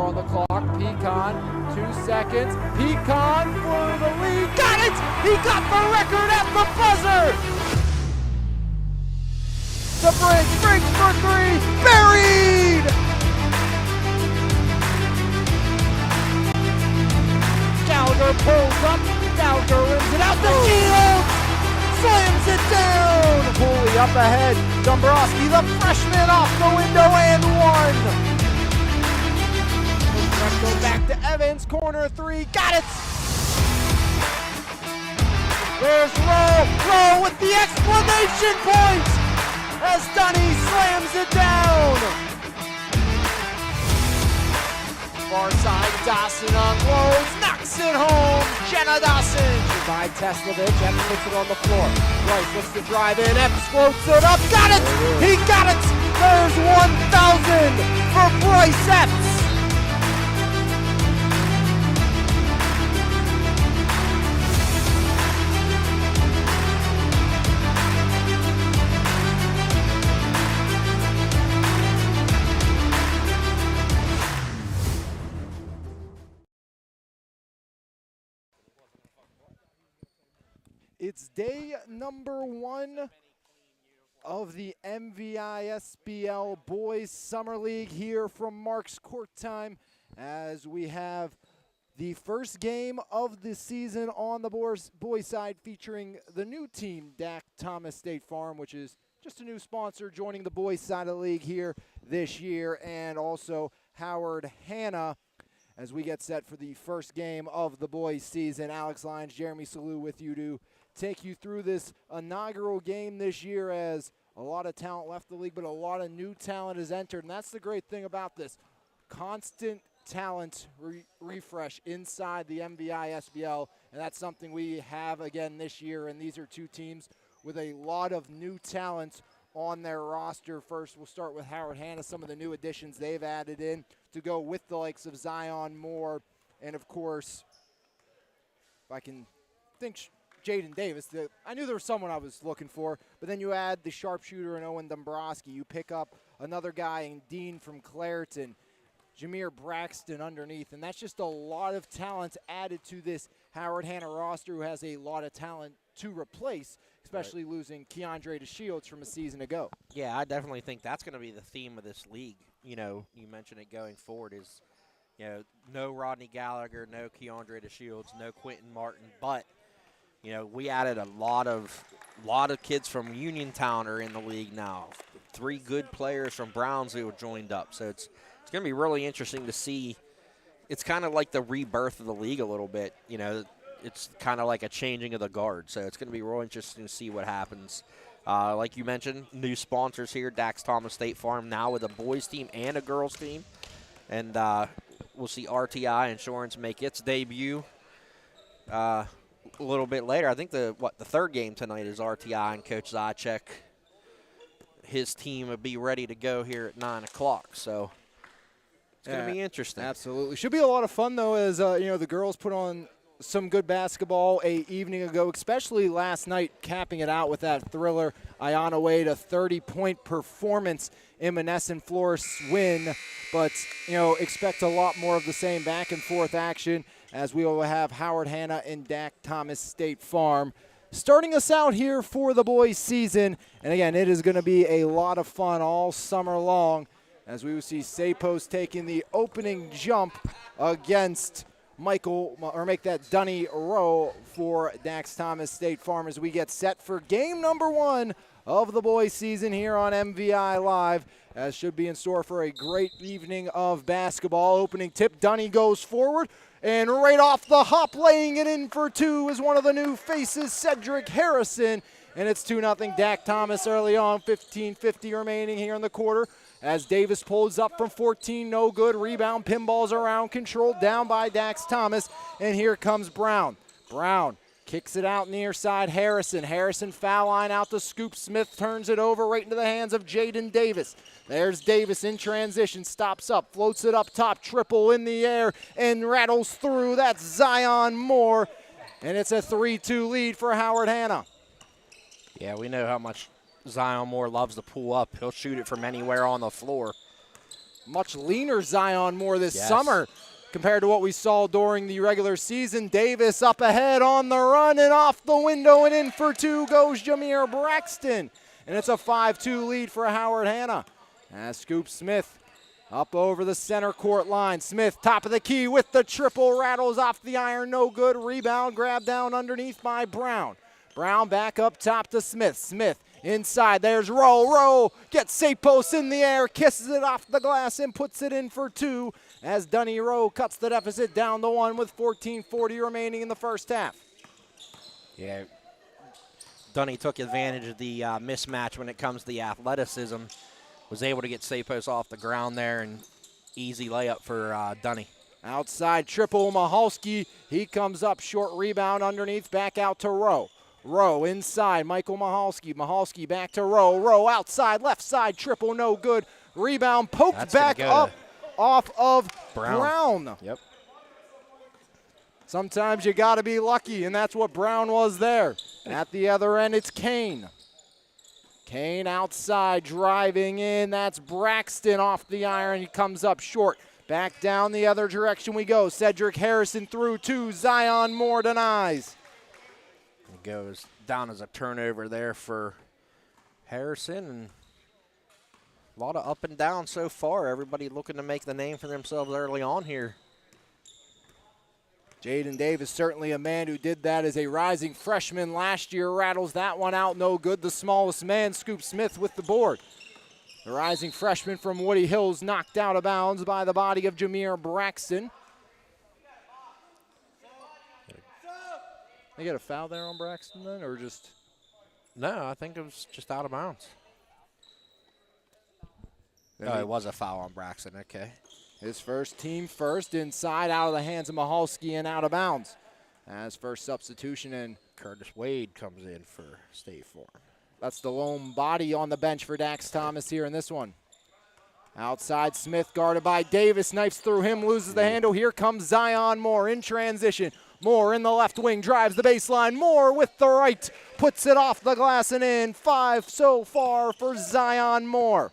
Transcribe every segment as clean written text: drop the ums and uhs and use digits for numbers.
on the clock. Pecan, 2 seconds. Pecan for the lead. Got it! He got the record at the buzzer! The Briggs for three. Buried! Gallagher pulls up. Gallagher rims it out. The shield! Slams it down! Cooley up ahead. Dombrowski, the freshman, off the window and one. Go back to Evans, corner three, got it! There's Rowe with the exclamation point! As Dunny slams it down! Far side, Dawson unloads, knocks it home! Jenna Dawson! By Teslavich, Epps puts it on the floor. Bryce looks to drive in, Epps floats it up, got it! He got it! There's 1,000 for Bryce Epps! It's day number 1 of the MVISBL-Boys Summer League here from Mark's Court Time, as we have the first game of the season on the boys side, featuring the new team, Dak Thomas State Farm, which is just a new sponsor joining the boys side of the league here this year, and also Howard Hanna, as we get set for the first game of the boys season. Alex Lyons, Jeremy Salou with you to take you through this inaugural game this year, as a lot of talent left the league, but a lot of new talent has entered, and that's the great thing about this. Constant talent refresh inside the MVI-SBL, and that's something we have again this year, and these are two teams with a lot of new talent on their roster. First, we'll start with Howard Hanna, some of the new additions they've added in to go with the likes of Zion Moore, and of course, if I can think, Jaden Davis. I knew there was someone I was looking for, but then you add the sharpshooter and Owen Dombrowski. You pick up another guy in Dean from Clareton, Jameer Braxton underneath, and that's just a lot of talent added to this Howard Hanna roster, who has a lot of talent to replace, especially losing Keandre DeShields from a season ago. Yeah, I definitely think that's going to be the theme of this league. You know, you mentioned it going forward is, you know, no Rodney Gallagher, no Keandre DeShields, no Quentin Martin, but you know, we added a lot of kids from Uniontown are in the league now. 3 good players from Brownsville joined up. So it's going to be really interesting to see. It's kind of like the rebirth of the league a little bit. You know, it's kind of like a changing of the guard. So it's going to be real interesting to see what happens. Like you mentioned, new sponsors here, Dax Thomas State Farm, now with a boys team and a girls team. And we'll see RTI Insurance make its debut a little bit later. I think the third game tonight is RTI, and Coach Zychek, his team will be ready to go here at 9 o'clock. So it's going to be interesting. Absolutely. Should be a lot of fun, though, as you know, the girls put on some good basketball a evening ago, especially last night, capping it out with that thriller Ayanna Wade, a 30-point performance in Monessen Florist's win. But, you know, expect a lot more of the same back-and-forth action, as we will have Howard Hanna and Dak Thomas State Farm starting us out here for the boys season. And again, it is going to be a lot of fun all summer long, as we will see Sapos taking the opening jump against make that Dunny row for Dax Thomas State Farm, as we get set for game number 1 of the boys season here on MVI Live, as should be in store for a great evening of basketball. Opening tip, Dunny goes forward, and right off the hop, laying it in for 2 is one of the new faces, Cedric Harrison, and it's 2-0 Dak Thomas early on, 15:50 remaining here in the quarter, as Davis pulls up from 14, no good. Rebound, pinballs around, controlled down by Dax Thomas, and here comes Brown. Brown kicks it out near side, Harrison foul line out to Scoop. Smith turns it over right into the hands of Jaden Davis. There's Davis in transition, stops up, floats it up top, triple in the air, and rattles through. That's Zion Moore, and it's a 3-2 lead for Howard Hanna. Yeah, we know how much Zion Moore loves to pull up. He'll shoot it from anywhere on the floor. much leaner Zion Moore this Yes. summer compared to what we saw during the regular season. Davis up ahead on the run and off the window and in for two goes Jameer Braxton. And it's a 5-2 lead for Howard Hanna. As Scoop Smith up over the center court line. Smith, top of the key with the triple, rattles off the iron, no good. Rebound, grab down underneath by Brown. Brown back up top to Smith. Smith inside, there's Rowe. Rowe gets safe post in the air, kisses it off the glass and puts it in for two as Dunny Rowe cuts the deficit down to one with 14:40 remaining in the first half. Yeah, Dunny took advantage of the mismatch when it comes to the athleticism. Was able to get Sapos off the ground there, and easy layup for Dunny. Outside triple, Mahalski. He comes up short, rebound underneath, back out to Rowe. Rowe inside, Michael Mahalski. Mahalski back to Rowe. Rowe outside, left side triple, no good. Rebound poked That's back gonna up off of Brown. Brown. Yep. Sometimes you got to be lucky, and that's what Brown was there. At the other end, it's Kane. Kane outside, driving in. That's Braxton off the iron. He comes up short. Back down the other direction we go. Cedric Harrison through two. Zion Moore denies. It goes down as a turnover there for Harrison, and a lot of up and down so far. Everybody looking to make the name for themselves early on here. Jaden Davis, certainly a man who did that as a rising freshman last year, rattles that one out, no good. The smallest man, Scoop Smith, with the board. The rising freshman from Woody Hills knocked out of bounds by the body of Jameer Braxton. They get a foul there on Braxton then, or just? No, I think it was just out of bounds. Oh, it was a foul on Braxton, okay. His first, team first, inside, out of the hands of Mahalski and out of bounds. As first substitution, and Curtis Wade comes in for State Farm. that's the lone body on the bench for Dax Thomas here in this one. Outside, Smith guarded by Davis, knifes through him, loses the handle. Here comes Zion Moore in transition. Moore in the left wing, drives the baseline. Moore with the right, puts it off the glass and in. 5 so far for Zion Moore.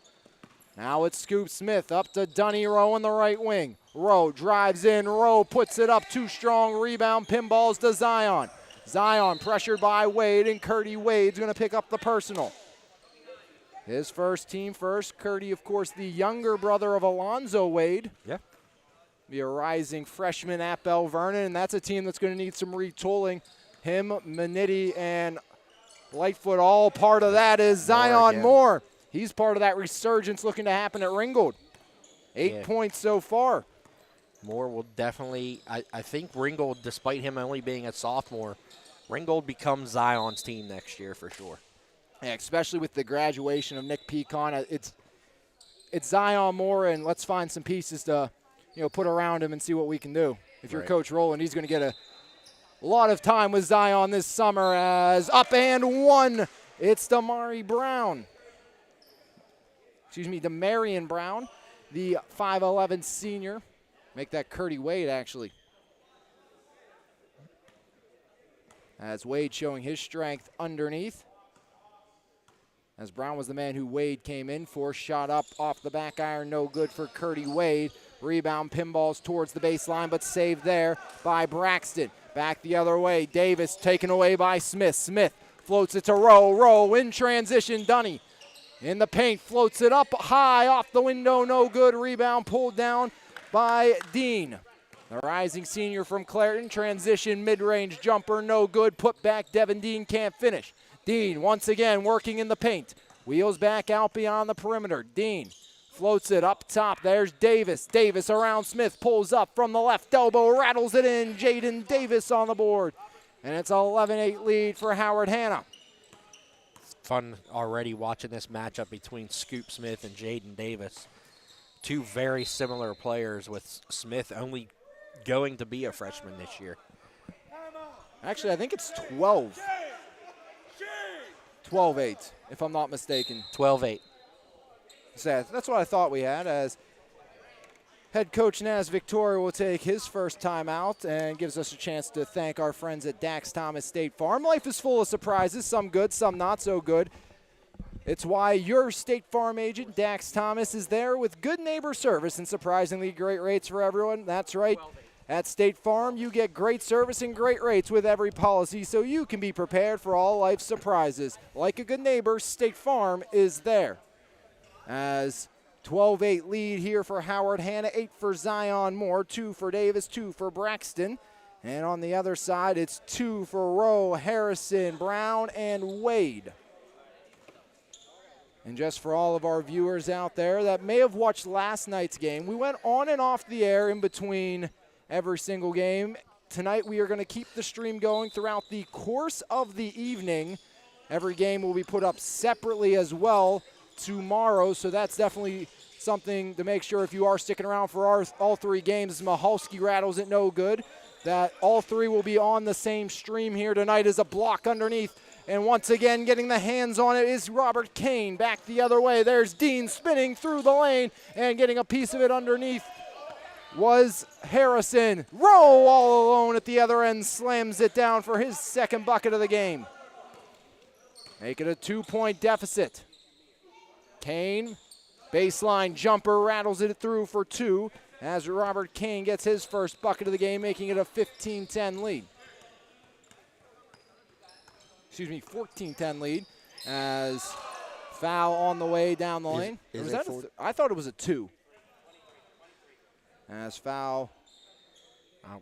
Now it's Scoop Smith up to Dunny Rowe in the right wing. Rowe drives in, Rowe puts it up, too strong, rebound, pinballs to Zion. Zion pressured by Wade, and Curdy Wade's gonna pick up the personal. His first, team first. Curdy, of course, the younger brother of Alonzo Wade. Yeah. Be a rising freshman at Bell Vernon, and that's a team that's gonna need some retooling. Him, Manitti, and Lightfoot, all part of that is Zion Moore. He's part of that resurgence looking to happen at Ringgold. 8 points so far. Moore will definitely, I think Ringgold, despite him only being a sophomore, Ringgold becomes Zion's team next year for sure. Yeah, especially with the graduation of Nick Pecan. It's Zion Moore, and let's find some pieces to put around him and see what we can do. If you're Coach Rowland, he's going to get a lot of time with Zion this summer as up and one. It's Damari Brown. Demarion Brown, the 5'11 senior. Make that Curdy Wade, actually. As Wade showing his strength underneath. As Brown was the man who Wade came in for. Shot up off the back iron, no good for Curdy Wade. Rebound, pinballs towards the baseline, but saved there by Braxton. Back the other way, Davis taken away by Smith. Smith floats it to Rowe. Rowe in transition, Dunny. In the paint, floats it up high, off the window, no good. Rebound pulled down by Dean. The rising senior from Clareton, transition, mid-range jumper, no good. Put back, Devin Dean can't finish. Dean once again working in the paint. Wheels back out beyond the perimeter. Dean floats it up top. There's Davis. Davis around Smith, pulls up from the left elbow, rattles it in. Jaden Davis on the board. And it's an 11-8 lead for Howard Hanna. Fun already watching this matchup between Scoop Smith and Jaden Davis. Two very similar players, with Smith only going to be a freshman this year. Actually, I think it's 12. 12-8, if I'm not mistaken. 12-8. So that's what I thought we had, as head coach Naz Victoria will take his first time out and gives us a chance to thank our friends at Dax Thomas State Farm. Life is full of surprises, some good, some not so good. It's why your State Farm agent, Dax Thomas, is there with good neighbor service and surprisingly great rates for everyone. That's right. At State Farm, you get great service and great rates with every policy so you can be prepared for all life's surprises. Like a good neighbor, State Farm is there. As 12-8 lead here for Howard Hanna, 8 for Zion Moore, 2 for Davis, 2 for Braxton. And on the other side, it's 2 for Rowe, Harrison, Brown, and Wade. And just for all of our viewers out there that may have watched last night's game, we went on and off the air in between every single game. Tonight we are going to keep the stream going throughout the course of the evening. Every game will be put up separately as well tomorrow, so that's definitely something to make sure if you are sticking around for all 3 games. Mahalski rattles it no good. That all 3 will be on the same stream here tonight as a block underneath. And once again, getting the hands on it is Robert Kane. Back the other way. There's Dean spinning through the lane and getting a piece of it underneath was Harrison. Rowe all alone at the other end slams it down for his second bucket of the game. Make it a 2-point deficit. Kane, baseline jumper, rattles it through for 2 as Robert Kane gets his first bucket of the game, making it a 15-10 lead. 14-10 lead as foul on the way down the lane. I thought it was a 2. As foul.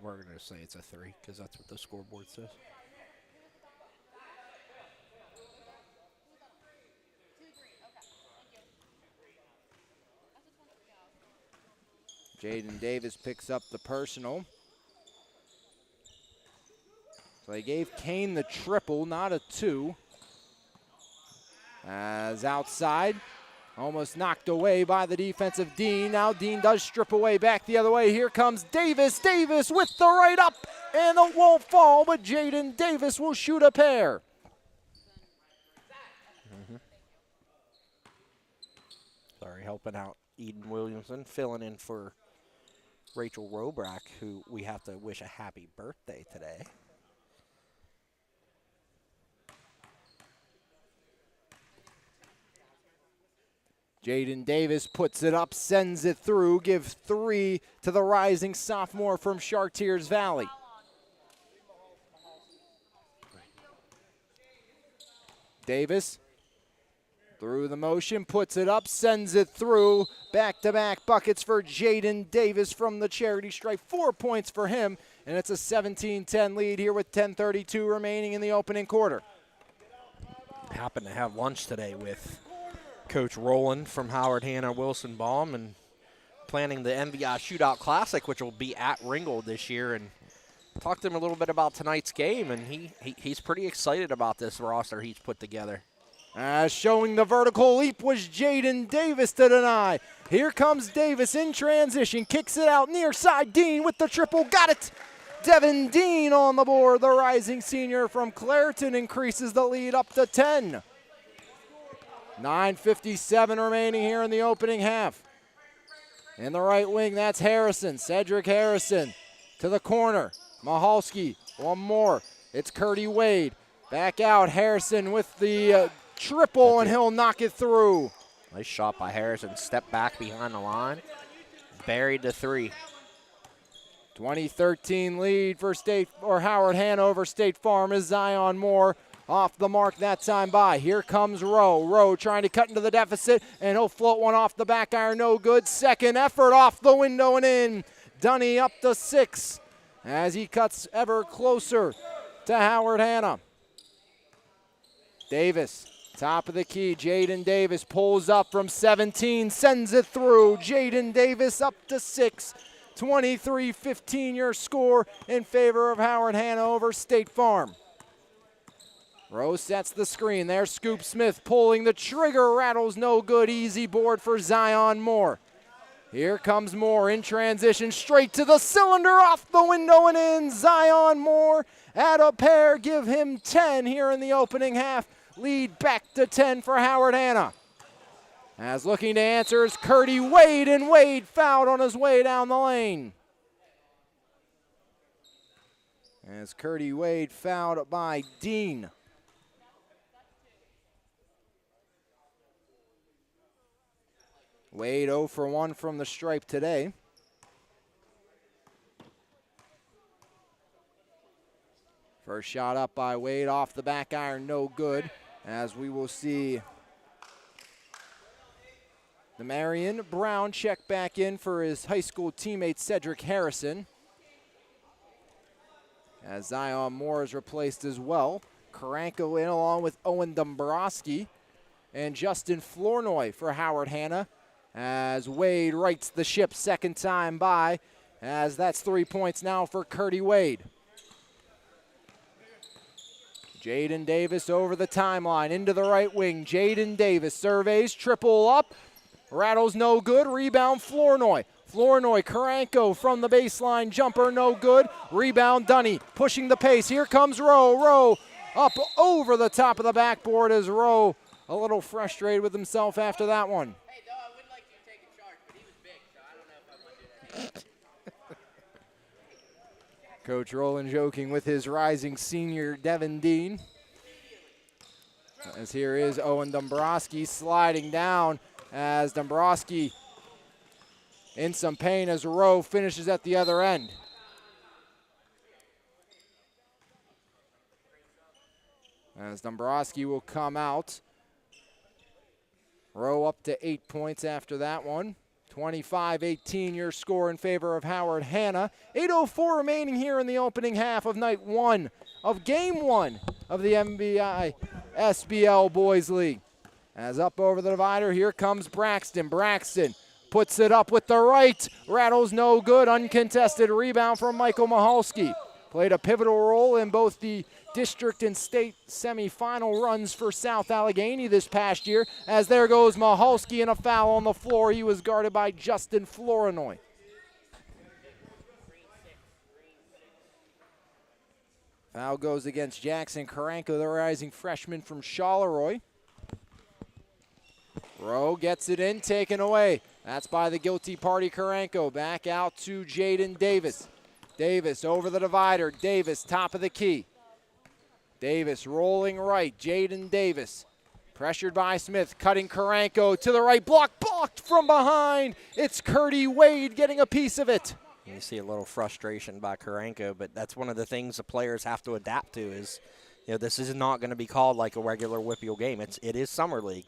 We're going to say it's a 3 because that's what the scoreboard says. Jaden Davis picks up the personal. So they gave Kane the triple, not a 2. As outside, almost knocked away by the defensive Dean. Now Dean does strip away back the other way. Here comes Davis. Davis with the right up, and it won't fall, but Jaden Davis will shoot a pair. Sorry, helping out Eden Williamson, filling in for Rachel Robrack, who we have to wish a happy birthday today. Jaden Davis puts it up, sends it through, gives 3 to the rising sophomore from Chartiers Valley. Davis through the motion, puts it up, sends it through. Back-to-back buckets for Jaden Davis from the charity stripe. 4 points for him, and it's a 17-10 lead here with 10:32 remaining in the opening quarter. Happened to have lunch today with Coach Rowland from Howard Hanna Wilson Baum and planning the MVI Shootout Classic, which will be at Ringgold this year, and talked to him a little bit about tonight's game, and he's pretty excited about this roster he's put together. Showing the vertical leap was Jaden Davis to deny. Here comes Davis in transition, kicks it out near side. Dean with the triple, got it. Devin Dean on the board. The rising senior from Clareton increases the lead up to 10. 9:57 remaining here in the opening half. In the right wing, that's Harrison, Cedric Harrison to the corner. Mahalski, one more. It's Curdy Wade. Back out, Harrison with the triple, and he'll knock it through. Nice shot by Harrison. Step back behind the line. Buried the 3. 2013 lead for Howard Hanna over State Farm is Zion Moore. Off the mark that time by. Here comes Rowe. Rowe trying to cut into the deficit, and he'll float one off the back iron. No good. Second effort off the window and in. Dunny up to 6 as he cuts ever closer to Howard Hanna. Davis, top of the key. Jaden Davis pulls up from 17, sends it through. Jaden Davis up to 6. 23-15 your score in favor of Howard Hanna over State Farm. Rowe sets the screen. There's Scoop Smith pulling the trigger. Rattles no good. Easy board for Zion Moore. Here comes Moore in transition. Straight to the cylinder. Off the window and in. Zion Moore at a pair. Give him 10 here in the opening half. Lead back to 10 for Howard Hanna. As looking to answer is Curdy Wade, and Wade fouled on his way down the lane. As Curdy Wade fouled by Dean. Wade 0 for 1 from the stripe today. First shot up by Wade off the back iron, no good. As we will see the Marion Brown check back in for his high school teammate Cedric Harrison. As Zion Moore is replaced as well. Karanko in along with Owen Dombrowski and Justin Flournoy for Howard Hanna. As Wade rights the ship second time by, as that's 3 points now for Curdy Wade. Jaden Davis over the timeline into the right wing. Jaden Davis surveys, triple up, rattles no good, rebound Flournoy. Flournoy, Karanko from the baseline, jumper no good, rebound Dunny, pushing the pace. Here comes Rowe up over the top of the backboard as Rowe a little frustrated with himself after that one. Hey, though, I would like you to take a charge, but he was big, so I don't know if I want to do that. Coach Rowland joking with his rising senior Devin Dean. As here is Owen Dombrowski sliding down as Dombrowski in some pain as Rowe finishes at the other end. As Dombrowski will come out. Rowe up to 8 points after that one. 25-18 your score in favor of Howard Hanna. 8:04 remaining here in the opening half of night 1 of game 1 of the MVISBL-Boys League. As up over the divider, here comes Braxton. Braxton puts it up with the right. Rattles no good. Uncontested rebound from Michael Mahalski. Played a pivotal role in both the district and state semifinal runs for South Allegheny this past year. As there goes Mahalski and a foul on the floor. He was guarded by Justin Flournoy. Foul goes against Jackson Karanko, the rising freshman from Charleroi. Rowe gets it in, taken away. That's by the guilty party Karanko. Back out to Jaden Davis. Davis over the divider. Davis top of the key. Davis rolling right. Jaden Davis pressured by Smith. Cutting Karanko to the right. Blocked from behind. It's Curdy Wade getting a piece of it. You see a little frustration by Karanko, but that's one of the things the players have to adapt to is, this is not going to be called like a regular WPIAL game. It is Summer League.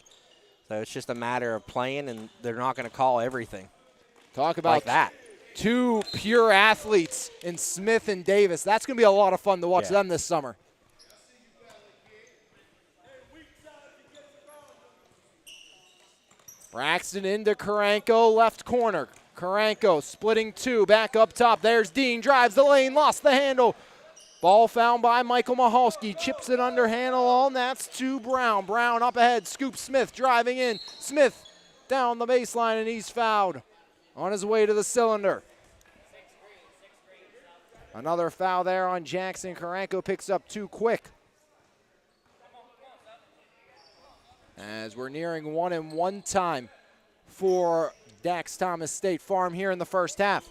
So it's just a matter of playing, and they're not going to call everything. Talk about like that. Two pure athletes in Smith and Davis. That's going to be a lot of fun to watch them this summer. Braxton into Karanko, left corner. Karanko splitting two, back up top. There's Dean, drives the lane, lost the handle. Ball found by Michael Mahalski, chips it underhand along, that's to Brown. Brown up ahead, scoops Smith, driving in. Smith down the baseline, and he's fouled on his way to the cylinder. Another foul there on Jackson. Karanko picks up 2 quick. As we're nearing 1-and-1 time for Dax Thomas State Farm here in the first half.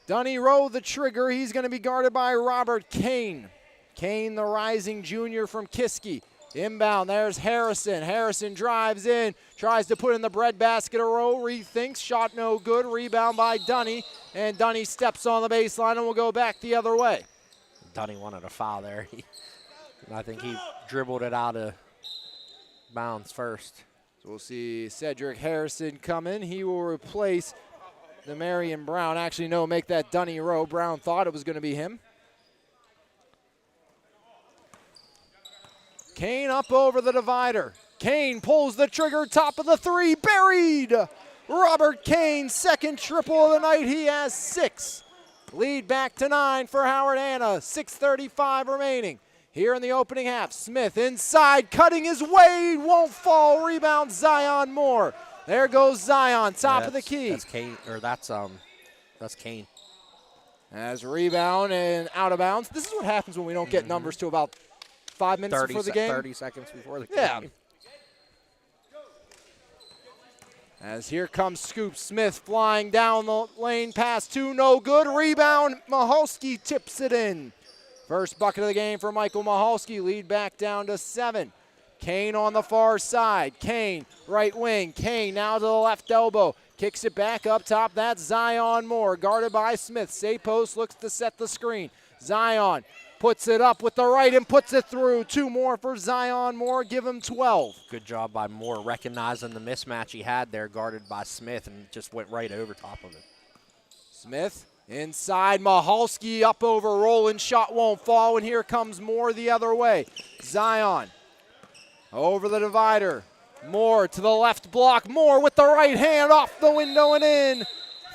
Dunny Rowe, the trigger. He's going to be guarded by Robert Kane. Kane, the rising junior from Kiski. Inbound, there's Harrison. Harrison drives in, tries to put in the breadbasket. A Rowe rethinks, shot no good. Rebound by Dunny, and Dunny steps on the baseline and will go back the other way. Dunny wanted a foul there. I think he dribbled it out of bounds first. So we'll see Cedric Harrison come in. He will replace the Marion Brown. Actually, no, make that Dunny Rowe. Brown thought it was going to be him. Kane up over the divider. Kane pulls the trigger, top of the three, buried. Robert Kane, second triple of the night. He has 6. Lead back to 9 for Howard Hanna. 6:35 remaining. Here in the opening half, Smith inside, cutting his way, won't fall. Rebound Zion Moore. There goes Zion, top of the key. That's Kane, or that's Kane. As rebound and out of bounds. This is what happens when we don't get numbers to about 5 minutes before the game. 30 seconds before the game. Yeah. As here comes Scoop Smith flying down the lane, pass 2, no good. Rebound, Mahalski tips it in. First bucket of the game for Michael Mahalski, lead back down to 7. Kane on the far side. Kane, right wing. Kane now to the left elbow. Kicks it back up top. That's Zion Moore, guarded by Smith. Sapos looks to set the screen. Zion puts it up with the right and puts it through. 2 more for Zion Moore. Give him 12. Good job by Moore recognizing the mismatch he had there, guarded by Smith, and just went right over top of it. Smith inside. Mahalski up over Roland. Shot won't fall, and here comes Moore the other way. Zion over the divider. Moore to the left block. Moore with the right hand off the window and in.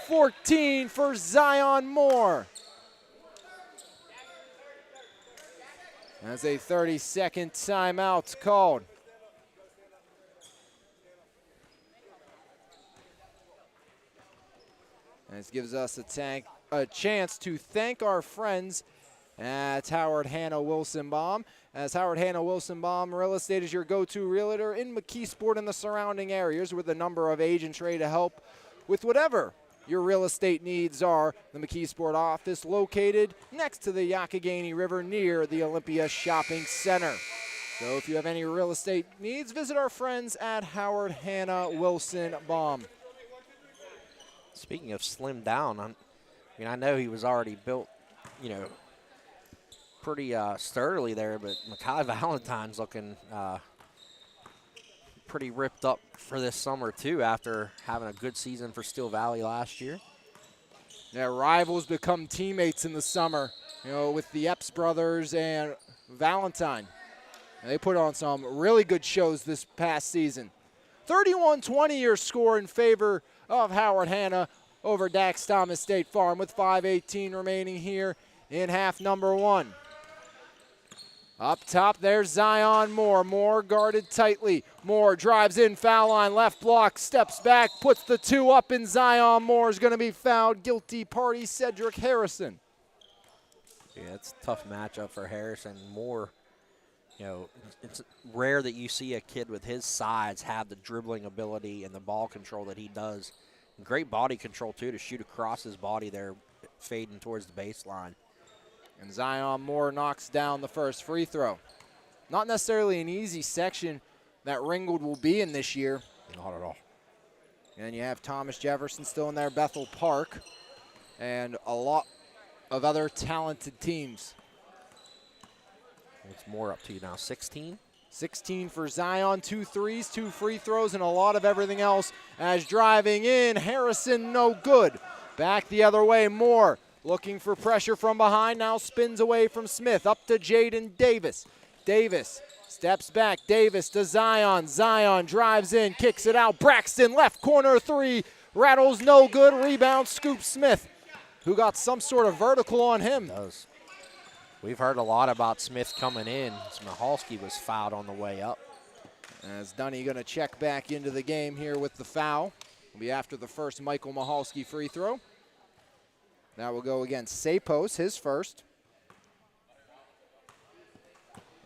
14 for Zion Moore. As a 30-second timeout called. And this gives us a chance to thank our friends at Howard Hanna Wilson Baum. As Howard Hanna Wilson Baum Real Estate is your go-to realtor in McKeesport and the surrounding areas, with a number of agents ready to help with whatever your real estate needs are. The McKeesport office located next to the Youghiogheny River near the Olympia Shopping Center. So if you have any real estate needs, visit our friends at Howard Hanna Wilson Baum. Speaking of slimmed down, I know he was already built, pretty sturdily there, but Makai Valentine's looking pretty ripped up for this summer too, after having a good season for Steel Valley last year. Yeah, rivals become teammates in the summer, with the Epps brothers and Valentine. And they put on some really good shows this past season. 31-20 your score in favor of Howard Hanna over Dax Thomas State Farm, with 5:18 remaining here in half number 1. Up top, there's Zion Moore. Moore guarded tightly. Moore drives in, foul line, left block, steps back, puts the 2 up, and Zion Moore is going to be fouled. Guilty party, Cedric Harrison. Yeah, it's a tough matchup for Harrison. Moore, it's rare that you see a kid with his size have the dribbling ability and the ball control that he does. And great body control, too, to shoot across his body there, fading towards the baseline. And Zion Moore knocks down the first free throw. Not necessarily an easy section that Ringgold will be in this year. Not at all. And you have Thomas Jefferson still in there, Bethel Park, and a lot of other talented teams. It's Moore up to you now, 16. 16 for Zion, 2 threes, 2 free throws, and a lot of everything else. As driving in, Harrison no good. Back the other way, Moore looking for pressure from behind, now spins away from Smith, up to Jaden Davis. Davis steps back, Davis to Zion. Zion drives in, kicks it out. Braxton, left corner 3, rattles no good, rebound, Scoop Smith, who got some sort of vertical on him. Does. We've heard a lot about Smith coming in. Mahalski was fouled on the way up. As Dunny going to check back into the game here with the foul. Will be after the first Michael Mahalski free throw. That will go against Sapos, his first.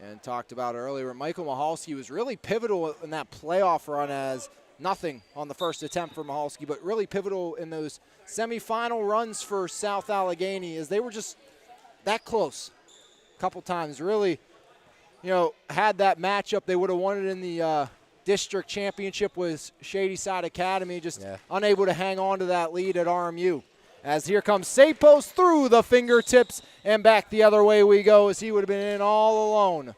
And talked about earlier, Michael Mahalski was really pivotal in that playoff run, as nothing on the first attempt for Mahalski, but really pivotal in those semifinal runs for South Allegheny, as they were just that close a couple times. Really, had that matchup, they would have won it in the district championship with Shady Side Academy, just unable to hang on to that lead at RMU. As here comes Sapos through the fingertips, and back the other way we go, as he would have been in all alone.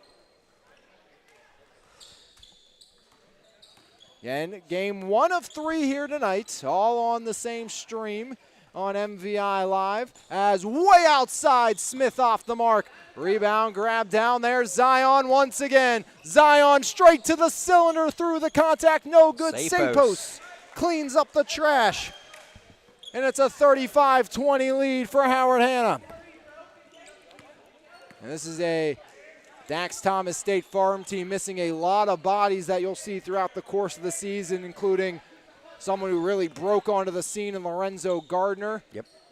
Again, game 1 of 3 here tonight, all on the same stream on MVI Live, as way outside, Smith off the mark. Rebound grab down there, Zion once again. Zion straight to the cylinder, through the contact, no good. Sapos cleans up the trash. And it's a 35-20 lead for Howard Hanna. And this is a Dax Thomas State Farm team missing a lot of bodies that you'll see throughout the course of the season, including someone who really broke onto the scene in Lorenzo Gardner.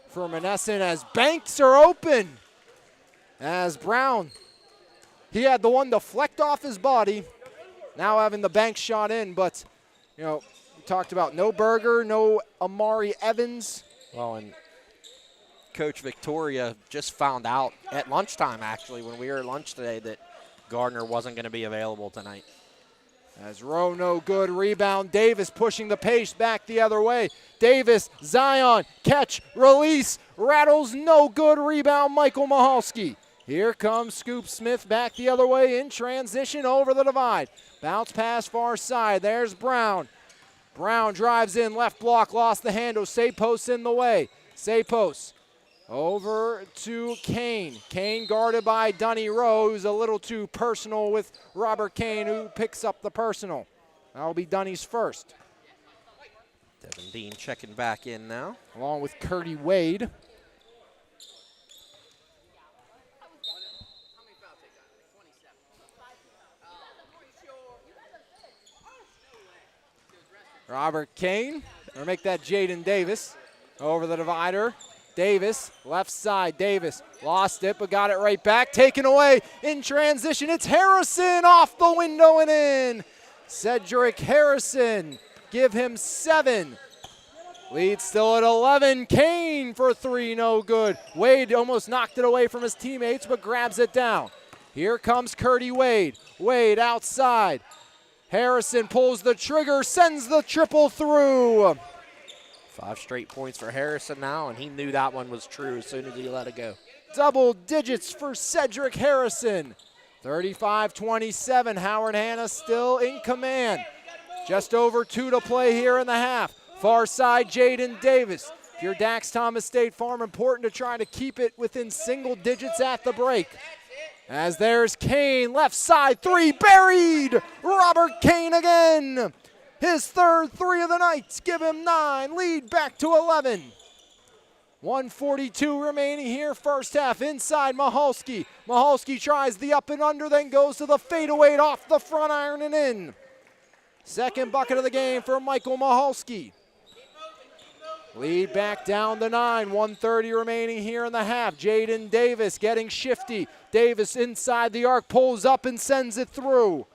For Monessen, as banks are open. As Brown, he had the one deflect off his body. Now having the bank shot in, but, we talked about no Berger, no Amari Evans. Well, and Coach Victoria just found out at lunchtime, actually, when we were at lunch today, that Gardner wasn't going to be available tonight. As Rowe no good, rebound, Davis pushing the pace back the other way. Davis, Zion, catch, release, rattles, no good, rebound, Michael Mahalski. Here comes Scoop Smith back the other way in transition over the divide. Bounce pass far side, there's Brown. Brown drives in, left block, lost the handle, Sapos in the way. Sapos over to Kane. Kane guarded by Dunny Rowe, who's a little too personal with Robert Kane, who picks up the personal. That'll be Dunny's first. Devin Dean checking back in now. Along with Curdy Wade. Robert Kane, or make that Jaden Davis. Over the divider. Davis, left side, Davis lost it, but got it right back. Taken away in transition. It's Harrison off the window and in. Cedric Harrison, give him 7. Lead still at 11. Kane for 3, no good. Wade almost knocked it away from his teammates, but grabs it down. Here comes Curdy Wade. Wade outside. Harrison pulls the trigger, sends the triple through. 5 straight points for Harrison now, and he knew that one was true as soon as he let it go. Double digits for Cedric Harrison. 35-27, Howard Hanna still in command. Just over 2 to play here in the half. Far side, Jaden Davis. If you're Dax Thomas State Farm, important to try to keep it within single digits at the break. As there's Kane, left side, 3, buried! Robert Kane again! His third 3 of the night, give him 9, lead back to 11. 1:42 remaining here, first half, inside Mahalski. Mahalski tries the up and under, then goes to the fadeaway off the front iron and in. Second bucket of the game for Michael Mahalski. Lead back down to 9, 1:30 remaining here in the half. Jaden Davis getting shifty. Davis inside the arc, pulls up and sends it through.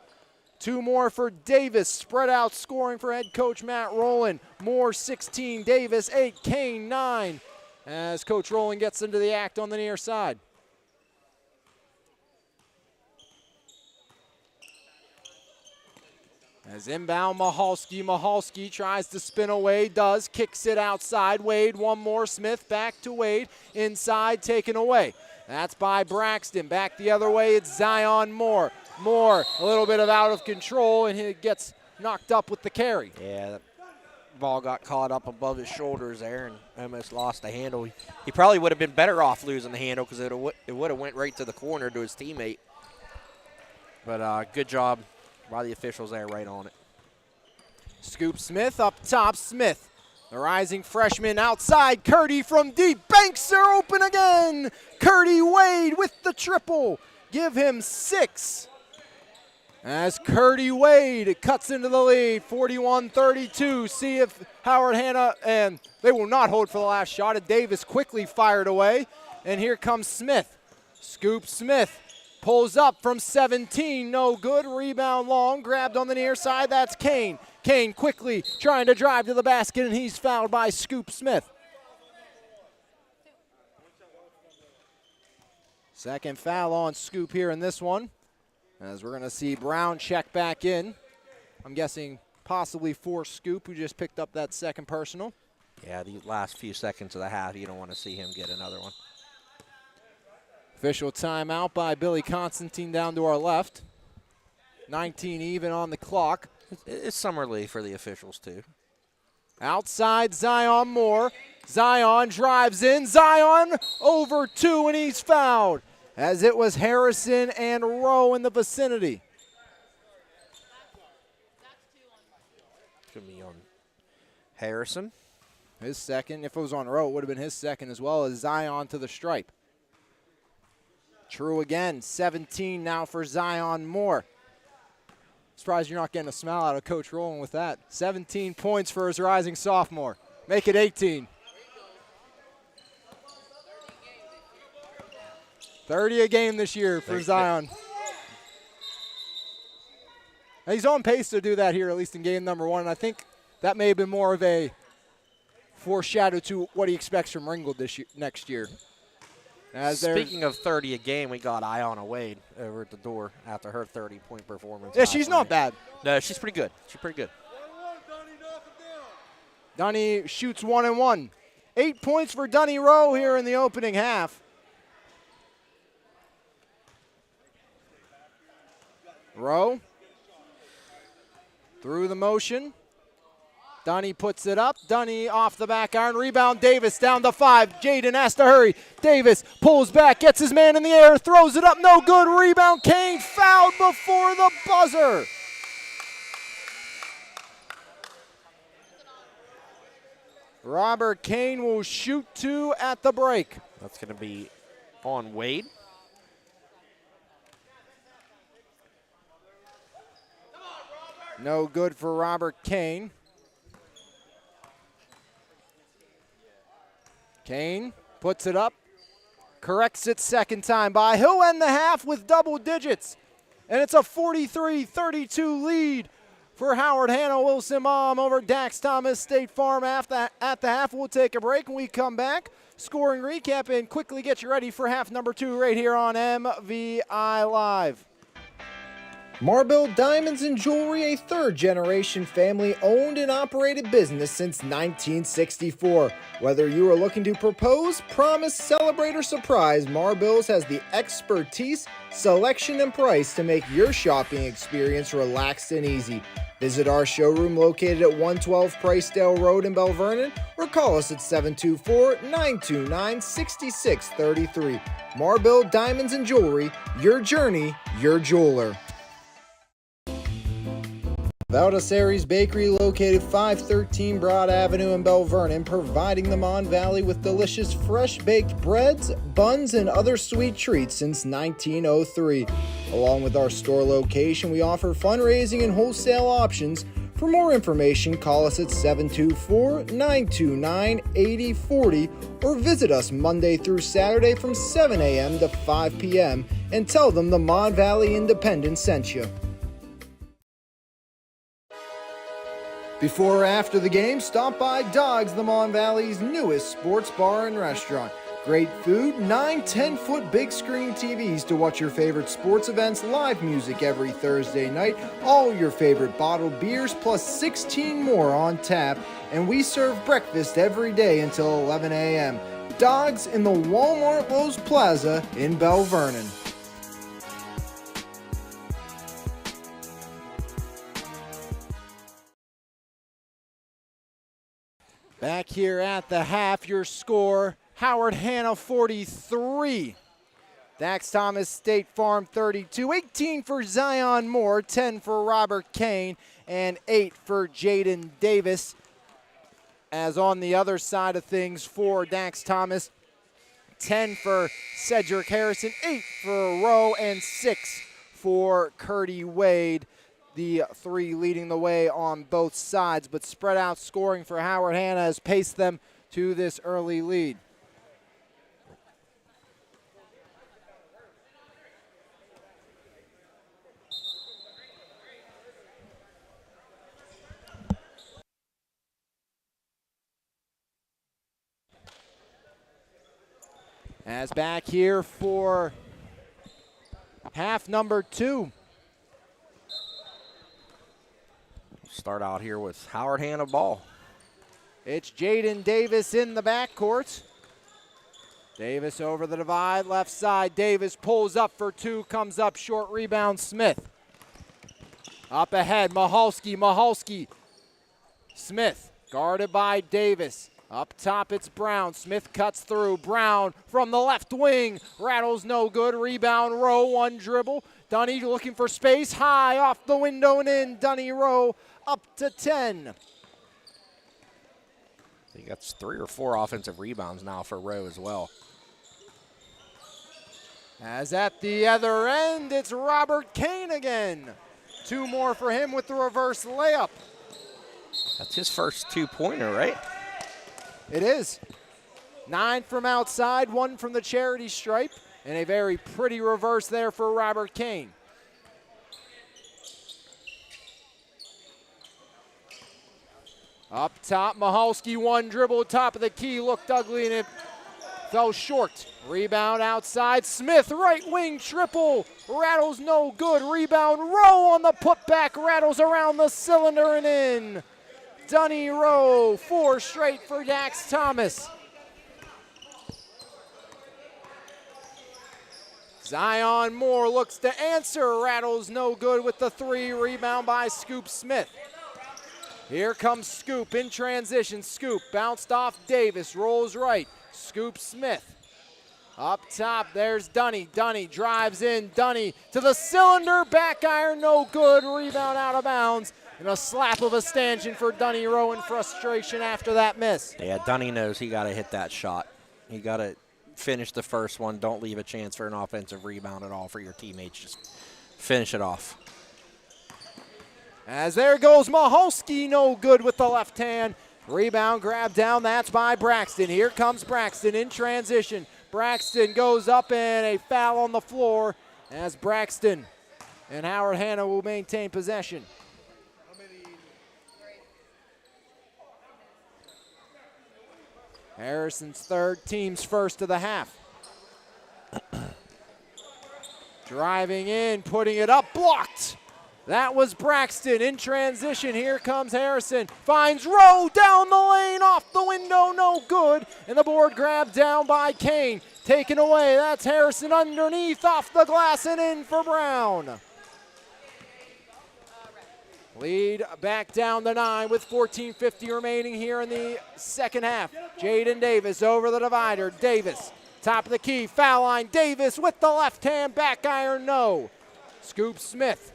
2 more for Davis, spread out scoring for head coach Matt Rowland. Moore 16, Davis 8, Kane 9. As Coach Rowland gets into the act on the near side. As inbound Mahalski, Mahalski tries to spin away, does, kicks it outside. Wade, 1 more, Smith back to Wade, inside, taken away. That's by Braxton. Back the other way, it's Zion Moore. Moore, a little bit of out of control, and he gets knocked up with the carry. Yeah, that ball got caught up above his shoulders there and almost lost the handle. He probably would have been better off losing the handle because it would have went right to the corner to his teammate. But good job by the officials there, right on it. Scoop Smith up top, Smith. The rising freshman outside, Curdy from deep, banks are open again. Curdy Wade with the triple, give him 6. As Curdy Wade cuts into the lead, 41-32. See if Howard Hanna, and they will not hold for the last shot. And Davis quickly fired away. And here comes Smith. Scoop Smith pulls up from 17, no good. Rebound long, grabbed on the near side. That's Kane. Kane quickly trying to drive to the basket, and he's fouled by Scoop Smith. Second foul on Scoop here in this one. As we're going to see Brown check back in. I'm guessing possibly for Scoop, who just picked up that second personal. Yeah, the last few seconds of the half, you don't want to see him get another one. Official timeout by Billy Constantine down to our left. 19 even on the clock. It's summer league for the officials, too. Outside, Zion Moore. Zion drives in. Zion over 2, and he's fouled. As it was Harrison and Rowe in the vicinity. Should be on Harrison. His second. If it was on Rowe, it would have been his second as well, as Zion to the stripe. True again. 17 now for Zion Moore. Surprised you're not getting a smile out of Coach Rowland with that. 17 points for his rising sophomore. Make it 18. 30 a game this year for Zion. And he's on pace to do that here, at least in game number 1. And I think that may have been more of a foreshadow to what he expects from Ringgold next year. Speaking of 30 a game, we got Iona Wade over at the door after her 30-point performance. Yeah, she's not bad. No, she's pretty good. She's pretty good. Dunny shoots 1 and 1. 8 points for Dunny Rowe here in the opening half. Rowe through the motion. Dunny puts it up. Dunny off the back iron. Rebound, Davis down to 5. Jaden has to hurry. Davis pulls back, gets his man in the air, throws it up. No good. Rebound, Kane fouled before the buzzer. Robert Kane will shoot 2 at the break. That's going to be on Wade. No good for Robert Kane. Kane puts it up, corrects it second time by. He'll end the half with double digits. And it's a 43-32 lead for Howard Hanna Wilson Mom over Dax Thomas State Farm at the half. We'll take a break and we come back. Scoring recap and quickly get you ready for half number 2 right here on MVI Live. Marble Diamonds and Jewelry, a third-generation family-owned and operated business since 1964. Whether you are looking to propose, promise, celebrate, or surprise, Marbles has the expertise, selection, and price to make your shopping experience relaxed and easy. Visit our showroom located at 112 Pricedale Road in Bell Vernon or call us at 724-929-6633. Marble Diamonds and Jewelry, your journey, your jeweler. Valdesari's Bakery, located 513 Broad Avenue in Bell Vernon, providing the Mon Valley with delicious fresh-baked breads, buns, and other sweet treats since 1903. Along with our store location, we offer fundraising and wholesale options. For more information, call us at 724-929-8040 or visit us Monday through Saturday from 7 a.m. to 5 p.m. and tell them the Mon Valley Independent sent you. Before or after the game, stop by Dogs, the Mon Valley's newest sports bar and restaurant. Great food, 9 10-foot big screen TVs to watch your favorite sports events, live music every Thursday night, all your favorite bottled beers, plus 16 more on tap, and we serve breakfast every day until 11 a.m. Dogs in the Walmart Lowe's Plaza in Bell Vernon. Back here at the half, your score, Howard Hanna 43. Dax Thomas State Farm 32. 18 for Zion Moore, 10 for Robert Kane, and 8 for Jaden Davis. As on the other side of things for Dax Thomas, 10 for Cedric Harrison, 8 for Rowe, and 6 for Curdy Wade. The 3 leading the way on both sides, but spread out scoring for Howard Hanna has paced them to this early lead. As back here for half number 2. Start out here with Howard Hanna ball. It's Jaden Davis in the backcourt. Davis over the divide, left side. Davis pulls up for 2, comes up short, rebound Smith. Up ahead, Mahalski. Smith guarded by Davis. Up top, it's Brown. Smith cuts through. Brown from the left wing. Rattles no good. Rebound Rowe, 1 dribble. Dunny looking for space. High off the window and in. Dunny Rowe up to 10. I think that's 3 or 4 offensive rebounds now for Rowe as well. As at the other end, it's Robert Kane again. 2 more for him with the reverse layup. That's his first 2-pointer, right? It is. 9 from outside, 1 from the charity stripe, and a very pretty reverse there for Robert Kane. Up top, Mahalski, 1 dribble, top of the key, looked ugly, and it Fell short. Rebound outside. Smith, right wing triple. Rattles no good. Rebound. Rowe on the putback. Rattles around the cylinder and in. Dunny Rowe, 4 straight for Dax Thomas. Zion Moore looks to answer. Rattles no good with the 3. Rebound by Scoop Smith. Here comes Scoop in transition. Scoop bounced off Davis. Rolls right. Scoop Smith. Up top, there's Dunny. Dunny drives in. Dunny to the cylinder. Back iron, no good. Rebound out of bounds. And a slap of a stanchion for Dunny Rowe in frustration after that miss. Yeah, Dunny knows he got to hit that shot. He got to finish the first one. Don't leave a chance for an offensive rebound at all for your teammates. Just finish it off. As there goes Maholski, no good with the left hand. Rebound grab down, that's by Braxton. Here comes Braxton in transition. Braxton goes up and a foul on the floor as Braxton and Howard Hanna will maintain possession. Harrison's third, team's first of the half. Driving in, putting it up, blocked. That was Braxton in transition. Here comes Harrison. Finds Rowe down the lane, off the window, no good. And the board grab down by Kane. Taken away, that's Harrison underneath, off the glass and in for Brown. Lead back down to 9 with 14:50 remaining here in the second half. Jaden Davis over the divider. Davis, top of the key, foul line. Davis with the left hand, back iron, no. Scoop Smith.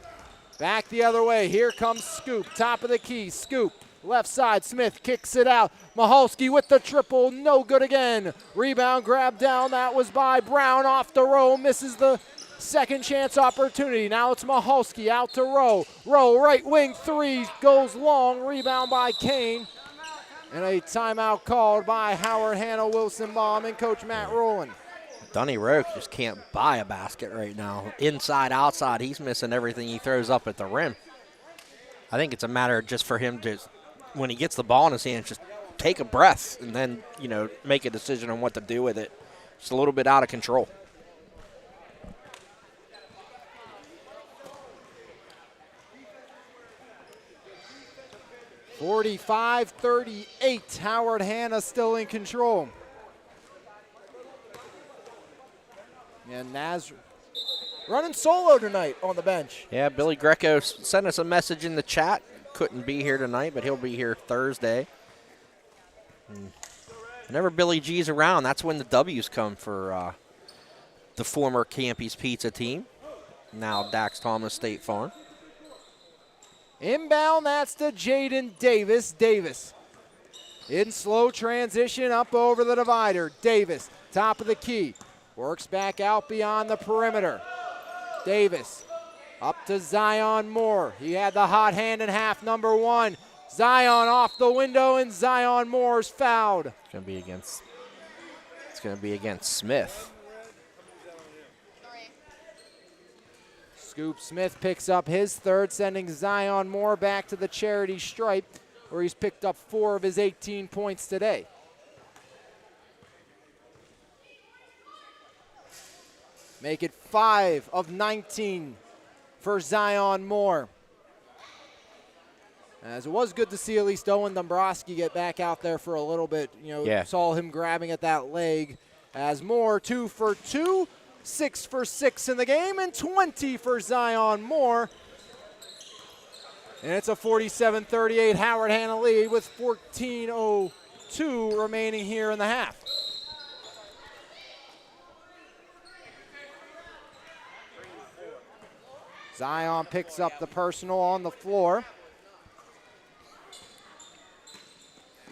Back the other way. Here comes Scoop. Top of the key. Scoop. Left side. Smith kicks it out. Maholski with the triple. No good again. Rebound grab down. That was by Brown off the row. Misses the second chance opportunity. Now it's Maholski out to Rowe. Rowe right wing 3 goes long. Rebound by Kane. And a timeout called by Howard Hanna, Wilson Baum, and Coach Matt Rowland. Dunny Rowe just can't buy a basket right now. Inside, outside, he's missing everything he throws up at the rim. I think it's a matter just for him to, when he gets the ball in his hands, just take a breath and then, make a decision on what to do with it. It's a little bit out of control. (45-38), Howard Hanna still in control. And Naz running solo tonight on the bench. Yeah, Billy Greco sent us a message in the chat. Couldn't be here tonight, but he'll be here Thursday. Whenever Billy G's around, that's when the W's come for the former Campy's Pizza team, now Dax Thomas State Farm. Inbound, that's to Jaden Davis. Davis in slow transition up over the divider. Davis, top of the key. Works back out beyond the perimeter. Davis up to Zion Moore. He had the hot hand in half number 1. Zion off the window and Zion Moore's fouled. It's going to be against Smith. Scoop Smith picks up his third, sending Zion Moore back to the charity stripe where he's picked up 4 of his 18 points today. Make it 5 of 19 for Zion Moore. As it was good to see at least Owen Dombrowski get back out there for a little bit. Saw him grabbing at that leg. As Moore 2 for 2, 6 for 6 in the game, and 20 for Zion Moore. And it's a 47-38 Howard Hanna lead with 14:02 remaining here in the half. Zion picks up the personal on the floor.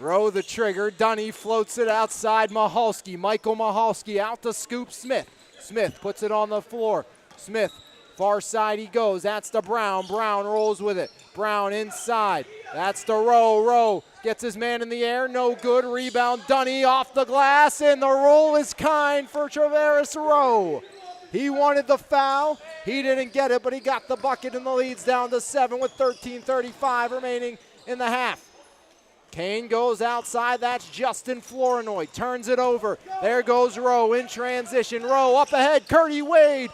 Rowe the trigger. Dunny floats it outside Maholski. Michael Maholski out to Scoop Smith. Smith puts it on the floor. Smith, far side he goes. That's to Brown. Brown rolls with it. Brown inside. That's to Rowe. Rowe gets his man in the air. No good. Rebound. Dunny off the glass. And the roll is kind for Traveris Rowe. He wanted the foul. He didn't get it, but he got the bucket, and the lead's down to 7 with 13:35 remaining in the half. Kane goes outside. That's Justin Flournoy. Turns it over. There goes Rowe in transition. Rowe up ahead. Curdy Wade.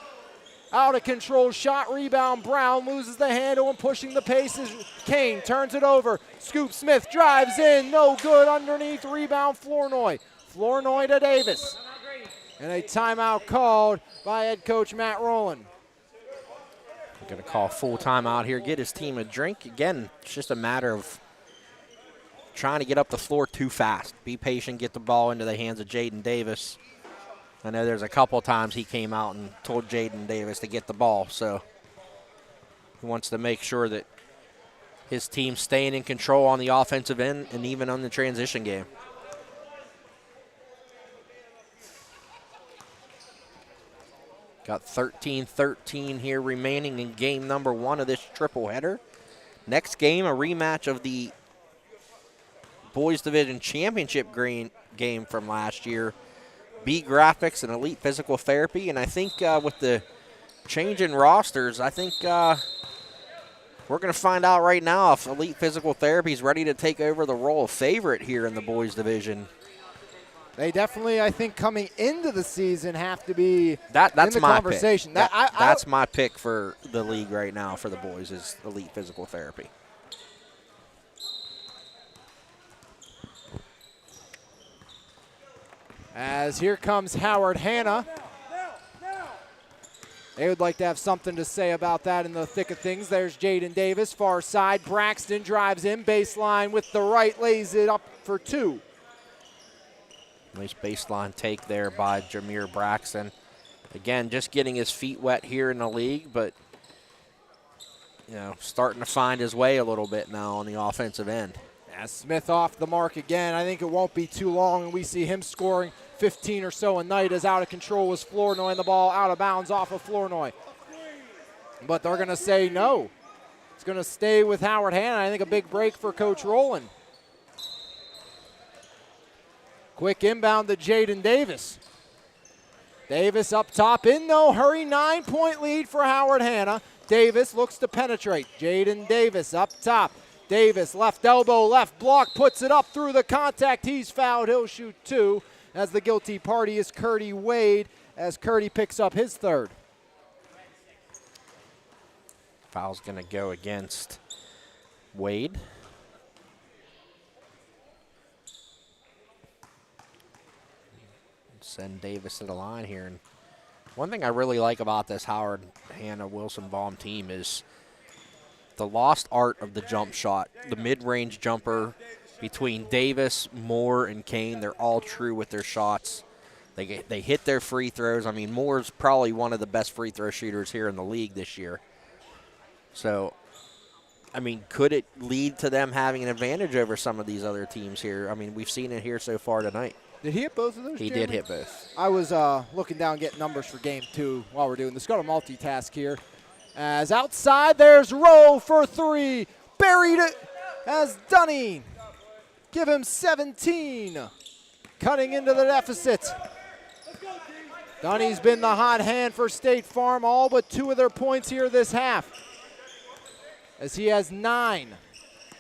Out of control shot. Rebound. Brown loses the handle and pushing the paces. Kane turns it over. Scoop Smith drives in. No good underneath. Rebound Flournoy. Flournoy to Davis. And a timeout called by head coach Matt Rowland. Going to call full timeout here. Get his team a drink. Again, it's just a matter of trying to get up the floor too fast. Be patient, get the ball into the hands of Jaden Davis. I know there's a couple times he came out and told Jaden Davis to get the ball, so he wants to make sure that his team's staying in control on the offensive end and even on the transition game. Got 13-13 here remaining in game number 1 of this triple header. Next game, a rematch of the Boys Division Championship game from last year. BeeGraphix and Elite Physical Therapy. And I think with the change in rosters, I think we're going to find out right now if Elite Physical Therapy is ready to take over the role of favorite here in the Boys Division. They definitely, I think, coming into the season have to be that's in the my conversation. Pick. That's my pick for the league right now for the boys is Elite Physical Therapy. As here comes Howard Hanna. They would like to have something to say about that in the thick of things. There's Jaden Davis, far side. Braxton drives in, baseline with the right, lays it up for 2. Nice baseline take there by Jameer Braxton. Again, just getting his feet wet here in the league, but you know, starting to find his way a little bit now on the offensive end. As Smith off the mark again. I think it won't be too long, and we see him scoring 15 or so a night. As out of control was Flournoy, and the ball out of bounds off of Flournoy. But they're going to say no. It's going to stay with Howard Hanna. I think a big break for Coach Rowland. Quick inbound to Jaden Davis. Davis up top in no hurry. 9-point lead for Howard Hanna. Davis looks to penetrate. Jaden Davis up top. Davis, left elbow, left block, puts it up through the contact. He's fouled. He'll shoot 2. As the guilty party is Curdy Wade, as Curdy picks up his 3rd. Foul's going to go against Wade. Send Davis to the line here. And one thing I really like about this Howard Hanna Wilson Baum team is the lost art of the jump shot. The mid-range jumper between Davis, Moore, and Kane, they're all true with their shots. They hit their free throws. I mean, Moore's probably one of the best free throw shooters here in the league this year. So, I mean, could it lead to them having an advantage over some of these other teams here? I mean, we've seen it here so far tonight. Did he hit both of those, He Jeremy? did hit both. I was looking down, getting numbers for game 2 while we're doing this. Got a multitask here. As outside, there's Rowe for 3. Buried it as Dunning. Give him 17. Cutting into the deficit. Dunny's been the hot hand for State Farm, all but 2 of their points here this half. As he has 9.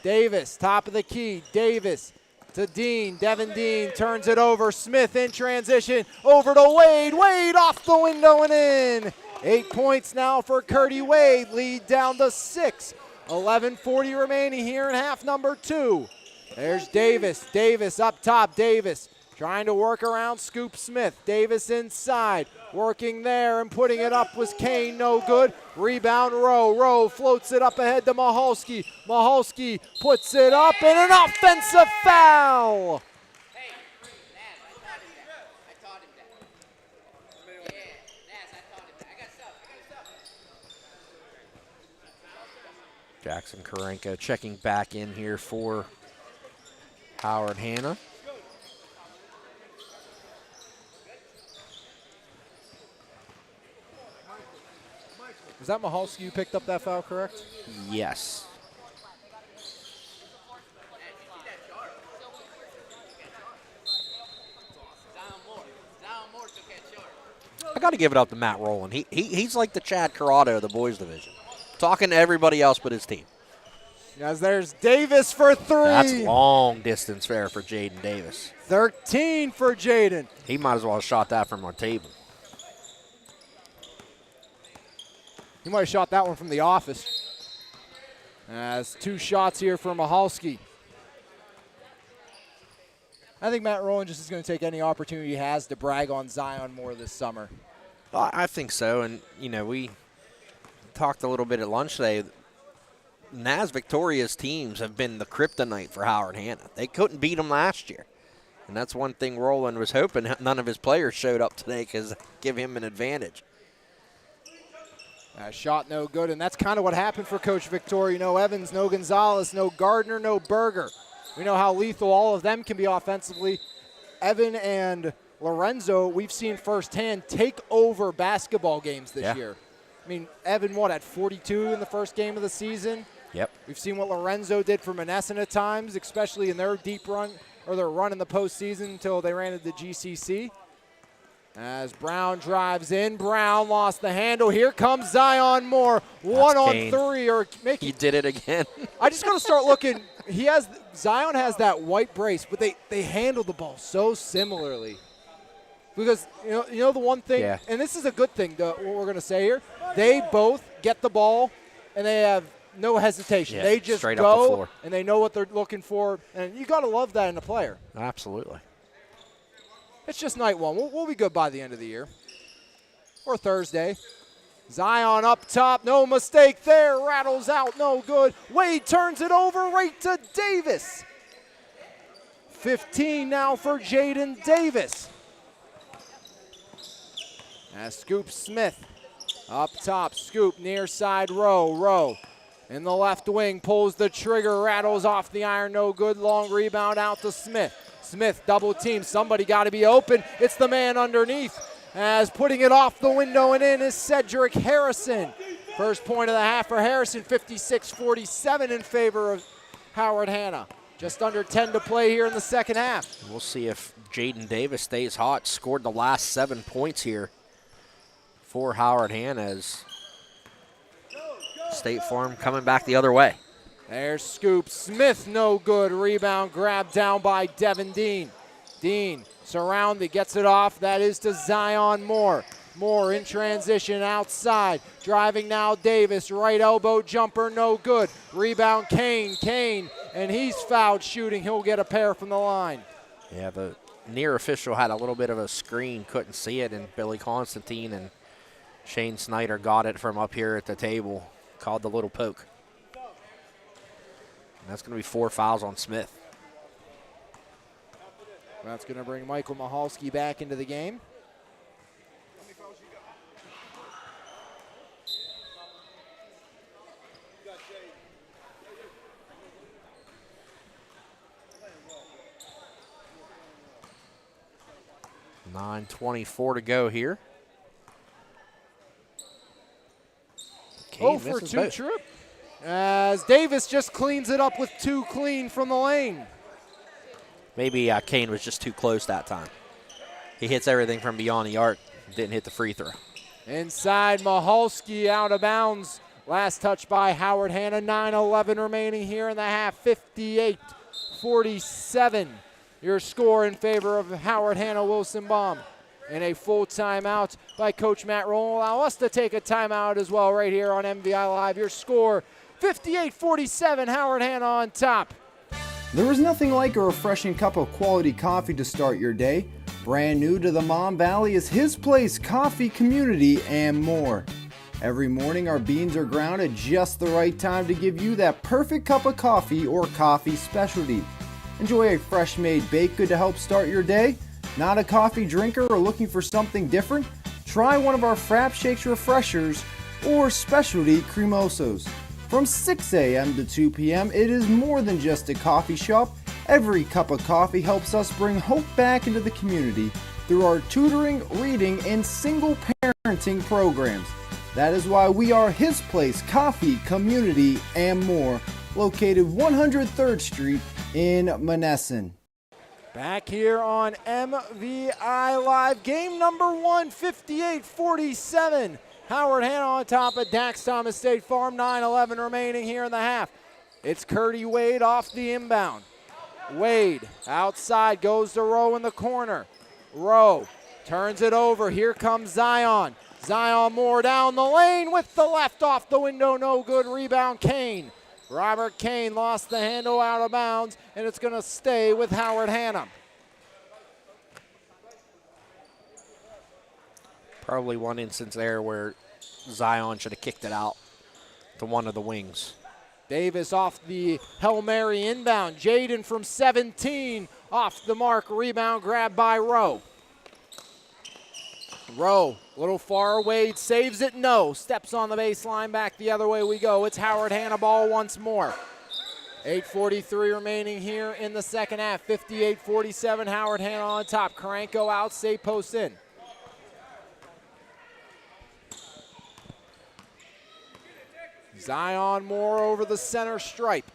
Davis, top of the key. Davis to Dean. Devin Dean turns it over. Smith in transition. Over to Wade. Wade off the window and in. 8 points now for Curdy Wade. Lead down to 6. 11:40 remaining here in half number 2. There's Davis. Davis up top. Davis trying to work around Scoop Smith. Davis inside. Working there and putting it up was Kane. No good. Rebound Rowe. Rowe floats it up ahead to Mahalski. Mahalski puts it up and an offensive foul. Hey, Naz, I taught him that. Yeah, Naz, I taught him that. I got stuff. Jackson Karenko checking back in here for Howard Hanna. Was that Mahalski who picked up that foul, correct? Yes. I got to give it up to Matt Rowland. He's like the Chad Corrado of the boys division, talking to everybody else but his team. As there's Davis for 3. That's long distance there for Jaden Davis. 13 for Jaden. He might as well have shot that from our table. He might have shot that one from the office. As 2 shots here for Michalski. I think Matt Rowland just is going to take any opportunity he has to brag on Zion more this summer. I think so, and, you know, we talked a little bit at lunch today. NAS Victoria's teams have been the kryptonite for Howard Hanna. They couldn't beat them last year, and that's one thing Rowland was hoping none of his players showed up today because give him an advantage. Shot no good, and that's kind of what happened for Coach Victoria. No Evans, no Gonzalez, no Gardner, no Berger. We know how lethal all of them can be offensively. Evan and Lorenzo, we've seen firsthand, take over basketball games this year. I mean, Evan, at 42 in the first game of the season? Yep. We've seen what Lorenzo did for Monessen at times, especially in their deep run, or their run in the postseason until they ran into the GCC. As Brown drives in, Brown lost the handle. Here comes Zion Moore, 1-on-3. Or he did it again. I just got to start looking. Zion has that white brace, but they handle the ball so similarly. Because you know the one thing, and this is a good thing. What we're going to say here, they both get the ball, and they have no hesitation. Yeah, they just straight up the go, floor. and they know what they're looking for, and you got to love that in a player. Absolutely. It's just night one. We'll be good by the end of the year. Or Thursday. Zion up top. No mistake there. Rattles out. No good. Wade turns it over right to Davis. 15 now for Jaden Davis. As Scoop Smith up top. Scoop near side row. Row in the left wing. Pulls the trigger. Rattles off the iron. No good. Long rebound out to Smith. Smith double team. Somebody got to be open. It's the man underneath. As putting it off the window and in is Cedric Harrison. First point of the half for Harrison, 56-47 in favor of Howard Hanna. Just under 10 to play here in the second half. We'll see if Jaden Davis stays hot. Scored the last 7 points here for Howard Hanna as State Farm coming back the other way. There's Scoop Smith, no good. Rebound grabbed down by Devin Dean. Dean surrounded, gets it off. That is to Zion Moore. Moore in transition outside. Driving now Davis. Right elbow jumper, no good. Rebound Kane. Kane, and he's fouled shooting. He'll get a pair from the line. Yeah, the near official had a little bit of a screen. Couldn't see it, and Billy Constantine and Shane Snyder got it from up here at the table. Called the little poke. And that's going to be 4 fouls on Smith. That's going to bring Michael Michalski back into the game. .9:24 to go here. Kane for 2 trip. As Davis just cleans it up with 2 clean from the lane. Maybe Kane was just too close that time. He hits everything from beyond the arc. Didn't hit the free throw. Inside, Michalski out of bounds. Last touch by Howard Hanna. 9:11 remaining here in the half. 58-47. Your score in favor of Howard Hanna Wilson Baum. And a full timeout by Coach Matt Rowland will allow us to take a timeout as well right here on MVI Live. Your score, 58-47, Howard Hanna on top. There is nothing like a refreshing cup of quality coffee to start your day. Brand new to the Mon Valley is His Place Coffee Community and more. Every morning our beans are ground at just the right time to give you that perfect cup of coffee or coffee specialty. Enjoy a fresh made baked good to help start your day? Not a coffee drinker or looking for something different? Try one of our Frap Shakes Refreshers or specialty cremosos. From 6 a.m. to 2 p.m., it is more than just a coffee shop. Every cup of coffee helps us bring hope back into the community through our tutoring, reading, and single parenting programs. That is why we are His Place Coffee Community and more, located 103rd Street in Monessen. Back here on MVI Live, game number 1, 58-47. Howard Hanna on top of Dax Thomas State Farm, 9:11 remaining here in the half. It's Curdy Wade off the inbound. Wade outside, goes to Rowe in the corner. Rowe turns it over. Here comes Zion. Zion Moore down the lane with the left off the window. No good. Rebound Kane. Robert Kane lost the handle out of bounds, and it's going to stay with Howard Hanna. Probably one instance there where Zion should have kicked it out to one of the wings. Davis off the Hail Mary inbound. Jaden from 17 off the mark. Rebound grabbed by Rowe. Rowe, a little far. Wade saves it. No. Steps on the baseline. Back the other way we go. It's Howard Hanna ball once more. 8:43 remaining here in the second half. 58-47. Howard Hanna on top. Karanko out. Say post in. Zion Moore over the center stripe.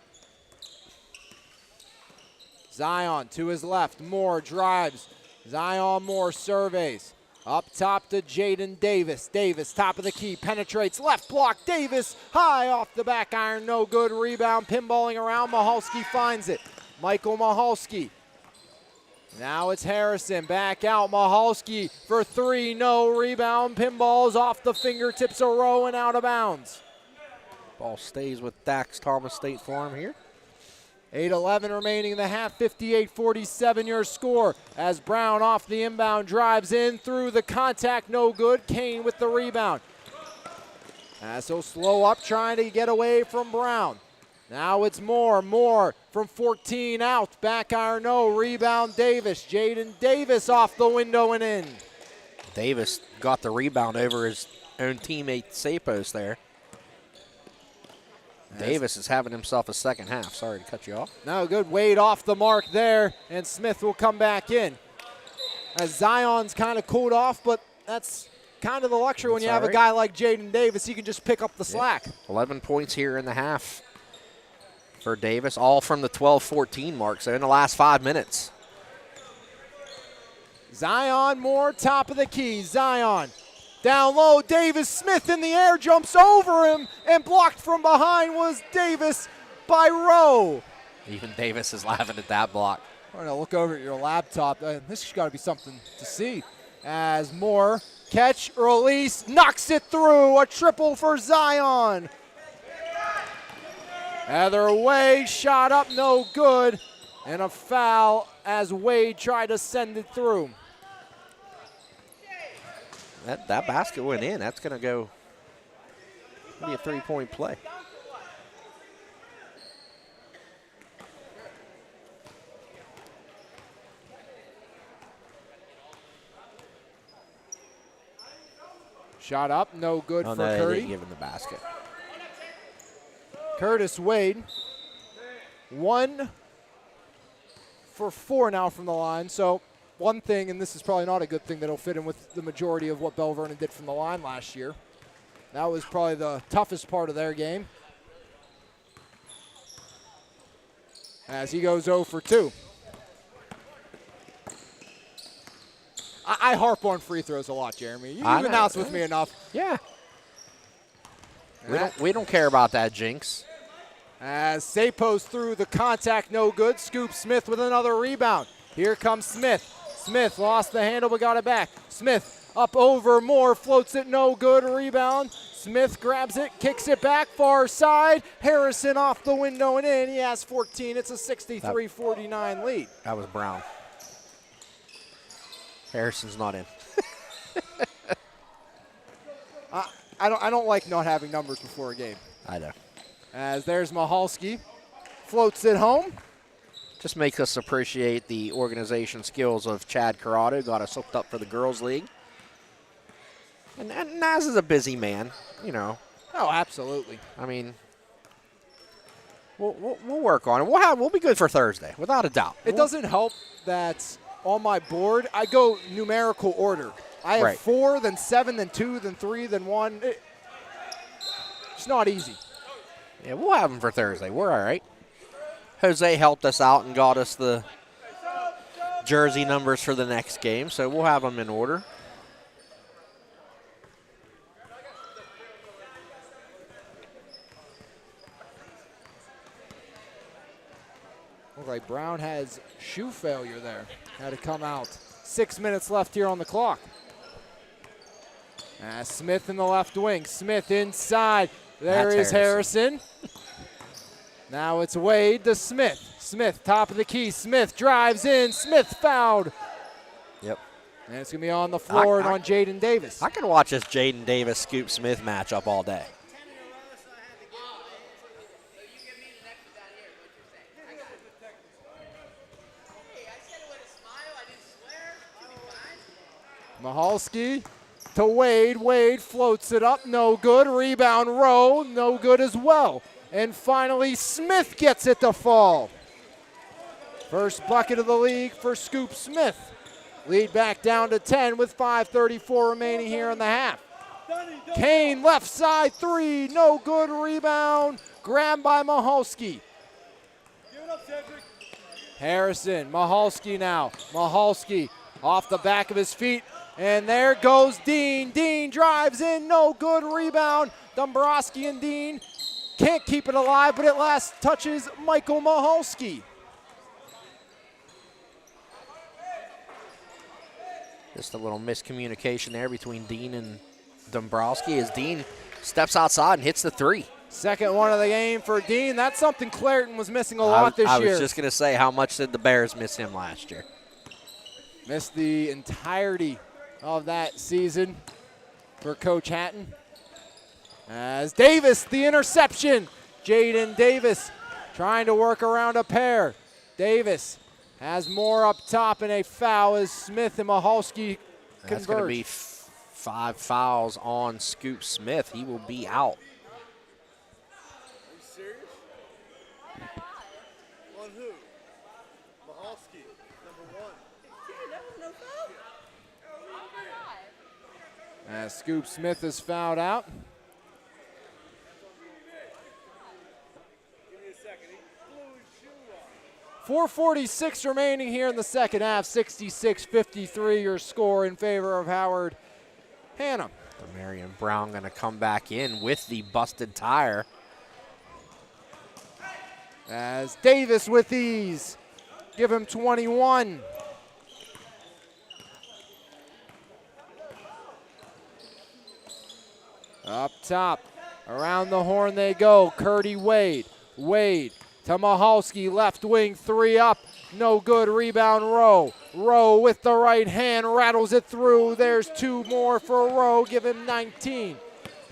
Zion to his left. Moore drives. Zion Moore surveys. Up top to Jaden Davis. Davis, top of the key, penetrates left block. Davis high off the back iron. No good. Rebound. Pinballing around. Mahalski finds it. Michael Mahalski. Now it's Harrison. Back out. Mahalski for three. No. Rebound. Pinballs off the fingertips of Rowe and out of bounds. Ball stays with Dax Thomas State Farm here. 8:11 remaining in the half. 58-47 your score as Brown off the inbound drives in through the contact. No good. Kane with the rebound. So slow up trying to get away from Brown. Now it's Moore. Moore from 14 out. Back iron no. Rebound Davis. Jaden Davis off the window and in. Davis got the rebound over his own teammate Sapos there. Davis is having himself a second half. Sorry to cut you off. No, good. Wade off the mark there, and Smith will come back in. As Zion's kind of cooled off, but that's kind of the luxury when you have a guy like Jaden Davis. He can just pick up the slack. 11 points here in the half for Davis, all from the 12-14 mark, so in the last 5 minutes. Zion Moore, top of the key. Zion. Down low, Davis. Smith in the air, jumps over him, and blocked from behind was Davis by Rowe. Even Davis is laughing at that block. Trying to look over at your laptop. This has got to be something to see. As Moore, catch, release, knocks it through. A triple for Zion. Other way, shot up, no good. And a foul as Wade tried to send it through. That basket went in. That's going to go be a three-point play. Shot up, no good for They Curdy. didn't give him the basket. Curtis Wade, 1 for 4 now from the line. So one thing, and this is probably not a good thing, that'll fit in with the majority of what Bell Vernon did from the line last year. That was probably the toughest part of their game. As he goes 0 for 2. I harp on free throws a lot, Jeremy. You've announced with me enough. Yeah. We don't care about that jinx. As Sapos through the contact, no good. Scoop Smith with another rebound. Here comes Smith. Smith lost the handle but got it back. Smith up over Moore, floats it, no good. Rebound. Smith grabs it, kicks it back, far side. Harrison off the window and in. He has 14. It's a 63-49 lead. That was Brown. Harrison's not in. I don't like not having numbers before a game. I know. As there's Mahalski. Floats it home. Just makes us appreciate the organization skills of Chad Corrado. Got us hooked up for the girls' league. And Naz is a busy man, you know. Oh, absolutely. I mean, we'll work on it. We'll be good for Thursday, without a doubt. It doesn't help that on my board I go numerical order. I have 4, then 7, then 2, then 3, then 1. It's not easy. Yeah, we'll have them for Thursday. We're all right. Jose helped us out and got us the jersey numbers for the next game, so we'll have them in order. Looks like Brown has shoe failure there. Had to come out. 6 minutes left here on the clock. Smith in the left wing. Smith inside. There That's is Harrison. Now it's Wade to Smith. Smith, top of the key. Smith drives in. Smith fouled. Yep. And it's going to be on the floor and on Jaden Davis. I could watch this Jaden Davis Scoop Smith matchup all day. Mahalski to Wade. Wade floats it up. No good. Rebound Rowe. No good as well. And finally, Smith gets it to fall. First bucket of the league for Scoop Smith. Lead back down to 10 with 5:34 remaining here in the half. Kane left side three. No good. Rebound. Grabbed by Mahalski. Harrison. Mahalski now. Mahalski off the back of his feet. And there goes Dean. Dean drives in, no good. Rebound. Dombrowski and Dean can't keep it alive, but at last touches Michael Mahalski. Just a little miscommunication there between Dean and Dombrowski as Dean steps outside and hits the three. Second one of the game for Dean. That's something Clairton was missing a lot this year. I was just going to say, how much did the Bears miss him last year? Missed the entirety of that season for Coach Hatton. As Davis, the interception. Jaden Davis trying to work around a pair. Davis has more up top and a foul as Smith and Mahalski converge. That's going to be 5 fouls on Scoop Smith. He will be out. Are you serious? On who? Mahalski, number 1. As Scoop Smith is fouled out. Give me a second. He blew his shoe off. 4:46 remaining here in the second half. 66-53 your score in favor of Howard Hanna. Marion Brown going to come back in with the busted tire. As Davis with ease. Give him 21. Up top, around the horn they go. Curdy Wade. Wade to Mahalski, left wing, 3 up. No good. Rebound Rowe. Rowe with the right hand rattles it through. There's 2 more for Rowe. Give him 19.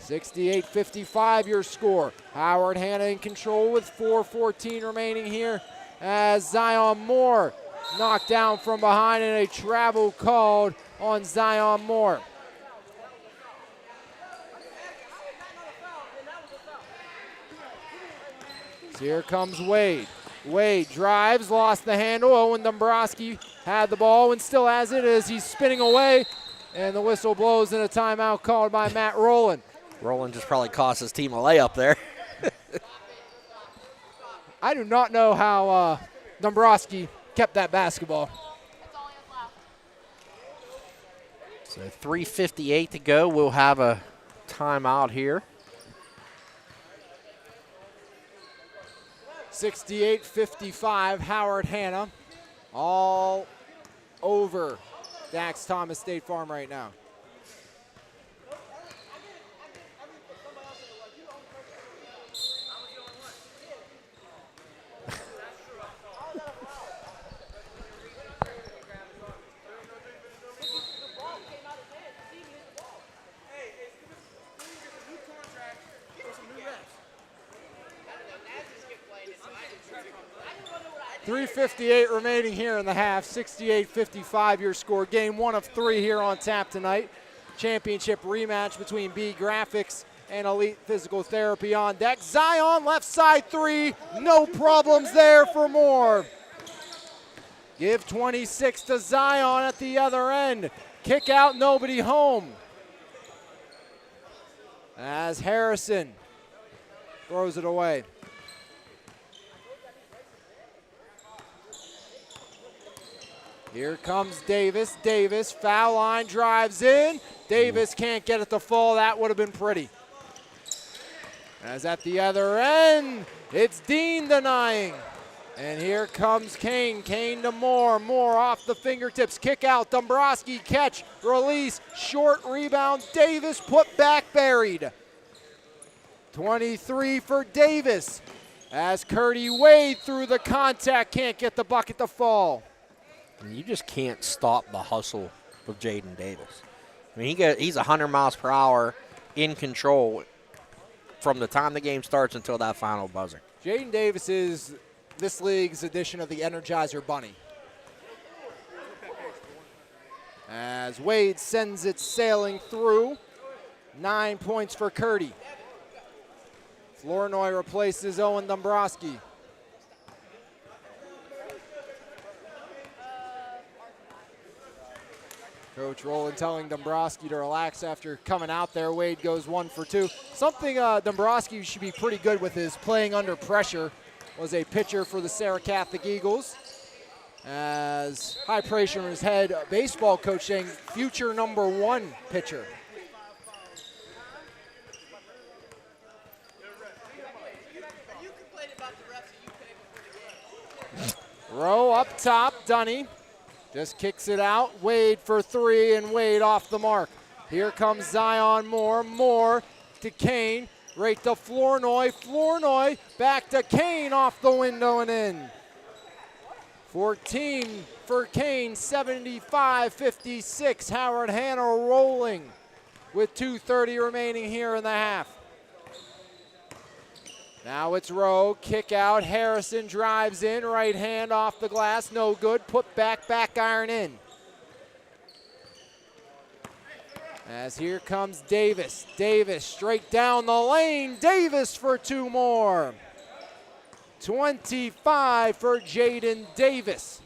68-55 your score. Howard Hanna in control with 4:14 remaining here as Zion Moore knocked down from behind and a travel called on Zion Moore. Here comes Wade. Wade drives, lost the handle. Owen Dombrowski had the ball and still has it as he's spinning away. And the whistle blows and a timeout called by Matt Rowland. Rowland just probably cost his team a layup there. I do not know how Dombrowski kept that basketball. So 3:58 to go. We'll have a timeout here. 68-55, Howard Hanna all over Dax Thomas State Farm right now. .358 remaining here in the half. 68-55 your score. Game 1 of 3 here on tap tonight. Championship rematch between BeeGraphix and Elite Physical Therapy on deck. Zion left side 3. No problems there for Moore. Give 26 to Zion at the other end. Kick out, nobody home. As Harrison throws it away. Here comes Davis. Davis, foul line, drives in. Davis can't get it to fall. That would have been pretty. As at the other end, it's Dean denying. And here comes Kane. Kane to Moore. Moore off the fingertips. Kick out. Dombrowski catch. Release. Short rebound. Davis put back buried. 23 for Davis. As Curdy Wade through the contact. Can't get the bucket to fall. And you just can't stop the hustle of Jaden Davis. I mean, he's 100 miles per hour in control from the time the game starts until that final buzzer. Jaden Davis is this league's edition of the Energizer Bunny. As Wade sends it sailing through. 9 points for Curdy. Flournoy replaces Owen Dombrowski. Coach Rowland telling Dombrowski to relax after coming out there. Wade goes 1 for 2. Something Dombrowski should be pretty good with is playing under pressure. Was a pitcher for the Sarah Catholic Eagles. As high praise from his head baseball coach saying future #1 pitcher. Rowe up top, Dunny. Just kicks it out. Wade for 3, and Wade off the mark. Here comes Zion Moore. Moore to Kane. Right to Flournoy. Flournoy back to Kane off the window and in. 14 for Kane, 75-56. Howard Hanna rolling with 2:30 remaining here in the half. Now it's Rowe, kick out. Harrison drives in, right hand off the glass, no good. Put back iron in. As here comes Davis. Davis straight down the lane. Davis for 2 more. 25 for Jaden Davis.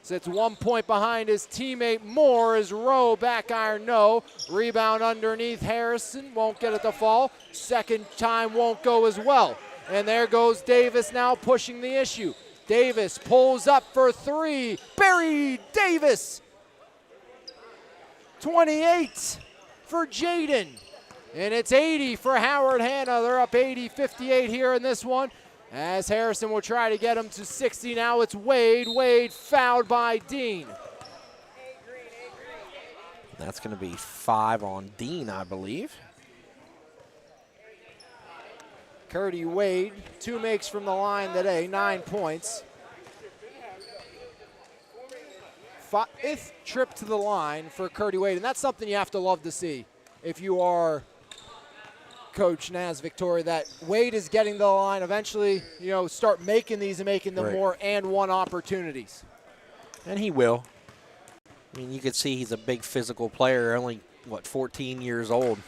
Sits 1 point behind his teammate Moore as Rowe back iron no. Rebound underneath Harrison, won't get it to fall. Second time won't go as well. And there goes Davis now pushing the issue. Davis pulls up for 3. Buried Davis. 28 for Jaden. And it's 80 for Howard Hanna. They're up 80-58 here in this one. As Harrison will try to get him to 60. Now it's Wade. Wade fouled by Dean. That's going to be 5 on Dean, I believe. Curdy Wade, 2 makes from the line today, 9 points. 5th trip to the line for Curdy Wade, and that's something you have to love to see if you are Coach Naz Victoria, that Wade is getting to the line eventually, start making these and making them more and one opportunities. And he will. I mean, you can see he's a big physical player, only, 14 years old.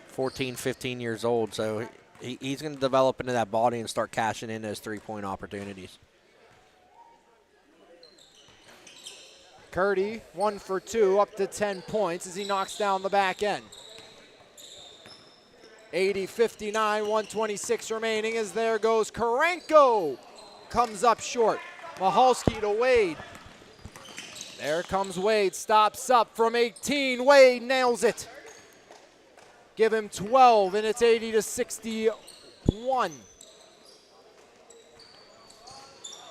14, 15 years old, so he's going to develop into that body and start cashing in those 3-point opportunities. Curdy, 1 for 2, up to 10 points as he knocks down the back end. 80-59, 126 remaining as there goes Karenko. Comes up short. Mahalski to Wade. There comes Wade, stops up from 18. Wade nails it. Give him 12, and it's 80-61.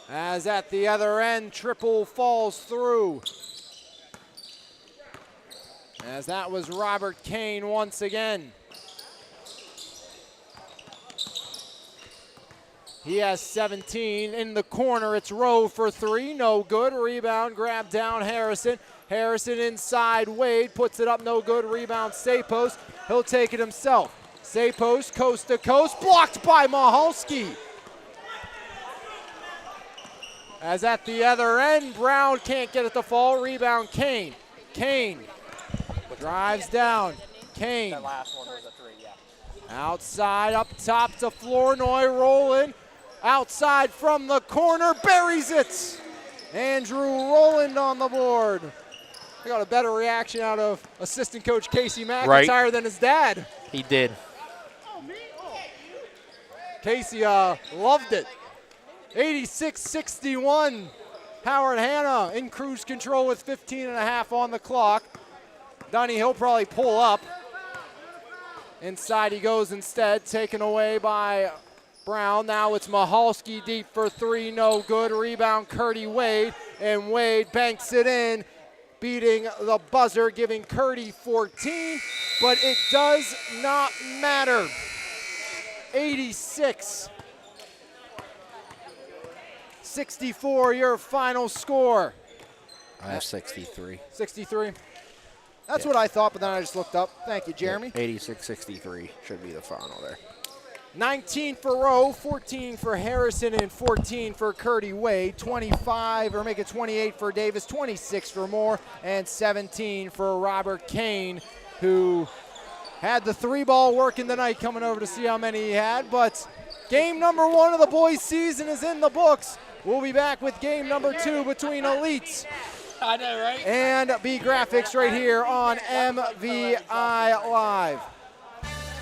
As at the other end, triple falls through. As that was Robert Kane once again. He has 17. In the corner, it's Rowe for 3. No good. Rebound, grab down Harrison. Harrison inside Wade. Puts it up, no good. Rebound, Stapos. He'll take it himself. Stapos, coast to coast. Blocked by Mahalski. As at the other end, Brown can't get it to fall. Rebound, Kane. Kane drives down. Kane. That last one was a 3, yeah. Outside, up top to Flournoy, rolling. Outside from the corner, buries it. Andrew Rowland on the board. I got a better reaction out of assistant coach Casey McIntyre than his dad. He did. Casey loved it. 86-61. Howard Hanna in cruise control with 15.5 on the clock. Dunny, he'll probably pull up. Inside he goes instead, taken away by Brown. Now it's Mahalski deep for three, no good. Rebound, Curdy Wade, and Wade banks it in, beating the buzzer, giving Curdy 14, but it does not matter. 86-64, your final score. I have 63. 63. That's what I thought, but then I just looked up. Thank you, Jeremy. 86-63 should be the final there. 19 for Rowe, 14 for Harrison, and 14 for Curdy Wade. 25, or make it 28 for Davis, 26 for Moore, and 17 for Robert Kane, who had the three ball working tonight, coming over to see how many he had. But game number 1 of the boys' season is in the books. We'll be back with game number 2 between Elites I know, right? and BeeGraphix right here on MVI Live.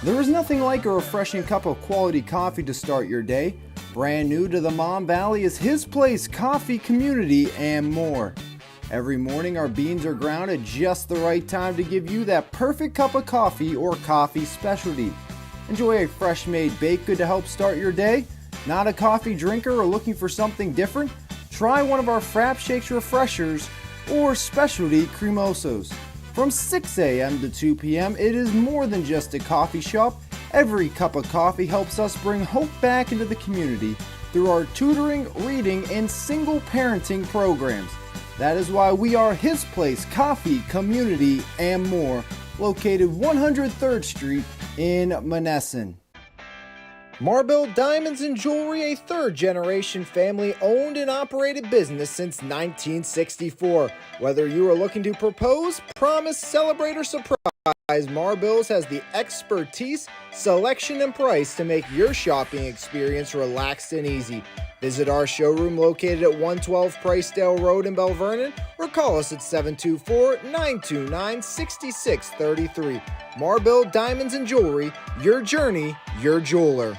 There is nothing like a refreshing cup of quality coffee to start your day. Brand new to the Mon Valley is His Place Coffee Community and more. Every morning our beans are ground at just the right time to give you that perfect cup of coffee or coffee specialty. Enjoy a fresh made baked good to help start your day? Not a coffee drinker or looking for something different? Try one of our Frap Shakes refreshers or specialty cremosos. From 6 a.m. to 2 p.m., it is more than just a coffee shop. Every cup of coffee helps us bring hope back into the community through our tutoring, reading, and single parenting programs. That is why we are His Place Coffee Community and more, located 103rd Street in Monessen. Marble Diamonds and Jewelry, a third-generation family-owned and operated business since 1964. Whether you are looking to propose, promise, celebrate, or surprise, Marbills has the expertise, selection, and price to make your shopping experience relaxed and easy. Visit our showroom located at 112 Pricedale Road in Bell Vernon or call us at 724-929-6633. Marble Diamonds and Jewelry, your journey, your jeweler.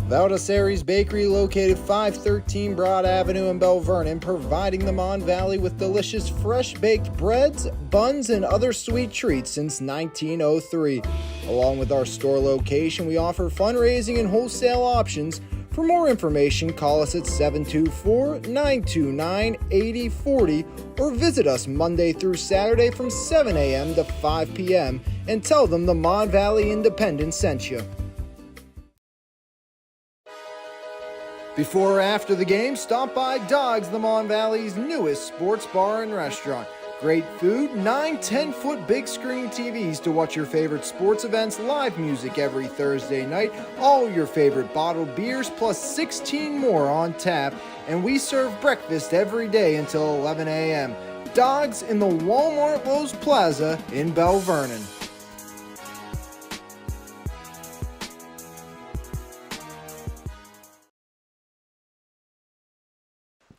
Valdesari's Bakery, located 513 Broad Avenue in Bell Vernon, providing the Mon Valley with delicious fresh-baked breads, buns, and other sweet treats since 1903. Along with our store location, we offer fundraising and wholesale options. For more information, call us at 724-929-8040 or visit us Monday through Saturday from 7 a.m. to 5 p.m. and tell them the Mon Valley Independent sent you. Before or after the game, stop by Dogs, the Mon Valley's newest sports bar and restaurant. Great food, 9 10-foot big screen TVs to watch your favorite sports events, live music every Thursday night, all your favorite bottled beers, plus 16 more on tap, and we serve breakfast every day until 11 a.m. Dogs in the Walmart Lowe's Plaza in Bell Vernon.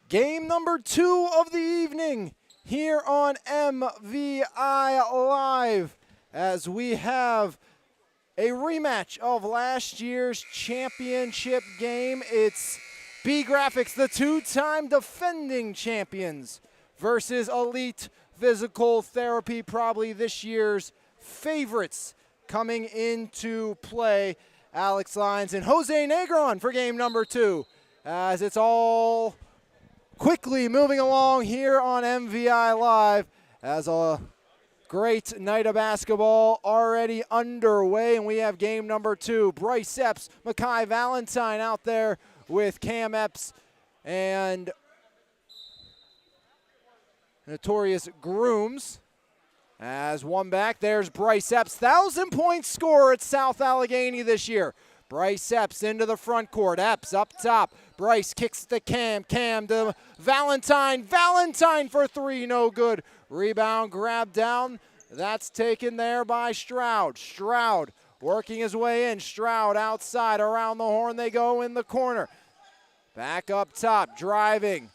Game number 2 of the evening here on MVI Live, as we have a rematch of last year's championship game. It's BeeGraphix, the 2-time defending champions, versus Elite Physical Therapy, probably this year's favorites coming into play. Alex Lyons and Jose Negron for game number 2, as it's all quickly moving along here on MVI Live, as a great night of basketball already underway, and we have game number 2. Bryce Epps, Makai Valentine out there with Cam Epps and Notorious Grooms. As one back, there's Bryce Epps, 1,000-point scorer at South Allegheny this year. Bryce Epps into the front court. Epps up top. Bryce kicks to Cam. Cam to Valentine. Valentine for 3. No good. Rebound grab down. That's taken there by Stroud. Stroud working his way in. Stroud outside. Around the horn they go in the corner. Back up top. Driving.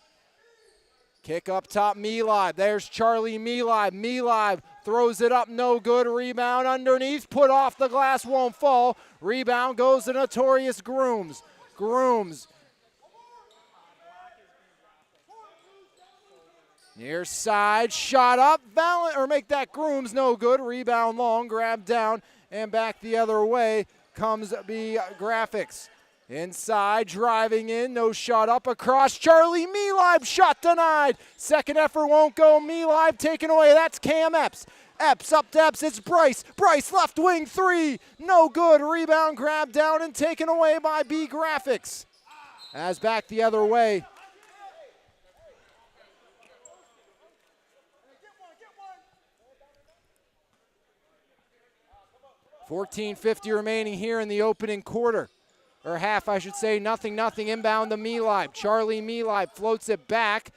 Kick up top, Milib. There's Charlie Milib. Milib throws it up, no good. Rebound underneath, put off the glass, won't fall. Rebound goes to Notorious Grooms. Grooms. Near side, shot up, make that Grooms, no good. Rebound long, grab down, and back the other way comes BeeGraphix. Inside, driving in, no shot up across. Charlie Meelibe, shot denied. Second effort won't go. Meelibe taken away. That's Cam Epps. Epps up to Epps, it's Bryce. Bryce left wing three, no good. Rebound grabbed down and taken away by BeeGraphix. As back the other way. $14.50 remaining here in the opening quarter. Or half, I should say. 0-0 inbound to Meelibe. Charlie Meelibe floats it back.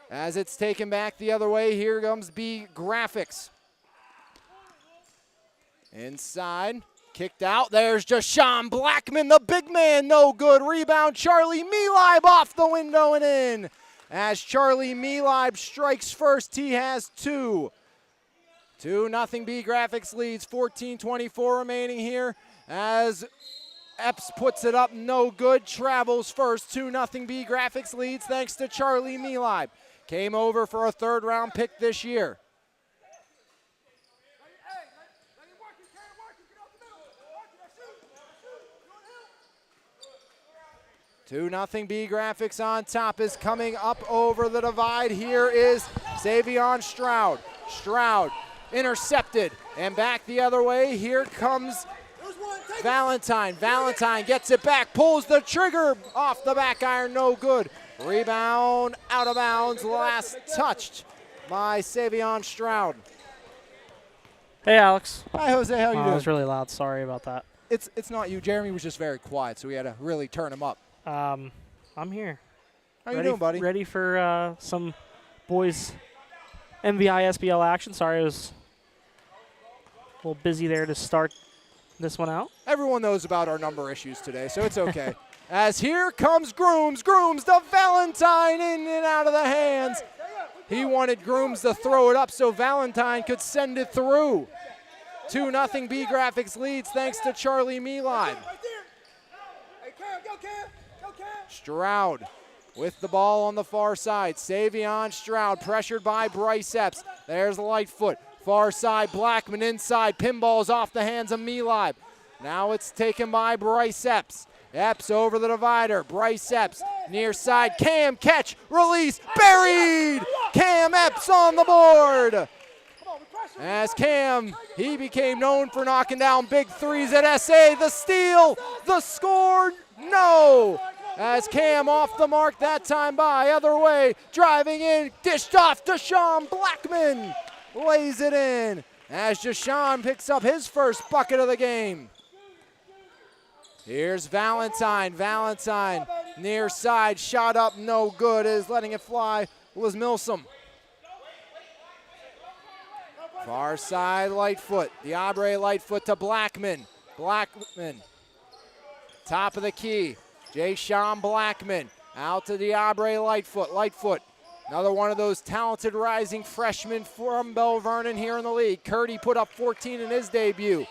As it's taken back the other way, here comes BeeGraphix. Inside, kicked out. There's Deshaun Blackman, the big man, no good. Rebound, Charlie Meelibe off the window and in. As Charlie Meelibe strikes first, he has two. 2-0 BeeGraphix leads, 14:24 remaining here. As Epps puts it up, no good, travels first. 2-0 BeeGraphix leads thanks to Charlie Meelibe. Came over for a third-round pick this year. Two nothing BeeGraphix on top is coming up over the divide. Here is Xavion Stroud. Stroud intercepted and back the other way. Here comes Valentine. Valentine gets it back, pulls the trigger off the back iron, no good. Rebound out of bounds, last touched by Xavion Stroud. Hey, Alex. Hi, Jose. How you doing? That was really loud. Sorry about that. It's not you. Jeremy was just very quiet, so we had to really turn him up. I'm here. How you doing, buddy? Ready for some boys MVISBL action. Sorry, I was a little busy there to start this one out. Everyone knows about our number issues today, so it's okay. As here comes Grooms. Grooms to Valentine, in and out of the hands. He wanted Grooms to throw it up so Valentine could send it through. 2-0 BeeGraphix leads thanks to Charlie Meelibe. Stroud with the ball on the far side. Xavion Stroud pressured by Bryce Epps. There's Lightfoot. Far side, Blackman inside. Pinballs off the hands of Meelibe. Now it's taken by Bryce Epps. Epps over the divider. Bryce Epps near side. Cam catch, release, buried. Cam Epps on the board. As Cam, he became known for knocking down big threes at SA. The steal, the score, no. As Cam off the mark that time by other way. Driving in, dished off Deshaun Blackman. Lays it in as Deshaun picks up his first bucket of the game. Here's Valentine. Valentine near side, shot up, no good. Is letting it fly was Milsom. Far side, Lightfoot. Diabre Lightfoot to Blackman. Blackman, top of the key. Deshaun Blackman out to Diabre Lightfoot. Lightfoot, another one of those talented rising freshmen from Bell Vernon here in the league. Curdy put up 14 in his debut.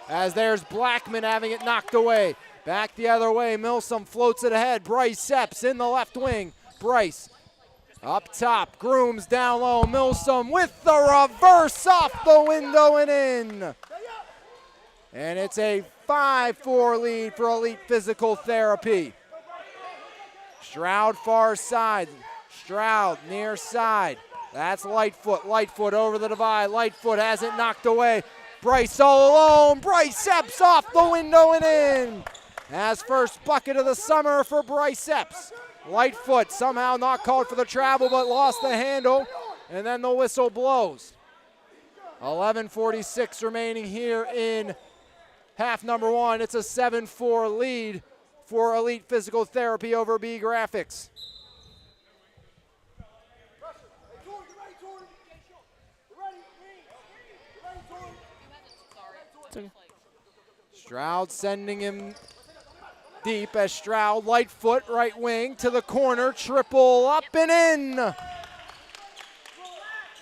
As there's Blackman having it knocked away. Back the other way, Milsom floats it ahead. Bryce Epps in the left wing. Bryce up top, Grooms down low. Milsom with the reverse off the window and in. And it's a 5-4 lead for Elite Physical Therapy. Stroud far side. Stroud near side. That's Lightfoot. Lightfoot over the divide. Lightfoot has it knocked away. Bryce all alone. Bryce Epps off the window and in. As first bucket of the summer for Bryce Epps. Lightfoot somehow not called for the travel but lost the handle. And then the whistle blows. 11:46 remaining here in half number one. It's a 7-4 lead for Elite Physical Therapy over BeeGraphix. Stroud sending him deep as Stroud, Lightfoot, right wing to the corner, triple up and in.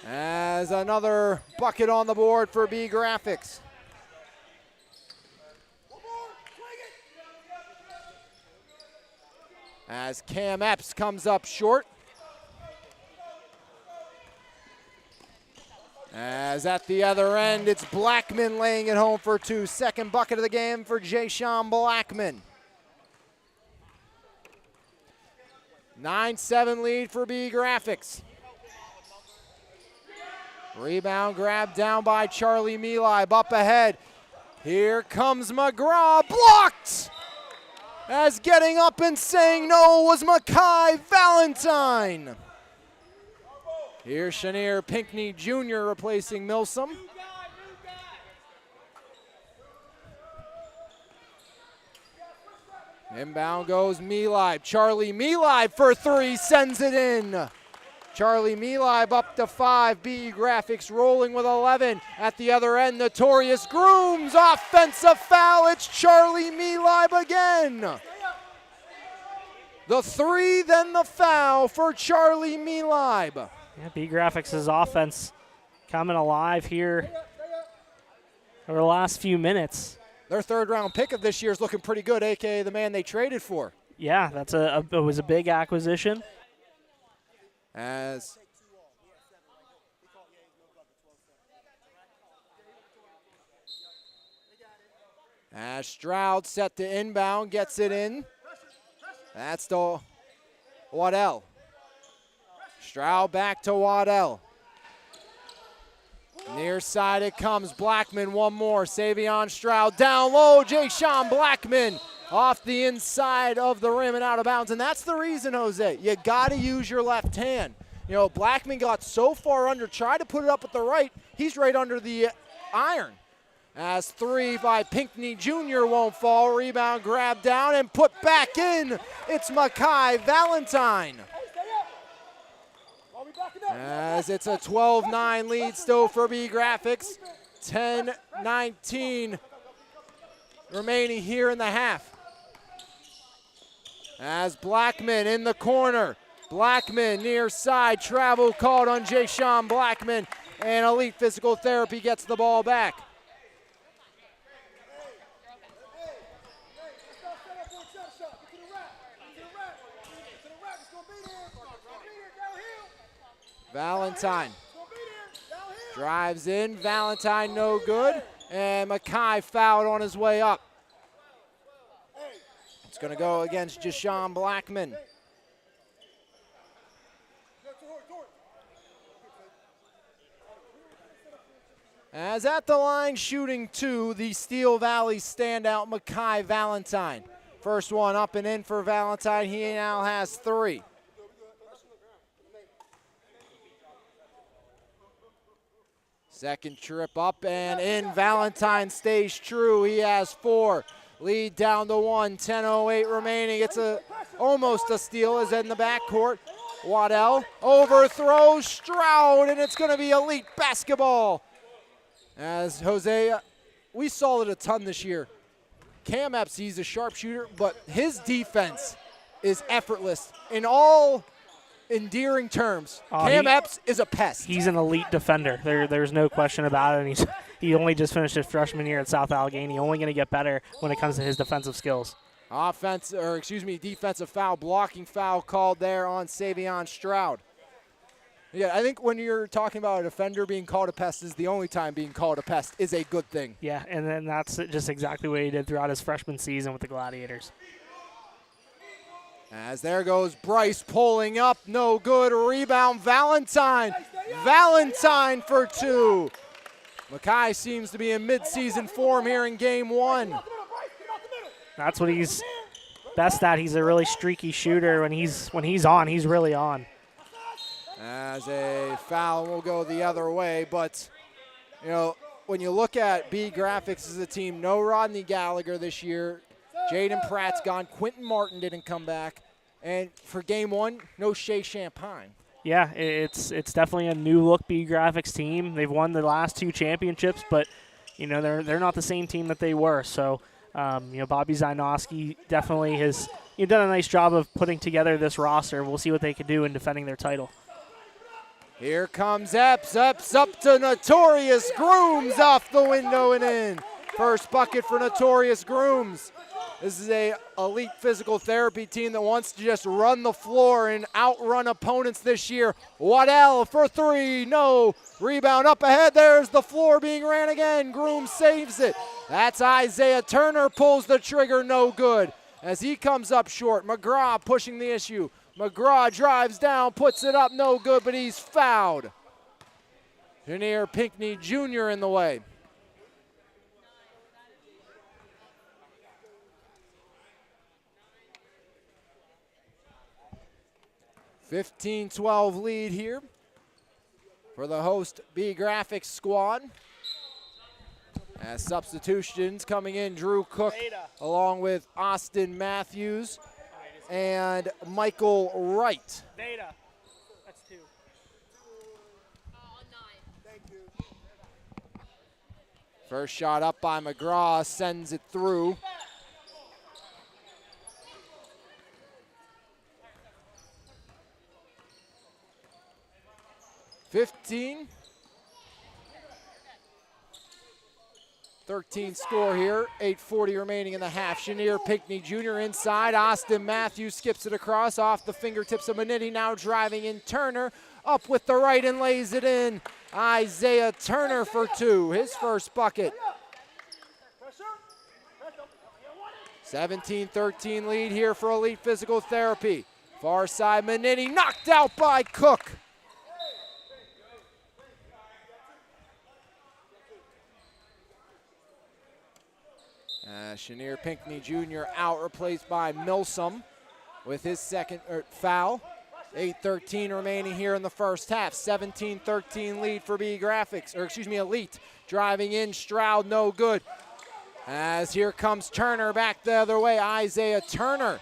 As another bucket on the board for BeeGraphix. As Cam Epps comes up short. As As at the other end, it's Blackman laying it home for two. Second bucket of the game for Jay-Sean Blackman. 9-7 lead for BeeGraphix. Rebound grab down by Charlie Melib, up ahead. Here comes McGraw, blocked! As getting up and saying no was Makai Valentine. Here's Shanier Pinkney Jr. replacing Milsom. Inbound goes Melib. Charlie Melib for three, sends it in. Charlie Melib up to 5. BeeGraphix rolling with 11. At the other end, Notorious Grooms, offensive foul. It's Charlie Melib again. The 3, then the foul for Charlie Melib. Yeah, BeeGraphix's offense coming alive here over the last few minutes. Their third-round pick of this year is looking pretty good, a.k.a. the man they traded for. Yeah, it was a big acquisition. As Stroud set to inbound, gets it in. That's to Waddell. Stroud back to Waddell. Near side it comes. Blackman, one more. Savion Stroud down low. Jay-Sean Blackman off the inside of the rim and out of bounds. And that's the reason, Jose. You got to use your left hand. You know, Blackman got so far under, tried to put it up with the right. He's right under the iron. As 3 by Pinkney Jr. won't fall. Rebound grab down and put back in. It's Makai Valentine. As it's a 12-9 lead still for BeeGraphix. 10-19 remaining here in the half. As Blackman in the corner. Blackman near side. Travel called on Jay-Sean Blackman. And Elite Physical Therapy gets the ball back. Valentine drives in. Valentine no good. And Makai fouled on his way up. It's going to go against Jay-Sean Blackman. As at the line shooting 2, the Steel Valley standout Makai Valentine. First one up and in for Valentine. He now has 3. Second trip up and in. Valentine stays true. He has 4. Lead down to 1. 10:08 remaining. It's almost a steal as in the backcourt. Waddell overthrows Stroud, and it's going to be Elite basketball. As Jose, we saw it a ton this year. Cam Epps, he's a sharpshooter, but his defense is effortless in all endearing terms. Cam Epps is a pest. He's an elite defender. There's no question about it. And he only just finished his freshman year at South Allegheny. Only going to get better when it comes to his defensive skills. Defensive foul, blocking foul called there on Savion Stroud. Yeah, I think when you're talking about a defender being called a pest is the only time being called a pest is a good thing. Yeah, and then that's just exactly what he did throughout his freshman season with the Gladiators. As there goes Bryce pulling up, no good. Rebound, Valentine. Valentine for 2. Makai seems to be in midseason form here in game 1. That's what he's best at. He's a really streaky shooter. When he's on, he's really on. As a foul will go the other way, but you know, when you look at BeeGraphix as a team, no Rodney Gallagher this year. Jaden Pratt's gone. Quentin Martin didn't come back. And for game 1, no Shea Champagne. Yeah, it's definitely a new look BeeGraphix team. They've won the last 2 championships, but you know they're not the same team that they were. So you know, Bobby Zainowski definitely has done a nice job of putting together this roster. We'll see what they can do in defending their title. Here comes Epps. Epps up to Notorious Grooms, off the window and in. First bucket for Notorious Grooms. This is a elite physical therapy team that wants to just run the floor and outrun opponents this year. Waddell for three, no. Rebound up ahead, there's the floor being ran again. Groom saves it. That's Isaiah Turner, pulls the trigger, no good. As he comes up short, McGraw pushing the issue. McGraw drives down, puts it up, no good, but he's fouled. Janier Pinckney Jr. in the way. (15-12) lead here for the host BeeGraphix squad. As substitutions coming in, Drew Cook along with Austin Matthews and Michael Wright. Beta. That's 2. First shot up by McGraw, sends it through. (15) 13 score here, 8:40 remaining in the half. Janier Pinckney Jr. inside. Austin Matthews skips it across off the fingertips of Manetti, now driving in. Turner up with the right and lays it in. Isaiah Turner for 2, his first bucket. 17-13 lead here for Elite Physical Therapy. Far side, Manetti knocked out by Cook. Janier Pinckney Jr. out, replaced by Milsom with his second foul. 8:13 remaining here in the first half. 17-13 lead for BeeGraphix, or excuse me, Elite. Driving in, Stroud, no good. As here comes Turner back the other way, Isaiah Turner.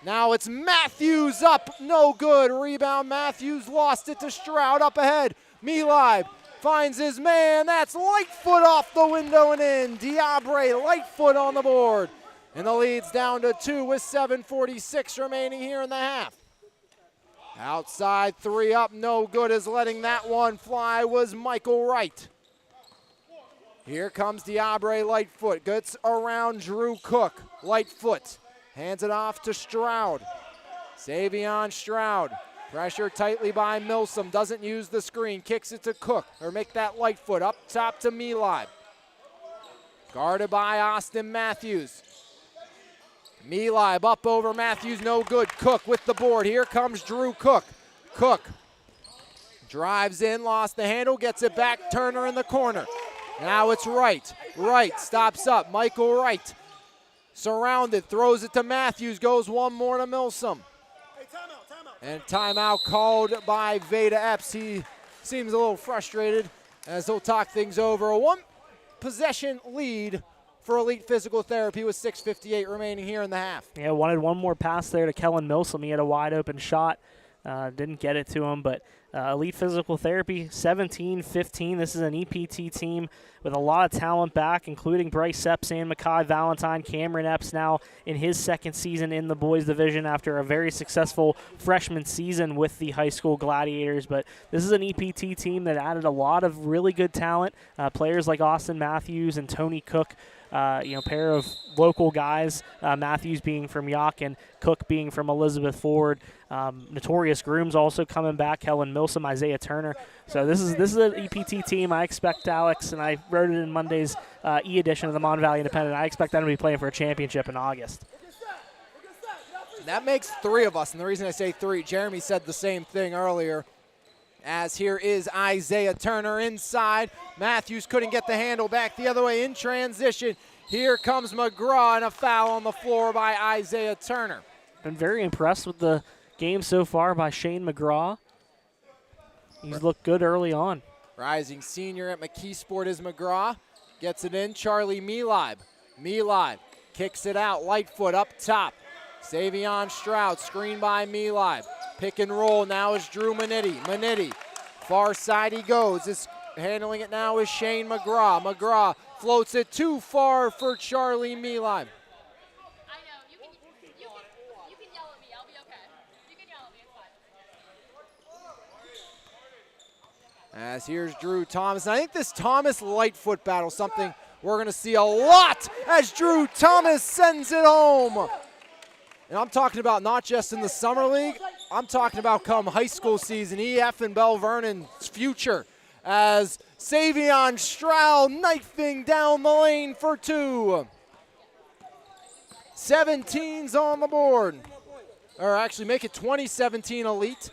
Now it's Matthews up, no good. Rebound, Matthews lost it to Stroud up ahead. Milib finds his man, that's Lightfoot off the window and in. Diabre Lightfoot on the board. And the lead's down to 2 with 7:46 remaining here in the half. Outside three up, no good, as letting that one fly was Michael Wright. Here comes Diabre Lightfoot, gets around Drew Cook. Lightfoot hands it off to Stroud. Savion Stroud. Pressure tightly by Milsom, doesn't use the screen, kicks it to Cook, or make that Lightfoot, up top to Milib. Guarded by Austin Matthews. Milib up over Matthews, no good. Cook with the board, here comes Drew Cook. Cook drives in, lost the handle, gets it back, Turner in the corner. Now it's Wright. Wright stops up, Michael Wright. Surrounded, throws it to Matthews, goes one more to Milsom. And timeout called by Veda Epps. He seems a little frustrated as they'll talk things over. A one-possession lead for Elite Physical Therapy with 6:58 remaining here in the half. Yeah, wanted one more pass there to Kellen Milsom. He had a wide open shot. Didn't get it to him, but Elite Physical Therapy, 17-15. This is an EPT team with a lot of talent back, including Bryce Epps and Makai Valentine. Cameron Epps now in his second season in the boys division after a very successful freshman season with the high school Gladiators. But this is an EPT team that added a lot of really good talent. Players like Austin Matthews and Tony Cook, pair of local guys, Matthews being from Yock and Cook being from Elizabeth Ford. Notorious Grooms also coming back, Helen Milsom, Isaiah Turner. So this is an EPT team. I expect Alex, and I wrote it in Monday's e-edition of the Mon Valley Independent, I expect them to be playing for a championship in August. That makes 3 of us, and the reason I say 3, Jeremy said the same thing earlier. As here is Isaiah Turner inside. Matthews couldn't get the handle back the other way in transition. Here comes McGraw, and a foul on the floor by Isaiah Turner. Been very impressed with the game so far by Shane McGraw. He's looked good early on. Rising senior at McKeesport is McGraw. Gets it in, Charlie Milib. Milib kicks it out, Lightfoot up top. Savion Stroud, screened by Milib. Pick and roll, now is Drew Manetti. Manetti, far side he goes. Handling it now is Shane McGraw. McGraw floats it too far for Charlie Milib. I know. You can yell at me. I'll be okay. You can yell at me. It's fine. As here's Drew Thomas. And I think this Thomas Lightfoot battle is something we're going to see a lot as Drew Thomas sends it home. And I'm talking about not just in the summer league, I'm talking about come high school season, EF and Bell Vernon's future, as Savion Stroud knifing down the lane for 2. 17's on the board. Or actually make it 20-17 Elite.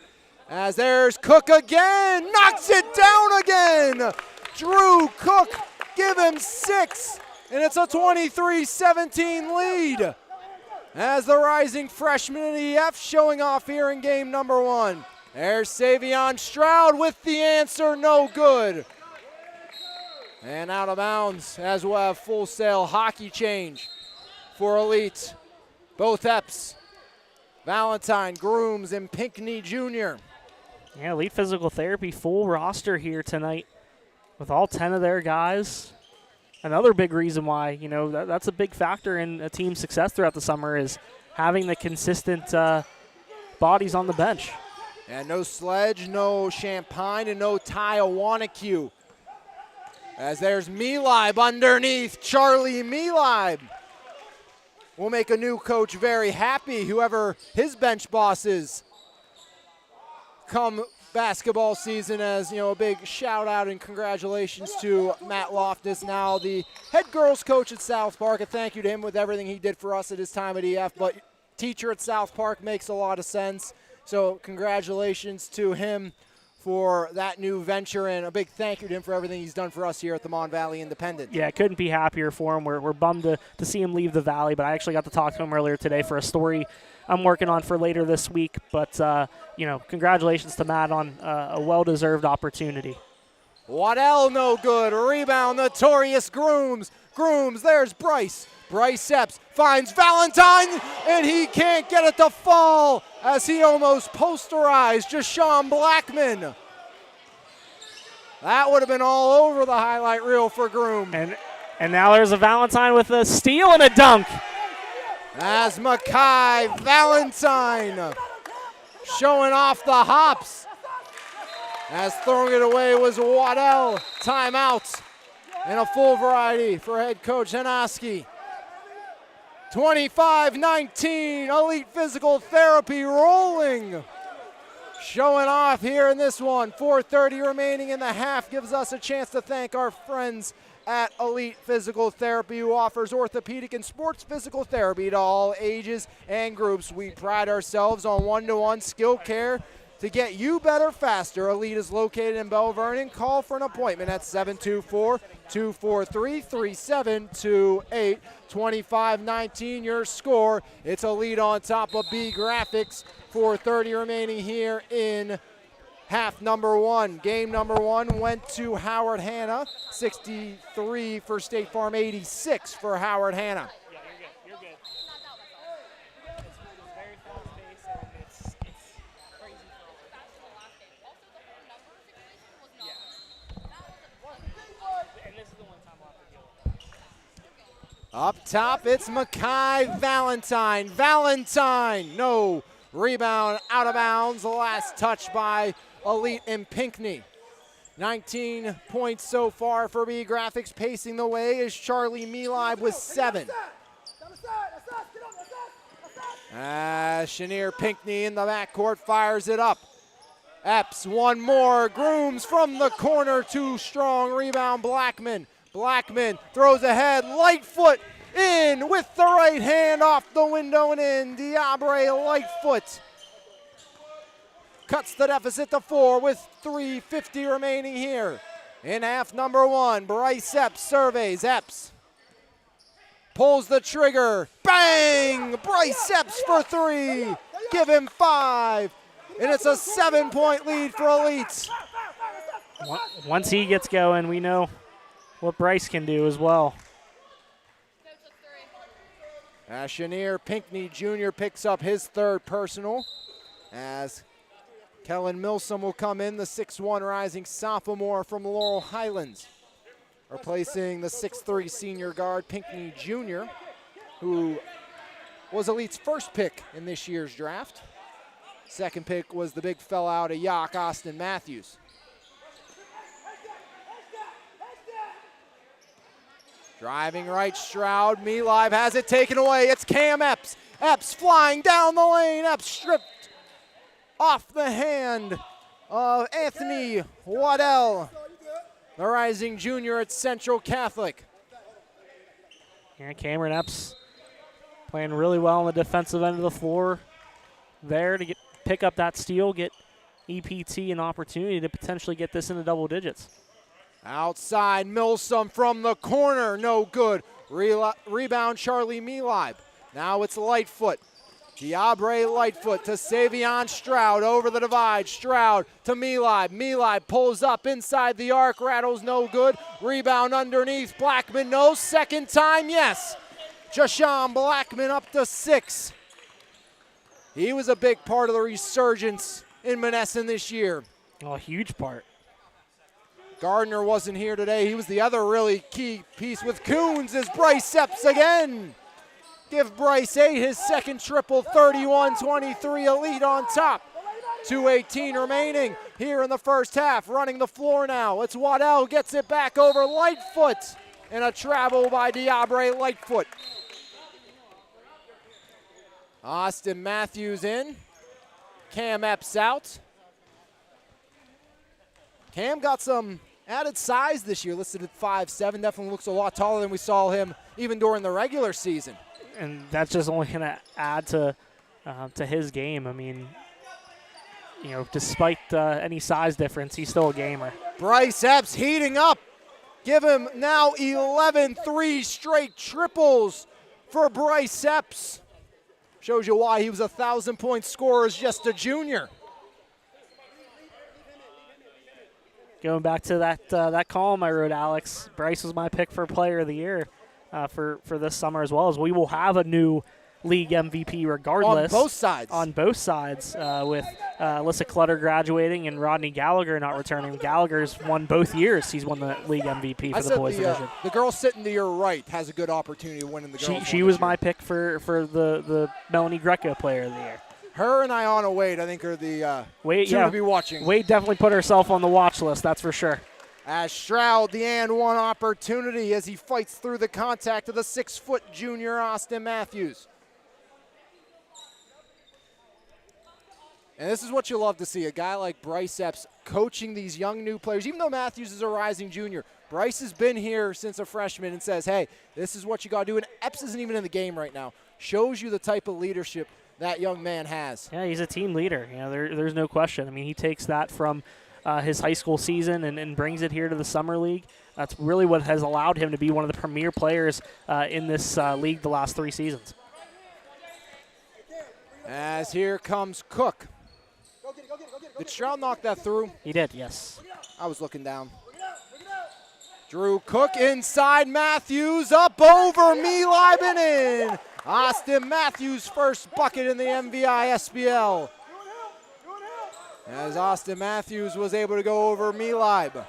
As there's Cook again, knocks it down again. Drew Cook, give him 6, and it's a 23-17 lead. As the rising freshman in EF showing off here in game number 1. There's Savion Stroud with the answer, no good. And out of bounds as we'll have Full Sail hockey change for Elite. Both Eps, Valentine, Grooms, and Pinckney Jr. Yeah, Elite Physical Therapy full roster here tonight with all 10 of their guys. Another big reason why, that's a big factor in a team's success throughout the summer is having the consistent bodies on the bench. And no Sledge, no Champagne, and no Ty Awanakue. As there's Melib underneath, Charlie Melib. Will make a new coach very happy, whoever his bench boss is. Come basketball season, as a big shout out and congratulations to Matt Loftus, now the head girls coach at South Park. A thank you to him with everything he did for us at his time at EF, but teacher at South Park makes a lot of sense. So congratulations to him for that new venture, and a big thank you to him for everything he's done for us here at the Mon Valley Independent. Yeah, couldn't be happier for him. We're bummed to see him leave the Valley, but I actually got to talk to him earlier today for a story I'm working on for later this week. But, congratulations to Matt on a well-deserved opportunity. Waddell no good. Rebound, notorious Grooms. Grooms, there's Bryce. Bryce Epps finds Valentine, and he can't get it to fall as he almost posterized Jashawn Blackman. That would have been all over the highlight reel for Groom. And now there's a Valentine with a steal and a dunk. As Makai Valentine showing off the hops. As throwing it away was Waddell. Timeout and a full variety for head coach Hanoski. 25-19, Elite Physical Therapy rolling. Showing off here in this one. 4:30 remaining in the half gives us a chance to thank our friends at Elite Physical Therapy, who offers orthopedic and sports physical therapy to all ages and groups. We pride ourselves on one-to-one skill care to get you better faster. Elite is located in Bell Vernon. Call for an appointment at 724-243-3728. 25-19 your score. It's Elite on top of BeeGraphix. 4:30 remaining here in half number 1. Game number 1 went to Howard Hanna. 63 for State Farm, 86 for Howard Hanna. Yeah, you're good. It's very fast-paced, and it's crazy. And this is the one time we'll have to deal with. Up top, it's Makai Valentine. Valentine, no. Rebound out of bounds. The last touch by Elite and Pinckney. 19 points so far for BeeGraphix. Pacing the way is Charlie Melib with 7. Chenier Pinckney in the backcourt fires it up. Epps, one more. Grooms from the corner, too strong. Rebound, Blackman. Blackman throws ahead, Lightfoot in with the right hand off the window and in. Diabre Lightfoot cuts the deficit to 4 with 3:50 remaining here in half number 1. Bryce Epps surveys. Epps pulls the trigger. Bang! Bryce Epps for 3. Give him 5. And it's a 7-point lead for Elite. Once he gets going, we know what Bryce can do as well. Chenier Pinckney Jr. picks up his 3rd personal as Kellen Milsom will come in, the 6'1" rising sophomore from Laurel Highlands, replacing the 6'3" senior guard Pinckney Jr., who was Elite's first pick in this year's draft. Second pick was the big fella out of Yock, Austin Matthews. Driving right, Stroud. MVI has it taken away. It's Cam Epps. Epps flying down the lane. Epps stripped off the hand of Anthony Waddell, the rising junior at Central Catholic. Yeah, Cameron Epps playing really well on the defensive end of the floor there to pick up that steal, get EPT an opportunity to potentially get this into double digits. Outside, Milsom from the corner, no good. Rebound, Charlie MVI. Now it's Lightfoot. Diabre Lightfoot to Savion Stroud over the divide. Stroud to MVI. MVI pulls up inside the arc, rattles no good. Rebound underneath. Blackman, no. Second time, yes. Jashawn Blackman up to 6. He was a big part of the resurgence in Monessen this year. Oh, a huge part. Gardner wasn't here today. He was the other really key piece with Coons as Bryce Epps again. Give Bryce 8 his second triple, 31-23, Elite on top. 2:18 remaining here in the first half. Running the floor now. It's Waddell, gets it back over Lightfoot. And a travel by Diabre Lightfoot. Austin Matthews in. Cam Epps out. Cam got some added size this year, listed at 5'7". Definitely looks a lot taller than we saw him even during the regular season. And that's just only going to add to his game. I mean, you know, despite any size difference, he's still a gamer. Bryce Epps heating up. Give him now 11 straight triples for Bryce Epps. Shows you why he was a 1,000-point scorer as just a junior. Going back to that column I wrote, Alex, Bryce was my pick for Player of the Year for this summer, as well as we will have a new league MVP regardless. On both sides. On both sides, with Alyssa Clutter graduating and Rodney Gallagher not returning. Gallagher's won both years. He's won the league MVP for the boys division. The girl sitting to your right has a good opportunity of winning the girls. She was my pick for the Melanie Greco Player of the Year. Her and Iona Wade, I think, are the Wade, two to be watching. Wade definitely put herself on the watch list, that's for sure. As Stroud, the and one opportunity as he fights through the contact of the 6-foot junior Austin Matthews. And this is what you love to see, a guy like Bryce Epps coaching these young new players. Even though Matthews is a rising junior, Bryce has been here since a freshman and says, hey, this is what you got to do. And Epps isn't even in the game right now. Shows you the type of leadership that young man has. Yeah, he's a team leader. You know, there's no question. I mean, he takes that from his high school season and brings it here to the summer league. That's really what has allowed him to be one of the premier players in this league the last 3 seasons. As here comes Cook. Did Stroud knock that through? He did, yes. I was looking down. Drew Cook inside Matthews, up over MVI and in. Austin Matthews' first bucket in the MVISBL. As Austin Matthews was able to go over MVI.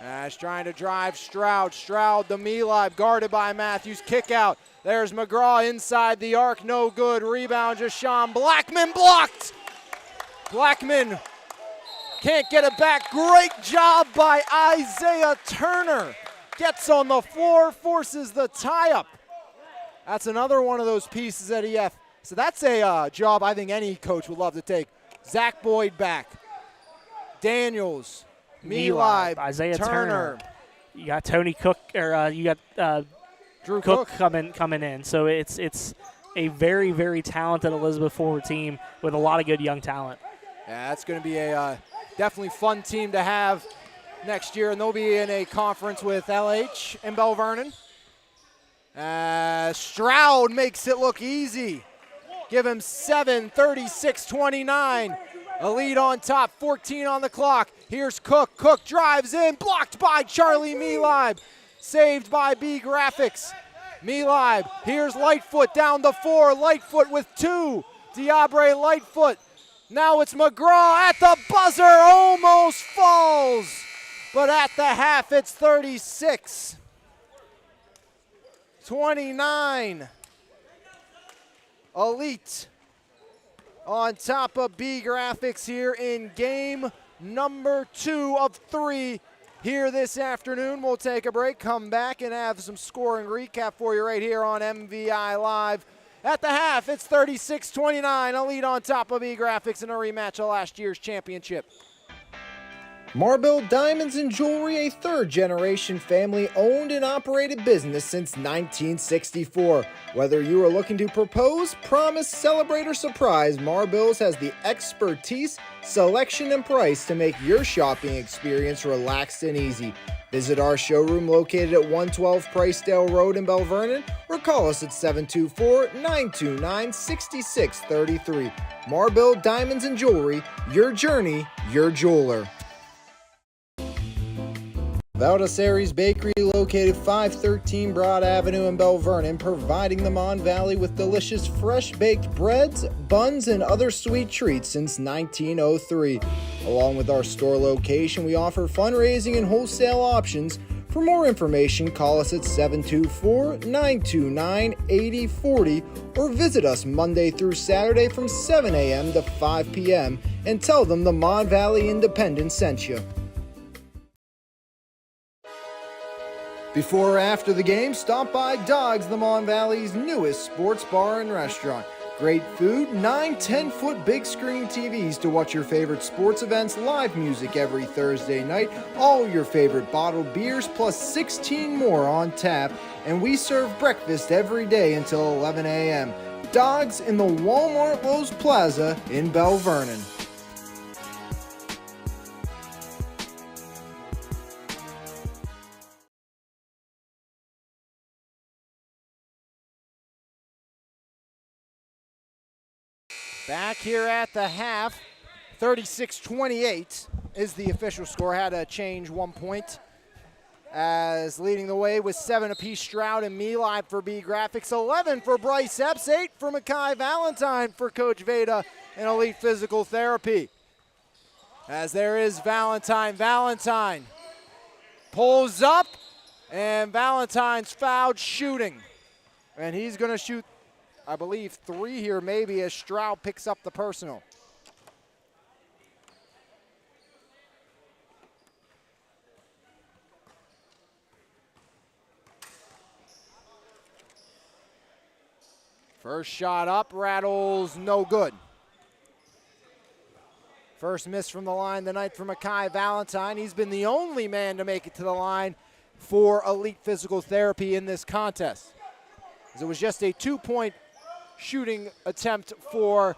As trying to drive Stroud. Stroud to MVI, guarded by Matthews. Kick out. There's McGraw inside the arc, no good. Rebound, Jashawn Blackman blocked. Blackman can't get it back. Great job by Isaiah Turner. Gets on the floor, forces the tie-up. That's another one of those pieces at EF. So that's a job I think any coach would love to take. Zach Boyd back. Daniels, MVI, Isaiah Turner. You got Tony Cook, or you got Drew Cook coming in. So it's a very, very talented Elizabeth forward team with a lot of good young talent. Yeah, that's going to be a definitely fun team to have next year, and they'll be in a conference with LH and Bell Vernon. Stroud makes it look easy. Give him 7, 36-29. A lead on top, 14 on the clock. Here's Cook. Cook drives in, blocked by Charlie MVI. Saved by BeeGraphix. MVI, here's Lightfoot down to 4. Lightfoot with 2. Diabre Lightfoot. Now it's McGraw at the buzzer, almost falls. But at the half, it's 36-29. Elite on top of BeeGraphix here in game number 2 of 3 here this afternoon. We'll take a break, come back, and have some scoring recap for you right here on MVI Live. At the half, it's 36-29, a lead on top of BeeGraphix in a rematch of last year's championship. Marble Diamonds and Jewelry, a third-generation family-owned and operated business since 1964. Whether you are looking to propose, promise, celebrate, or surprise, Marbles has the expertise, selection, and price to make your shopping experience relaxed and easy. Visit our showroom located at 112 Pricedale Road in Bell Vernon or call us at 724-929-6633. Marble Diamonds and Jewelry, your journey, your jeweler. Valdesari's Bakery, located 513 Broad Avenue in Bell Vernon, providing the Mon Valley with delicious fresh-baked breads, buns, and other sweet treats since 1903. Along with our store location, we offer fundraising and wholesale options. For more information, call us at 724-929-8040 or visit us Monday through Saturday from 7 a.m. to 5 p.m. and tell them the Mon Valley Independent sent you. Before or after the game, stop by Dogs, the Mon Valley's newest sports bar and restaurant. Great food, 9 10-foot big screen TVs to watch your favorite sports events, live music every Thursday night, all your favorite bottled beers, plus 16 more on tap, and we serve breakfast every day until 11 a.m. Dogs in the Walmart Lowe's Plaza in Bell Vernon. Back here at the half, 36-28 is the official score. Had to change 1 point, as leading the way with 7 apiece Stroud and MVI for BeeGraphix, 11 for Bryce Epps, 8 for Makai Valentine for Coach Veda in Elite Physical Therapy. As there is Valentine. Valentine pulls up, and Valentine's fouled shooting. And he's going to shoot, I believe, 3 here maybe, as Stroud picks up the personal. First shot up, rattles, no good. First miss from the line tonight for Makai Valentine. He's been the only man to make it to the line for Elite Physical Therapy in this contest. It was just a 2-point shooting attempt for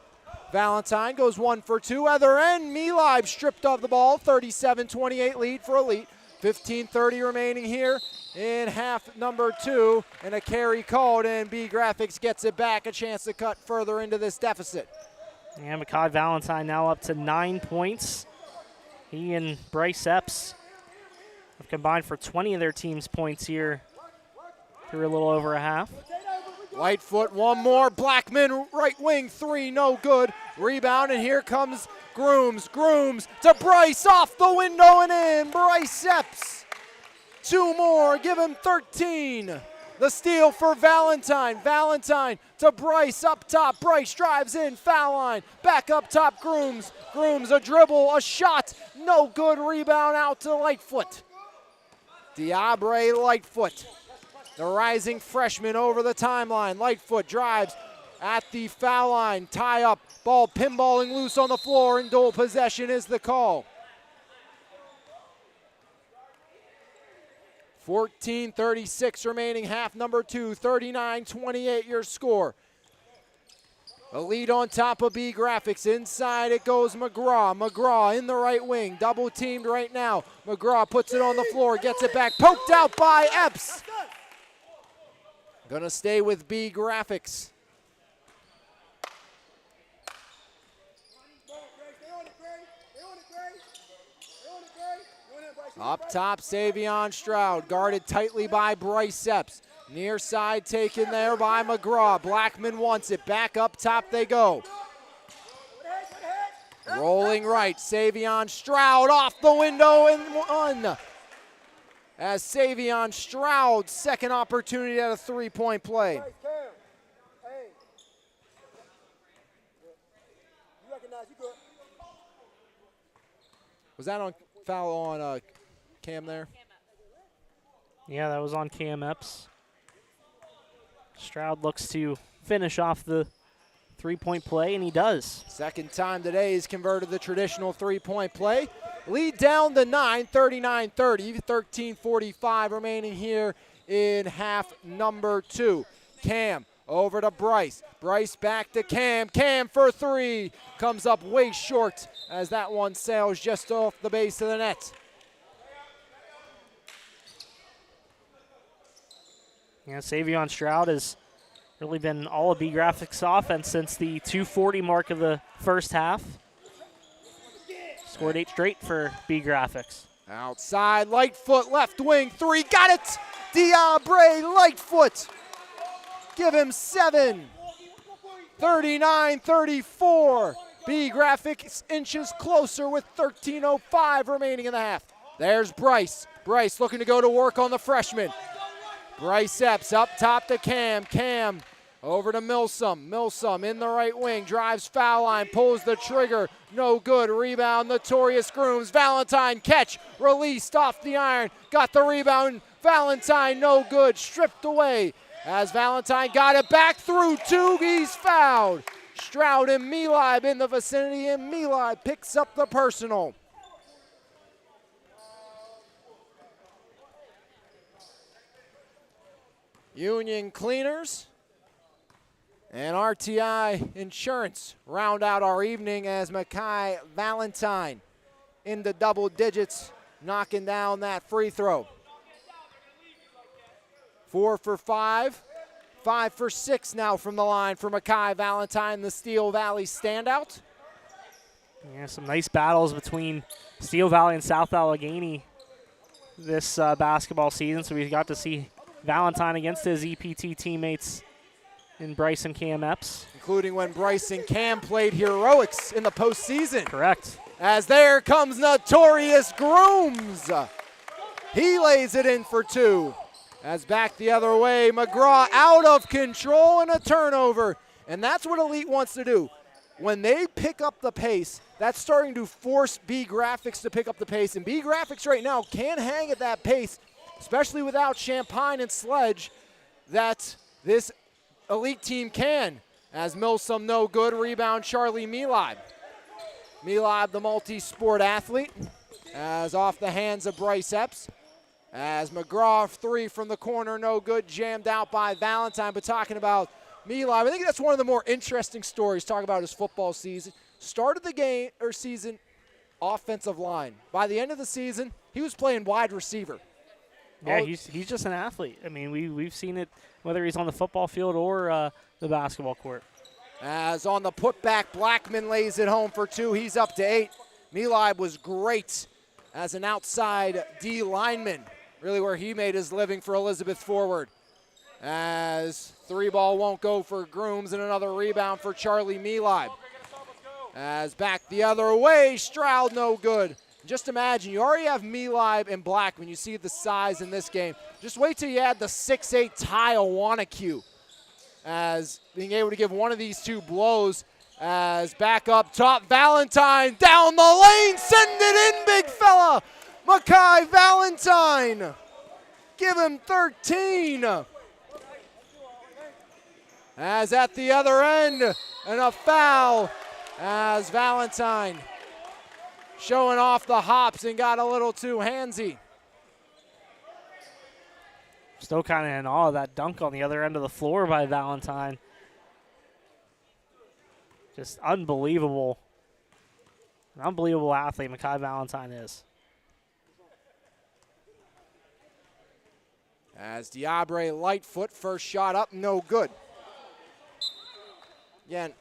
Valentine. Goes 1 for 2. Other end, MVI stripped off the ball. 37-28 lead for Elite. 15:30 remaining here in half number 2. And a carry called, and BeeGraphix gets it back. A chance to cut further into this deficit. Yeah, Makai Valentine now up to 9 points. He and Bryce Epps have combined for 20 of their team's points here through a little over a half. Lightfoot, one more. Blackman, right wing, 3, no good. Rebound, and here comes Grooms. Grooms to Bryce, off the window and in. Bryce Epps, 2 more, give him 13. The steal for Valentine. Valentine to Bryce up top. Bryce drives in, foul line. Back up top, Grooms. Grooms, a dribble, a shot, no good. Rebound out to Lightfoot. Diabre Lightfoot, the rising freshman, over the timeline. Lightfoot drives at the foul line. Tie up, ball pinballing loose on the floor, and dual possession is the call. 14:36 remaining, half number 2. 39-28 your score. A lead on top of BeeGraphix. Inside it goes McGraw. McGraw in the right wing, double teamed right now. McGraw puts it on the floor, gets it back, poked out by Epps. Gonna stay with BeeGraphix. Up top, Savion Stroud, guarded tightly by Bryce Epps. Near side taken there by McGraw. Blackman wants it, back up top they go. Rolling right, Savion Stroud off the window and 1. As Savion Stroud's second opportunity at a 3-point play. Was that on foul on Cam there? Yeah, that was on Cam Epps. Stroud looks to finish off the three-point play, and he does. Second time today he's converted the traditional three-point play. Lead down to 9, 39-30, 13:45 remaining here in half number 2. Cam over to Bryce. Bryce back to Cam. Cam for 3. Comes up way short as that one sails just off the base of the net. Yeah, Savion Stroud has really been all of BeeGraphix offense since the 2:40 mark of the first half. Scored 8 straight for BeeGraphix. Outside, Lightfoot, left wing, 3, got it! Diabre, Lightfoot, give him 7. 39-34. BeeGraphix inches closer with 13:05 remaining in the half. There's Bryce. Bryce looking to go to work on the freshman. Bryce Epps up top to Cam. Cam over to Milsom. Milsom in the right wing, drives foul line, pulls the trigger. No good. Rebound, Notorious Grooms. Valentine catch, released off the iron. Got the rebound. Valentine no good. Stripped away as Valentine got it back through 2. He's fouled. Stroud and Milib in the vicinity, and Milib picks up the personal. Union Cleaners and RTI Insurance round out our evening as Makai Valentine in the double digits, knocking down that free throw. 4 for 5, 5 for 6 now from the line for Makai Valentine, the Steel Valley standout. Yeah, some nice battles between Steel Valley and South Allegheny this basketball season, so we got to see Valentine against his EPT teammates in Bryce and Cam Epps. Including when Bryce and Cam played heroics in the postseason. Correct. As there comes Notorious Grooms. He lays it in for 2. As back the other way, McGraw out of control and a turnover. And that's what Elite wants to do. When they pick up the pace, that's starting to force BeeGraphix to pick up the pace. And BeeGraphix right now can hang at that pace, especially without Champagne and Sledge, that this Elite team can. As Milsom no good, rebound Charlie Milib. Milib, the multi-sport athlete, as off the hands of Bryce Epps. As McGraw 3 from the corner, no good, jammed out by Valentine. But talking about Milib, I think that's one of the more interesting stories, talking about his football season. Started the game or season offensive line. By the end of the season, he was playing wide receiver. Yeah, he's just an athlete. I mean, we've seen it whether he's on the football field or the basketball court. As on the putback, Blackman lays it home for 2. He's up to 8. Milib was great as an outside D lineman, really where he made his living for Elizabeth Forward. As 3 ball won't go for Grooms and another rebound for Charlie Milib. As back the other way, Stroud no good. Just imagine, you already have Milib and Blackman. You see the size in this game. Just wait till you add the 6'8" Ty Awanakue. As being able to give one of these 2 blows. As back up top, Valentine down the lane, send it in, big fella. Makai Valentine, give him 13. As at the other end, and a foul as Valentine showing off the hops and got a little too handsy. Still kind of in awe of that dunk on the other end of the floor by Valentine. Just unbelievable. An unbelievable athlete Makai Valentine is. As Diabre Lightfoot, first shot up, no good. Again,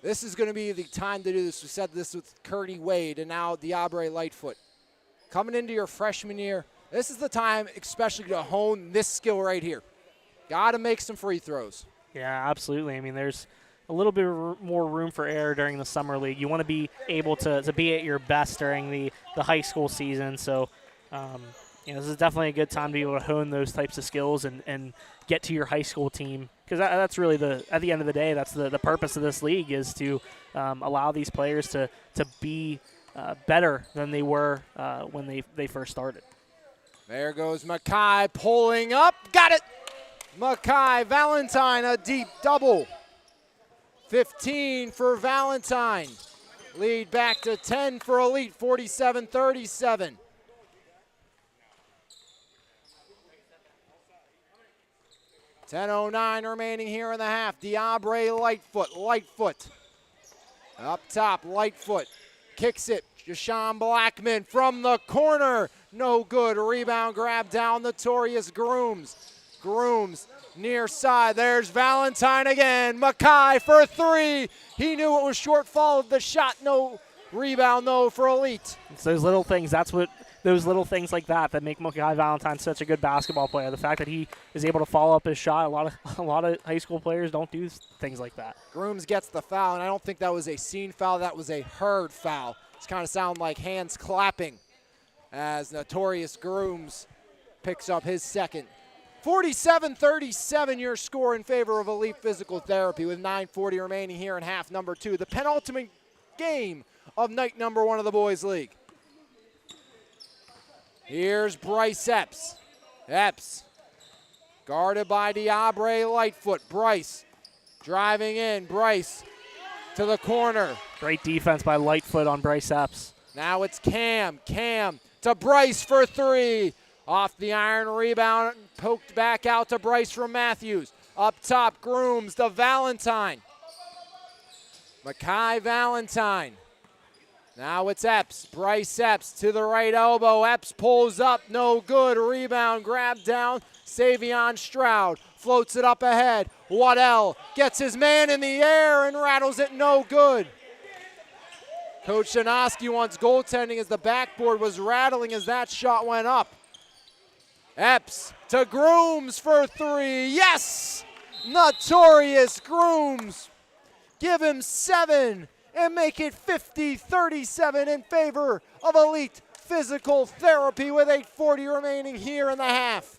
this is going to be the time to do this. We said this with Curdy Wade and now Diabre Lightfoot. Coming into your freshman year, this is the time especially to hone this skill right here. Got to make some free throws. Yeah, absolutely. I mean, there's a little bit more room for error during the summer league. You want to be able to be at your best during the high school season. So, this is definitely a good time to be able to hone those types of skills and get to your high school team. Because that's really at the end of the day, that's the purpose of this league is to allow these players to be better than they were when they first started. There goes Mackay pulling up. Got it! Mackay Valentine, a deep double. 15 for Valentine. Lead back to 10 for Elite, 47-37. .10:09 remaining here in the half. Diabre Lightfoot. Up top, Lightfoot kicks it. Jashawn Blackman from the corner. No good. Rebound grab down. Notorious Grooms. Grooms near side. There's Valentine again. Mackay for three. He knew it was short, followed the shot. No rebound though for Elite. It's those little things. Those little things like that make Mackay Valentine such a good basketball player. The fact that he is able to follow up his shot, a lot of high school players don't do things like that. Grooms gets the foul, and I don't think that was a seen foul. That was a heard foul. It's kind of sound like hands clapping as Notorious Grooms picks up his second. 47-37 your score in favor of Elite Physical Therapy with 9:40 remaining here in half number 2. The penultimate game of night number 1 of the Boys League. Here's Bryce Epps. Epps guarded by Diabre Lightfoot. Bryce driving in. Bryce to the corner. Great defense by Lightfoot on Bryce Epps. Now it's Cam. Cam to Bryce for three. Off the iron, rebound, poked back out to Bryce from Matthews. Up top, Grooms to Valentine. Mackay Valentine. Now it's Epps. Bryce Epps to the right elbow. Epps pulls up, no good. Rebound, grab down. Savion Stroud floats it up ahead. Waddell gets his man in the air and rattles it, no good. Coach Janoski wants goaltending as the backboard was rattling as that shot went up. Epps to Grooms for three. Yes! Notorious Grooms. Give him 7 and make it 50-37 in favor of Elite Physical Therapy with 8:40 remaining here in the half.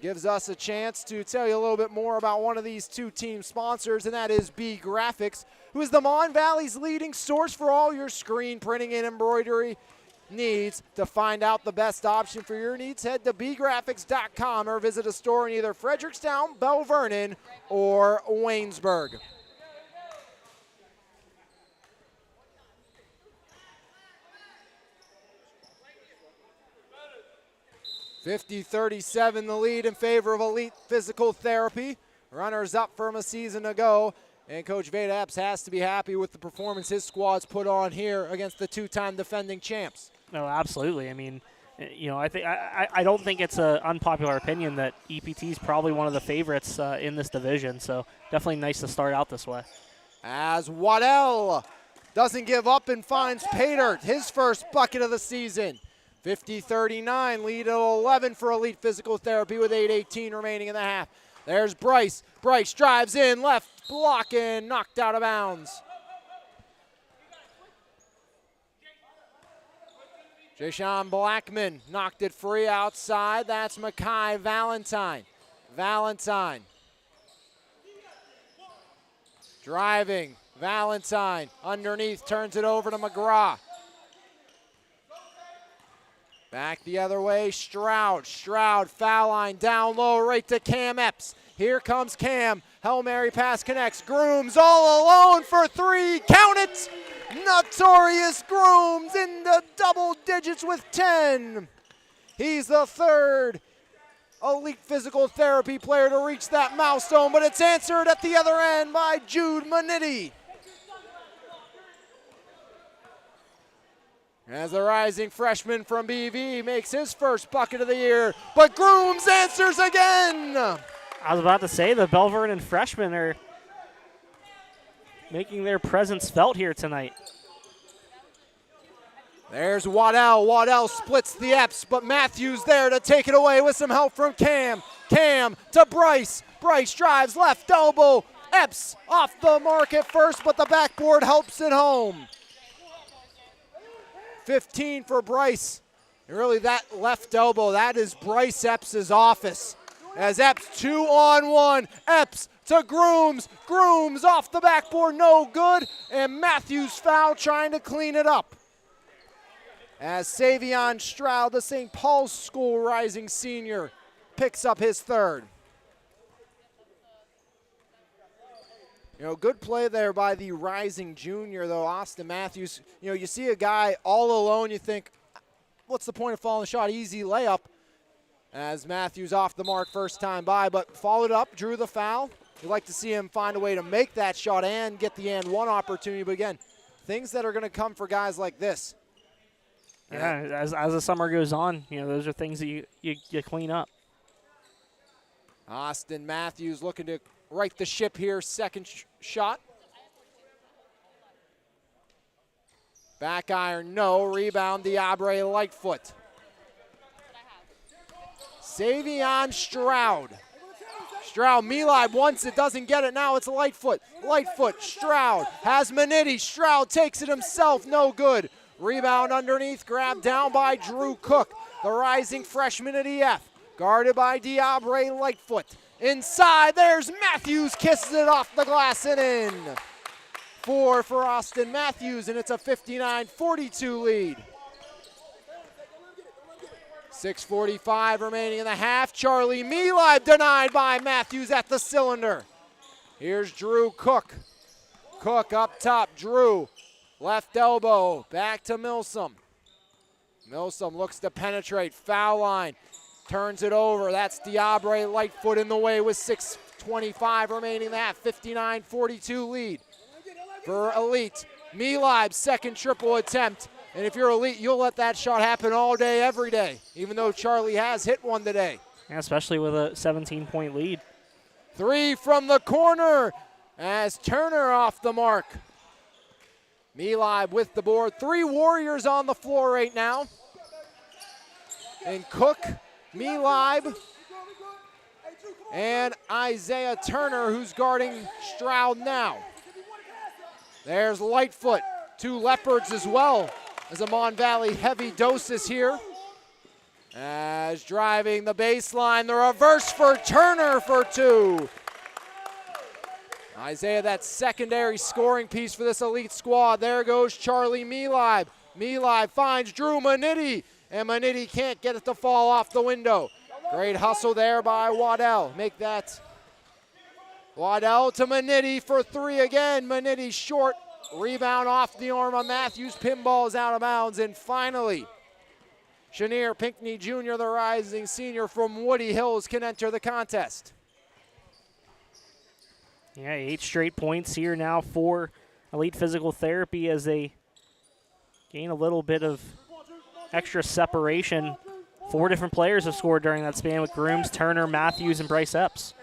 Gives us a chance to tell you a little bit more about one of these two team sponsors, and that is BeeGraphix, who is the Mon Valley's leading source for all your screen printing and embroidery needs. To find out the best option for your needs, head to BeeGraphix.com or visit a store in either Frederickstown, Bell Vernon, or Waynesburg. .50-37 the lead in favor of Elite Physical Therapy. Runners up from a season ago. And Coach Veda Epps has to be happy with the performance his squad's put on here against the two-time defending champs. No, absolutely. I mean, I don't think it's an unpopular opinion that EPT is probably one of the favorites in this division. So definitely nice to start out this way. As Waddell doesn't give up and finds Paydirt, his first bucket of the season. 50-39, lead at 11 for Elite Physical Therapy with 8:18 remaining in the half. There's Bryce. Bryce drives in, left block, and knocked out of bounds. Jashawn Blackman knocked it free outside. That's Mackay Valentine. Valentine. Driving. Valentine underneath, turns it over to McGraw. Back the other way, Stroud. Stroud, foul line, down low, right to Cam Epps. Here comes Cam. Hail Mary pass connects. Grooms all alone for three. Count it! Notorious Grooms in the double digits with 10. He's the third Elite Physical Therapy player to reach that milestone, but it's answered at the other end by Jude Manitti. As the rising freshman from BV makes his first bucket of the year, but Grooms answers again. I was about to say the Bell Vernon freshmen are making their presence felt here tonight. There's Waddell. Waddell splits the Epps, but Matthews there to take it away with some help from Cam. Cam to Bryce. Bryce drives left elbow. Epps off the mark at first, but the backboard helps it home. 15 for Bryce. And really that left elbow, that is Bryce Epps' office. as Epps 2-on-1. Epps to Grooms. Grooms off the backboard, no good. And Matthews foul trying to clean it up. As Savion Stroud, the St. Paul's School rising senior, picks up his third. You know, good play there by the rising junior, though, Austin Matthews. You know, you see a guy all alone, you think, what's the point of following the shot? Easy layup. As Matthews off the mark first time by, but followed up, drew the foul. You'd like to see him find a way to make that shot and get the and one opportunity. But again, things that are going to come for guys like this. Yeah, as the summer goes on, you know, those are things that you clean up. Austin Matthews looking to right the ship here, second shot. Back iron, no. Rebound, Diabre Lightfoot. Savion Stroud. Stroud, Milib wants it, doesn't get it. Now it's Lightfoot. Lightfoot, Stroud has Manitti. Stroud takes it himself, no good. Rebound underneath, grabbed down by Drew Cook, the rising freshman at EF. Guarded by Diabre Lightfoot. Inside, there's Matthews, kisses it off the glass and in. 4 for Austin Matthews, and it's a 59-42 lead. 6:45 remaining in the half. Charlie Milib denied by Matthews at the cylinder. Here's Drew Cook. Cook up top, Drew. Left elbow, back to Milsom. Milsom looks to penetrate, foul line. Turns it over, that's Diabre Lightfoot in the way with 6:25 remaining in the half. 59-42 lead for Elite. Milib, second triple attempt. And if you're Elite, you'll let that shot happen all day, every day, even though Charlie has hit one today. Yeah, especially with a 17-point lead. 3 from the corner as Turner off the mark. Milib with the board. 3 Warriors on the floor right now. And Cook, Milib, and Isaiah Turner, who's guarding Stroud now. There's Lightfoot. 2 Leopards as well. As a Mon Valley heavy doses here. As driving the baseline, the reverse for Turner for 2. Isaiah, that secondary scoring piece for this Elite squad. There goes Charlie Milib. Milib finds Drew Manitti, and Manitti can't get it to fall off the window. Great hustle there by Waddell. Make that. Waddell to Manitti for 3 again. Manitti short. Rebound off the arm of Matthews. Pinball is out of bounds. And finally, Chenier Pinckney Jr., the rising senior from Woody Hills, can enter the contest. Yeah, 8 straight points here now for Elite Physical Therapy as they gain a little bit of extra separation. 4 different players have scored during that span with Grooms, Turner, Matthews, and Bryce Epps.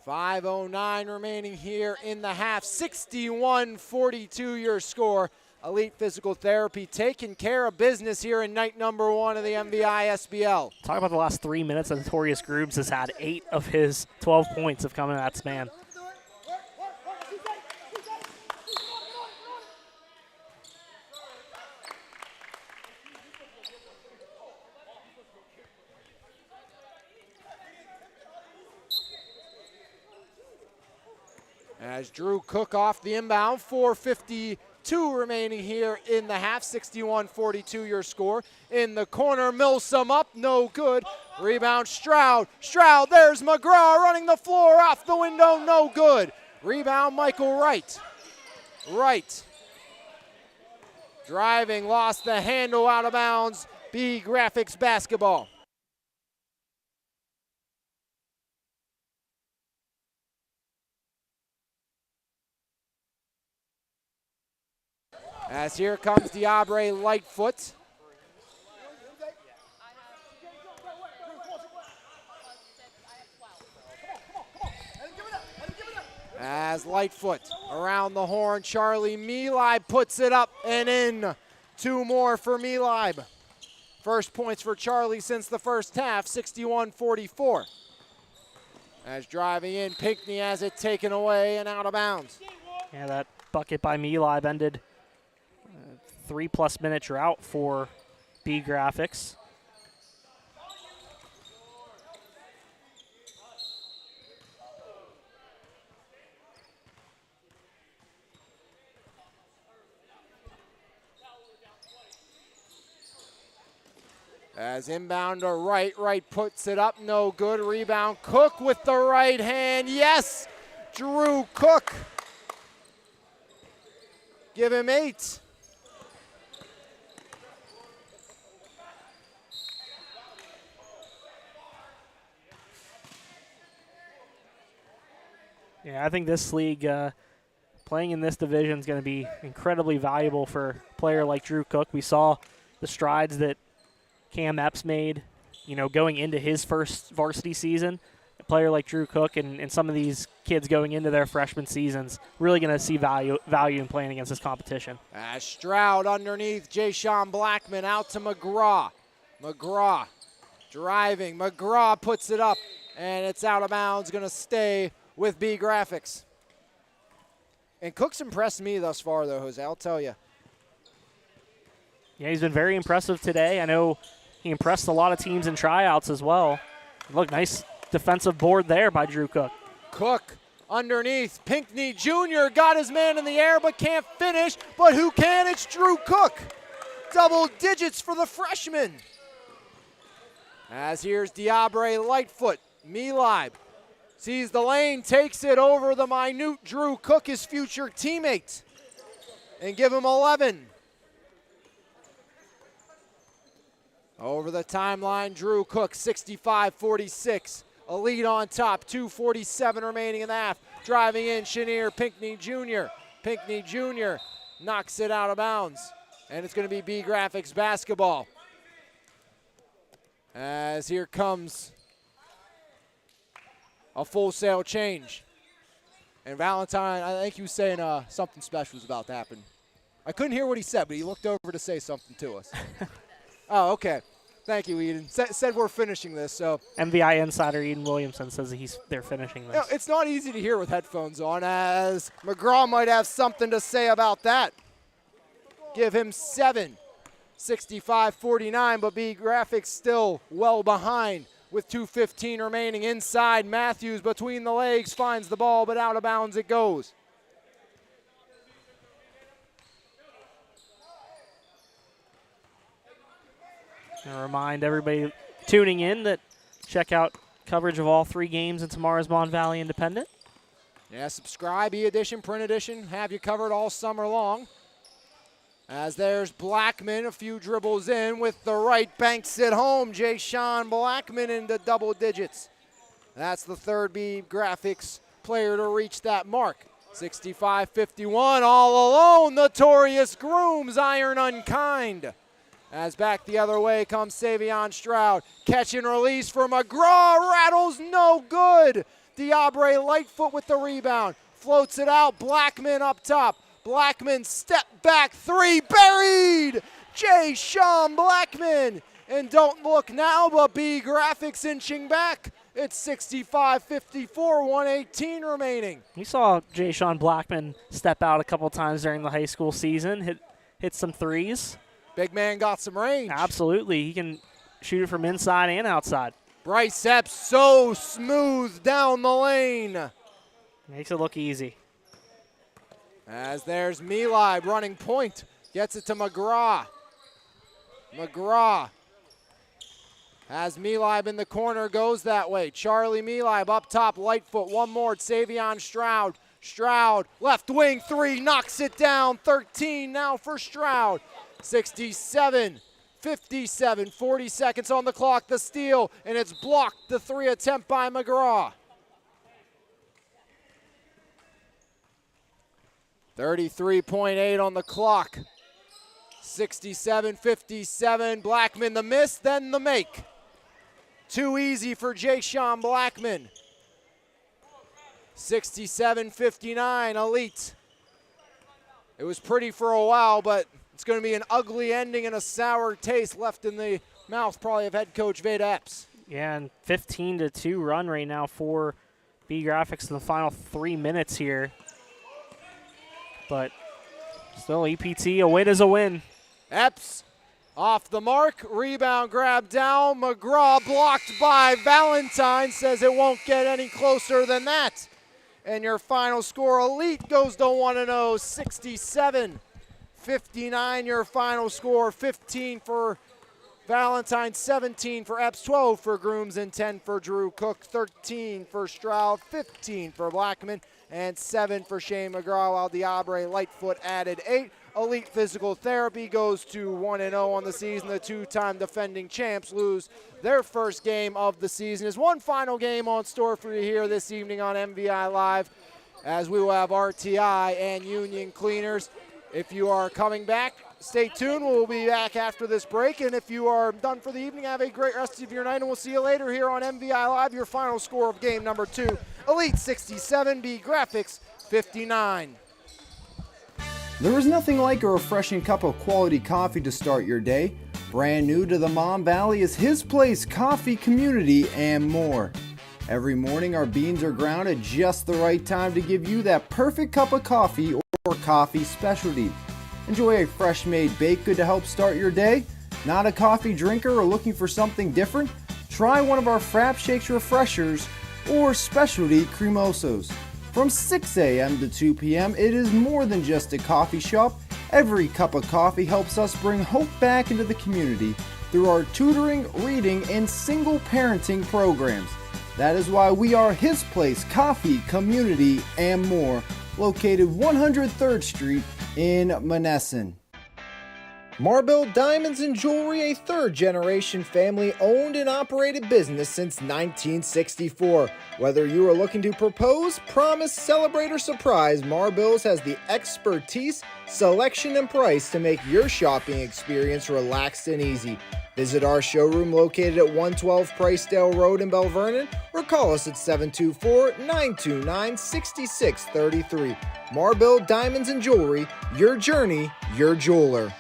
5:09 remaining here in the half. 61-42 your score. Elite Physical Therapy taking care of business here in night number 1 of the MVISBL. Talk about the last 3 minutes. Notorious Grooms has had 8 of his 12 points have come in that span. As Drew Cook off the inbound, 4:52 remaining here in the half. 61-42 your score. In the corner, Milsom up, no good. Rebound, Stroud. Stroud, there's McGraw running the floor off the window, no good. Rebound, Michael Wright. Wright. Driving, lost the handle, out of bounds. BeeGraphix basketball. As here comes Diabre Lightfoot. As Lightfoot around the horn, Charlie Milib puts it up and in. 2 more for Milib. First points for Charlie since the first half, 61-44. As driving in, Pinckney has it taken away and out of bounds. Yeah, that bucket by Milib ended 3+ minute drought for BeeGraphix. As inbound to right, right puts it up, no good. Rebound, Cook with the right hand, yes! Drew Cook. Give him 8. Yeah, I think this league, playing in this division is going to be incredibly valuable for a player like Drew Cook. We saw the strides that Cam Epps made, going into his first varsity season. A player like Drew Cook and some of these kids going into their freshman seasons really going to see value in playing against this competition. As Stroud underneath, Jay-Sean Blackman out to McGraw. McGraw driving. McGraw puts it up, and it's out of bounds. Going to stay with BeeGraphix. And Cook's impressed me thus far, though, Jose, I'll tell you. Yeah, he's been very impressive today. I know he impressed a lot of teams in tryouts as well. Look, nice defensive board there by Drew Cook. Cook underneath. Pinckney Jr. got his man in the air but can't finish. But who can? It's Drew Cook. Double digits for the freshman. As here's Diabre Lightfoot. Milib sees the lane, takes it over the minute Drew Cook, his future teammate, and give him 11. Over the timeline, Drew Cook, 65-46. A lead on top, 2:47 remaining in the half. Driving in, Chenier Pinckney Jr. Pinckney Jr. knocks it out of bounds. And it's going to be BeeGraphix basketball. As here comes a full sale change. And Valentine, I think he was saying something special was about to happen. I couldn't hear what he said, but he looked over to say something to us. Oh, okay. Thank you, Eden. Said we're finishing this, so. MVI insider Eden Williamson says they're finishing this. It's not easy to hear with headphones on, as McGraw might have something to say about that. Give him 7, 65-49, but BeeGraphix still well behind with 2:15 remaining. Inside, Matthews between the legs finds the ball, but out of bounds it goes. I remind everybody tuning in that check out coverage of all 3 games in tomorrow's Mon Valley Independent. Yeah, subscribe, e-edition, print edition, have you covered all summer long. As there's Blackman, a few dribbles in with the right, banks it home. Jay-Sean Blackman into double digits. That's the third BeeGraphix player to reach that mark. 65-51, all alone, Notorious Grooms, Iron Unkind. As back the other way comes Savion Stroud. Catch and release for McGraw, rattles no good. Diabre Lightfoot with the rebound. Floats it out, Blackman up top. Blackman step back 3, buried! Jay-Sean Blackman. And don't look now, but BeeGraphix inching back. It's 65-54, 1:18 remaining. We saw Jay-Sean Blackman step out a couple times during the high school season, hit some threes. Big man got some range. Absolutely. He can shoot it from inside and outside. Bryce Epps so smooth down the lane. Makes it look easy. As there's Milib running point. Gets it to McGraw. McGraw has Milib in the corner, goes that way. Charlie Milib up top, Lightfoot, one more. Savion Stroud. Stroud, left wing 3, knocks it down. 13 now for Stroud. 67-57, 40 seconds on the clock, the steal, and it's blocked, the 3 attempt by McGraw. 33.8 on the clock. 67-57, Blackman the miss, then the make. Too easy for Jay-Sean Blackman. 67-59, Elite. It was pretty for a while, but it's going to be an ugly ending and a sour taste left in the mouth probably of head coach Veda Epps. Yeah, and 15-2 run right now for BeeGraphix in the final 3 minutes here. But still, EPT, a win is a win. Epps Off the mark, rebound grab down. McGraw blocked by Valentine, says it won't get any closer than that. And your final score, Elite goes to 1-0, 67-59 your final score, 15 for Valentine, 17 for Epps, 12 for Grooms, and 10 for Drew Cook, 13 for Stroud, 15 for Blackman, and 7 for Shane McGraw, while Diabre Lightfoot added 8. Elite Physical Therapy goes to 1-0 on the season. The two-time defending champs lose their first game of the season. There's one final game on store for you here this evening on MVI Live, as we will have RTI and Union Cleaners. If you are coming back, stay tuned. We'll be back after this break. And if you are done for the evening, have a great rest of your night, and we'll see you later here on MVI Live. Your final score of game number 2, Elite 67, BeeGraphix 59. There is nothing like a refreshing cup of quality coffee to start your day. Brand new to the Mon Valley is His Place Coffee Community and more. Every morning our beans are ground at just the right time to give you that perfect cup of coffee or coffee specialty. Enjoy a fresh made baked good to help start your day? Not a coffee drinker or looking for something different? Try one of our Frap Shakes refreshers or specialty cremosos. From 6 a.m. to 2 p.m., it is more than just a coffee shop. Every cup of coffee helps us bring hope back into the community through our tutoring, reading, and single parenting programs. That is why we are His Place Coffee Community and more, located 103rd Street in Monessen. Marble Diamonds and Jewelry, a third-generation family-owned and operated business since 1964. Whether you are looking to propose, promise, celebrate, or surprise, Marbles has the expertise, selection, and price to make your shopping experience relaxed and easy. Visit our showroom located at 112 Pricedale Road in Bell Vernon, or call us at 724-929-6633. Marble Diamonds and Jewelry, your journey, your jeweler.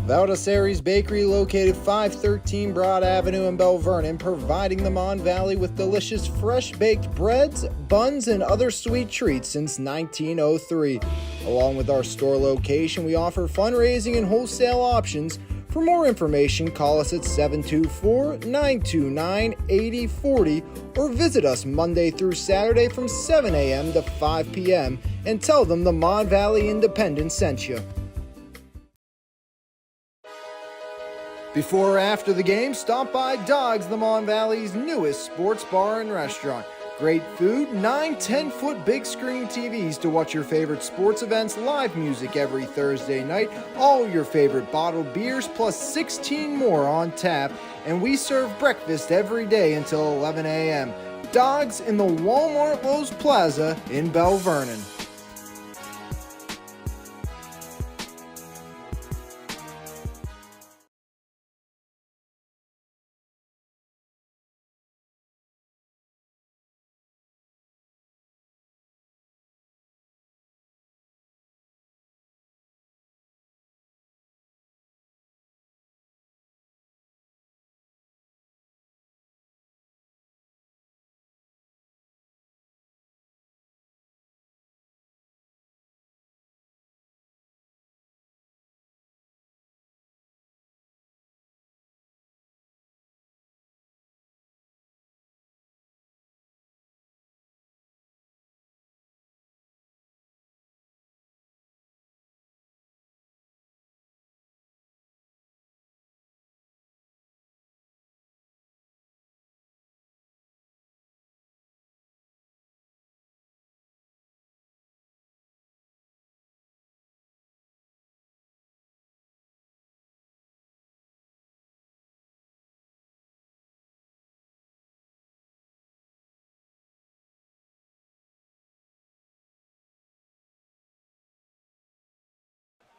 Valdesari's Bakery, located 513 Broad Avenue in Bell Vernon, providing the Mon Valley with delicious fresh-baked breads, buns, and other sweet treats since 1903. Along with our store location, we offer fundraising and wholesale options. For more information, call us at 724-929-8040 or visit us Monday through Saturday from 7 a.m. to 5 p.m. and tell them the Mon Valley Independent sent you. Before or after the game, stop by Dogs, the Mon Valley's newest sports bar and restaurant. Great food, 9 10-foot big screen TVs to watch your favorite sports events, live music every Thursday night, all your favorite bottled beers, plus 16 more on tap, and we serve breakfast every day until 11 a.m. Dogs in the Walmart Lowe's Plaza in Bell Vernon.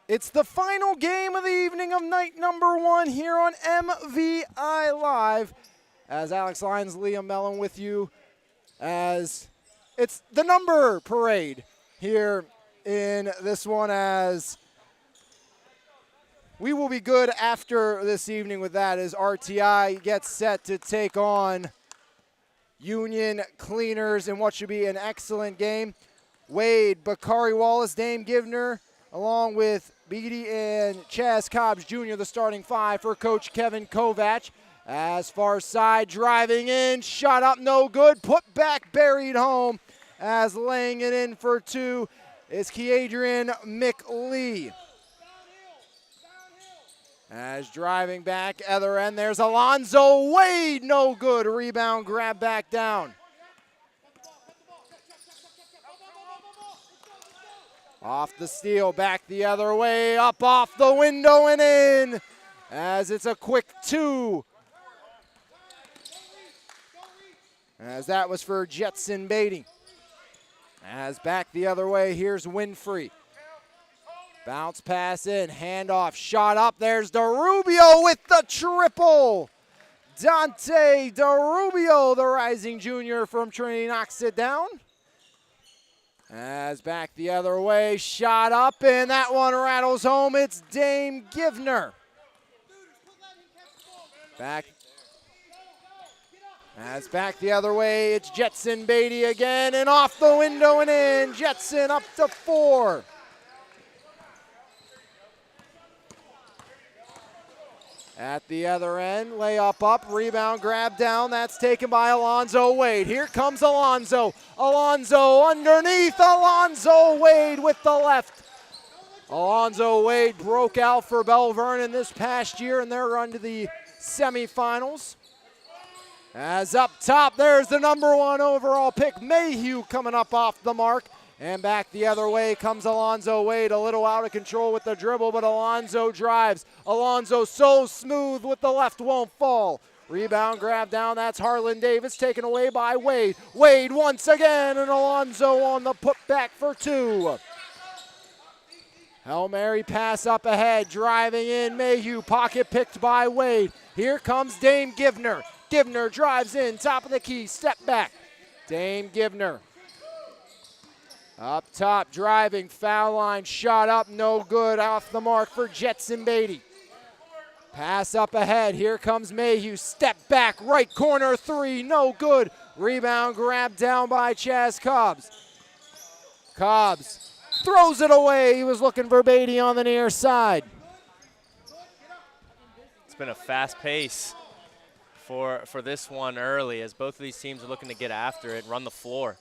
It's the final game of the evening of night number 1 here on MVI Live. As Alex Lyons, Liam Mellon with you, as it's the number parade here in this one, as we will be good after this evening with that, as RTI gets set to take on Union Cleaners in what should be an excellent game. Wade, Bakari Wallace, Dame Givner, along with Beatty and Chaz Cobbs Jr., the starting five for Coach Kevin Kovac. As far side, driving in, shot up, no good, put back, buried home. As laying it in for two is Keadrian McLee. As driving back, other end, there's Alonzo Wade, no good. Rebound, grab back down. Off the steal, back the other way, up off the window and in. As it's a quick two. As that was for Jetson Beatty. As back the other way, here's Winfrey. Bounce pass in, handoff, shot up. There's DeRubio with the triple. Dante DeRubio, the rising junior from Trinity, knocks it down. As back the other way, shot up, and that one rattles home. It's Dame Givner. Back. As back the other way, it's Jetson Beatty again, and off the window and in. Jetson up to 4. At the other end, layup up, rebound, grab down. That's taken by Alonzo Wade. Here comes Alonzo. Alonzo underneath. Alonzo Wade with the left. Alonzo Wade broke out for Bell Vernon this past year, and they're on to the semifinals. As up top, there's the #1 overall pick, Mayhew, coming up off the mark. And back the other way comes Alonzo Wade, a little out of control with the dribble, but Alonzo drives. Alonzo so smooth with the left, won't fall. Rebound, grab down, that's Harlan Davis, taken away by Wade. Wade once again, and Alonzo on the putback for 2. Hail Mary pass up ahead, driving in Mayhew, pocket picked by Wade. Here comes Dame Givner. Givner drives in, top of the key, step back. Dame Givner. Up top, driving, foul line, shot up, no good, off the mark for Jetson Beatty. Pass up ahead, here comes Mayhew, step back, right corner 3, no good. Rebound grabbed down by Chaz Cobbs. Cobbs throws it away, he was looking for Beatty on the near side. It's been a fast pace for this one early, as both of these teams are looking to get after it, run the floor.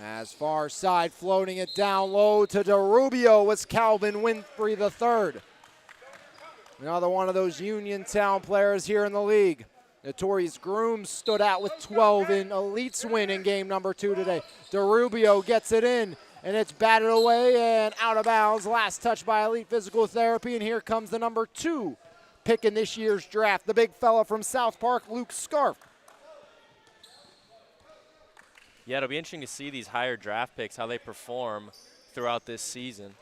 As far side, floating it down low to DeRubio was Calvin Winfrey III. Another one of those Uniontown players here in the league. Notorious Grooms stood out with 12 in Elite's win in game #2 today. DeRubio gets it in, and it's batted away and out of bounds. Last touch by Elite Physical Therapy, and here comes the #2 pick in this year's draft, the big fella from South Park, Luke Scarf. Yeah, it'll be interesting to see these higher draft picks, how they perform throughout this season.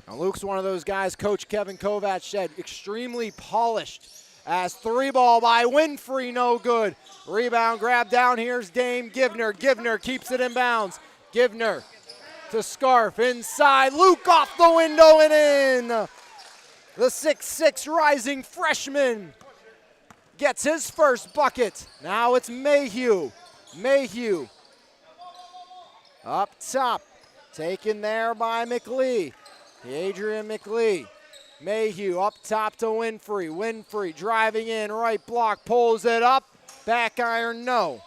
Now Luke's one of those guys, Coach Kevin Kovac said, extremely polished. As 3-ball by Winfrey, no good. Rebound grab down, here's Dame Givner. Givner keeps it in bounds. Givner to Scarf, inside, Luke off the window and in. The 6'6" rising freshman gets his first bucket. Now it's Mayhew. Mayhew up top, taken there by McLee. Adrian McLee. Mayhew up top to Winfrey. Winfrey driving in, right block, pulls it up. Back iron, no.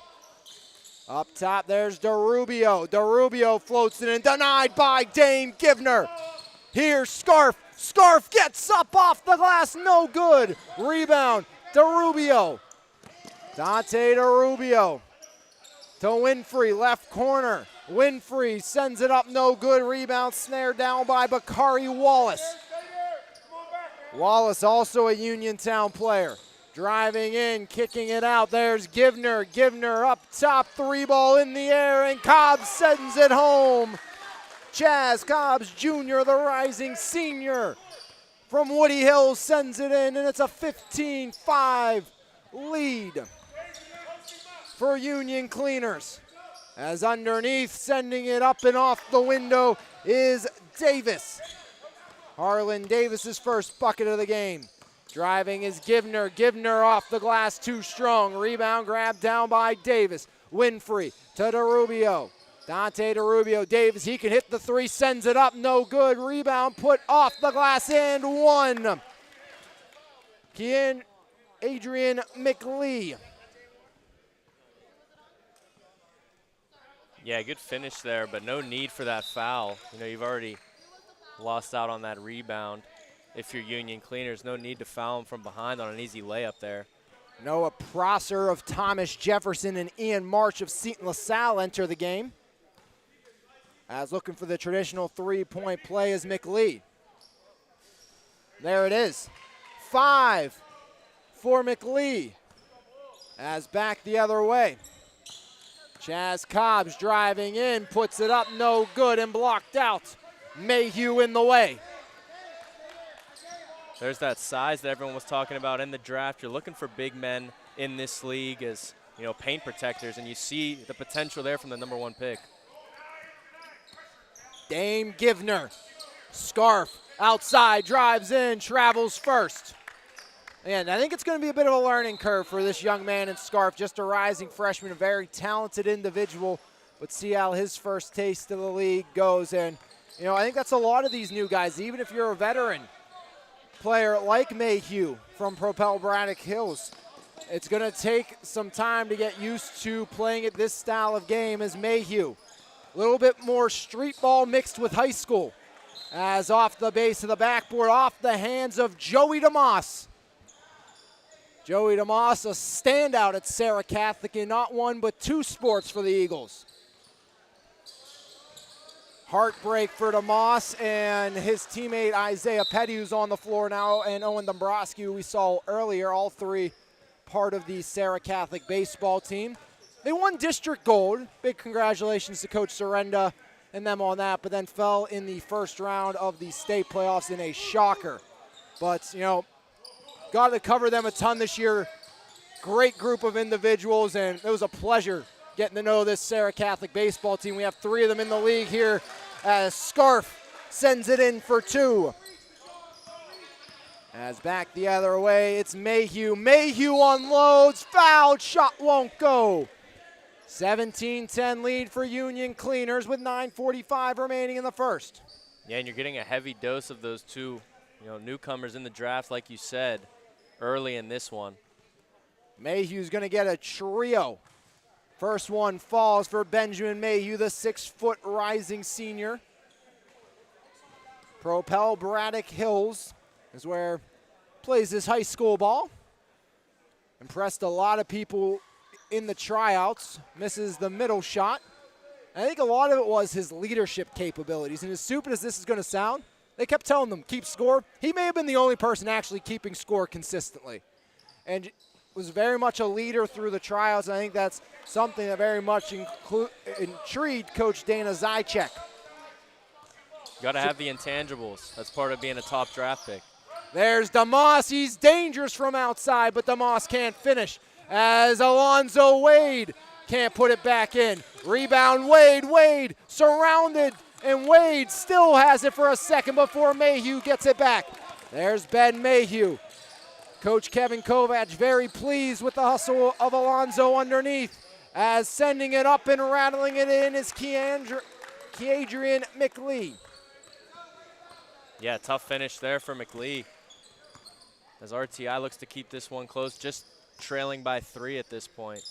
Up top, there's DeRubio. DeRubio floats it in, denied by Dame Givner. Here's Scarf. Scarf gets up off the glass, no good. Rebound, DeRubio. Dante DeRubio to Winfrey, left corner. Winfrey sends it up, no good. Rebound snared down by Bakari Wallace. Wallace, also a Uniontown player. Driving in, kicking it out. There's Givner. Givner up top, 3-ball in the air, and Cobbs sends it home. Chaz Cobbs Jr., the rising senior from Woody Hills, sends it in, and it's a 15-5 lead for Union Cleaners. As underneath, sending it up and off the window is Davis. Harlan Davis's first bucket of the game. Driving is Givner. Givner off the glass, too strong. Rebound grab down by Davis. Winfrey to DeRubio. Dante DeRubio Davis, he can hit the three, sends it up, no good. Rebound put off the glass and one. Adrian McLee. Yeah, good finish there, but no need for that foul. You know, you've already lost out on that rebound. If you're Union Cleaners, no need to foul him from behind on an easy layup there. Noah Prosser of Thomas Jefferson and Ian March of Seton LaSalle enter the game. As looking for the traditional three-point play is McLee. There it is. 5 for McLee. As back the other way. Chaz Cobbs driving in, puts it up, no good, and blocked out. Mayhew in the way. There's that size that everyone was talking about in the draft. You're looking for big men in this league as, you know, paint protectors, and you see the potential there from the #1 pick. Dame Givner. Scarf outside, drives in, travels first. And I think it's going to be a bit of a learning curve for this young man in Scarf, just a rising freshman, a very talented individual. But see how his first taste of the league goes. And, you know, I think that's a lot of these new guys, even if you're a veteran player like Mayhew from Propel Braddock Hills. It's going to take some time to get used to playing at this style of game as Mayhew. A little bit more street ball mixed with high school. As off the base of the backboard, off the hands of Joey DeMoss. Joey DeMoss, a standout at Sarah Catholic in not one but two sports for the Eagles. Heartbreak for DeMoss and his teammate Isaiah Petty, who's on the floor now, and Owen Dombrowski, who we saw earlier, all three part of the Sarah Catholic baseball team. They won district gold. Big congratulations to Coach Sorenda and them on that, but then fell in the first round of the state playoffs in a shocker. But, you know, got to cover them a ton this year. Great group of individuals, and it was a pleasure getting to know this Sarah Catholic baseball team. We have 3 of them in the league here as Scarf sends it in for 2. As back the other way, it's Mayhew. Mayhew unloads, fouled, shot won't go. 17-10 lead for Union Cleaners with 9:45 remaining in the first. Yeah, and you're getting a heavy dose of those two, you know, newcomers in the draft, like you said, early in this one. Mayhew's going to get a trio. First one falls for Benjamin Mayhew, the 6-foot rising senior. Propel Braddock Hills is where plays his high school ball. Impressed a lot of people in the tryouts. Misses the middle shot. I think a lot of it was his leadership capabilities. And as stupid as this is going to sound, they kept telling them, keep score. He may have been the only person actually keeping score consistently. And was very much a leader through the tryouts. And I think that's something that very much intrigued Coach Dana Zychek. Got to have the intangibles. That's part of being a top draft pick. There's DeMoss. He's dangerous from outside, but DeMoss can't finish. As Alonzo Wade can't put it back in. Rebound Wade. Wade surrounded, and Wade still has it for a second before Mayhew gets it back. There's Ben Mayhew. Coach Kevin Kovac very pleased with the hustle of Alonzo underneath, as sending it up and rattling it in is Keadrian McLee. Yeah, tough finish there for McLee. As RTI looks to keep this one close, just trailing by 3 at this point.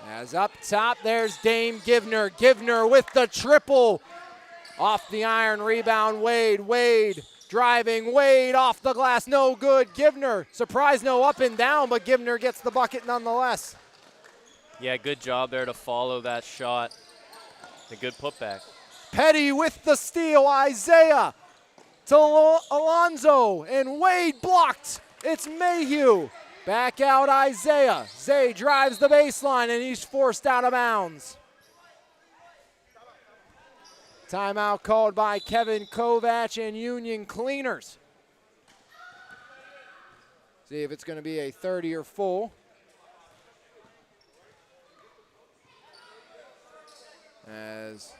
As up top, there's Dame Givner. Givner with the triple. Off the iron, rebound Wade. Wade driving, Wade off the glass, no good. Givner, surprise no up and down, but Givner gets the bucket nonetheless. Yeah, good job there to follow that shot. A good putback. Petty with the steal, Isaiah to Alonzo, and Wade blocked. It's Mayhew. Back out Isaiah. Zay drives the baseline, and he's forced out of bounds. Timeout called by Kevin Kovac and Union Cleaners. See if it's going to be a 30 or full. As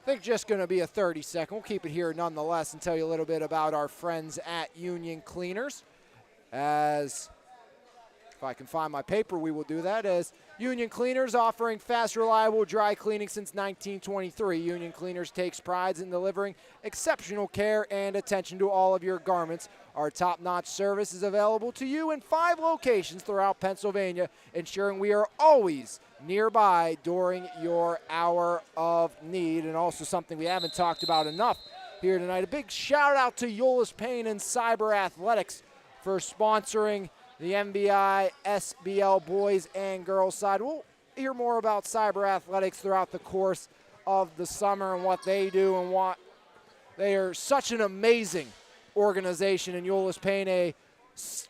I think just going to be a 30-second. We'll keep it here nonetheless and tell you a little bit about our friends at Union Cleaners. As If I can find my paper, we will do that. As Union Cleaners offering fast, reliable dry cleaning since 1923. Union Cleaners takes pride in delivering exceptional care and attention to all of your garments. Our top-notch service is available to you in 5 locations throughout Pennsylvania, ensuring we are always nearby during your hour of need. And also something we haven't talked about enough here tonight, a big shout out to Euless Payne and Cyber Athletics for sponsoring the MVISBL-Boys and girls side. We'll hear more about Cyber Athletics throughout the course of the summer and what they do and what they are. Such an amazing organization. And Euless Payne, a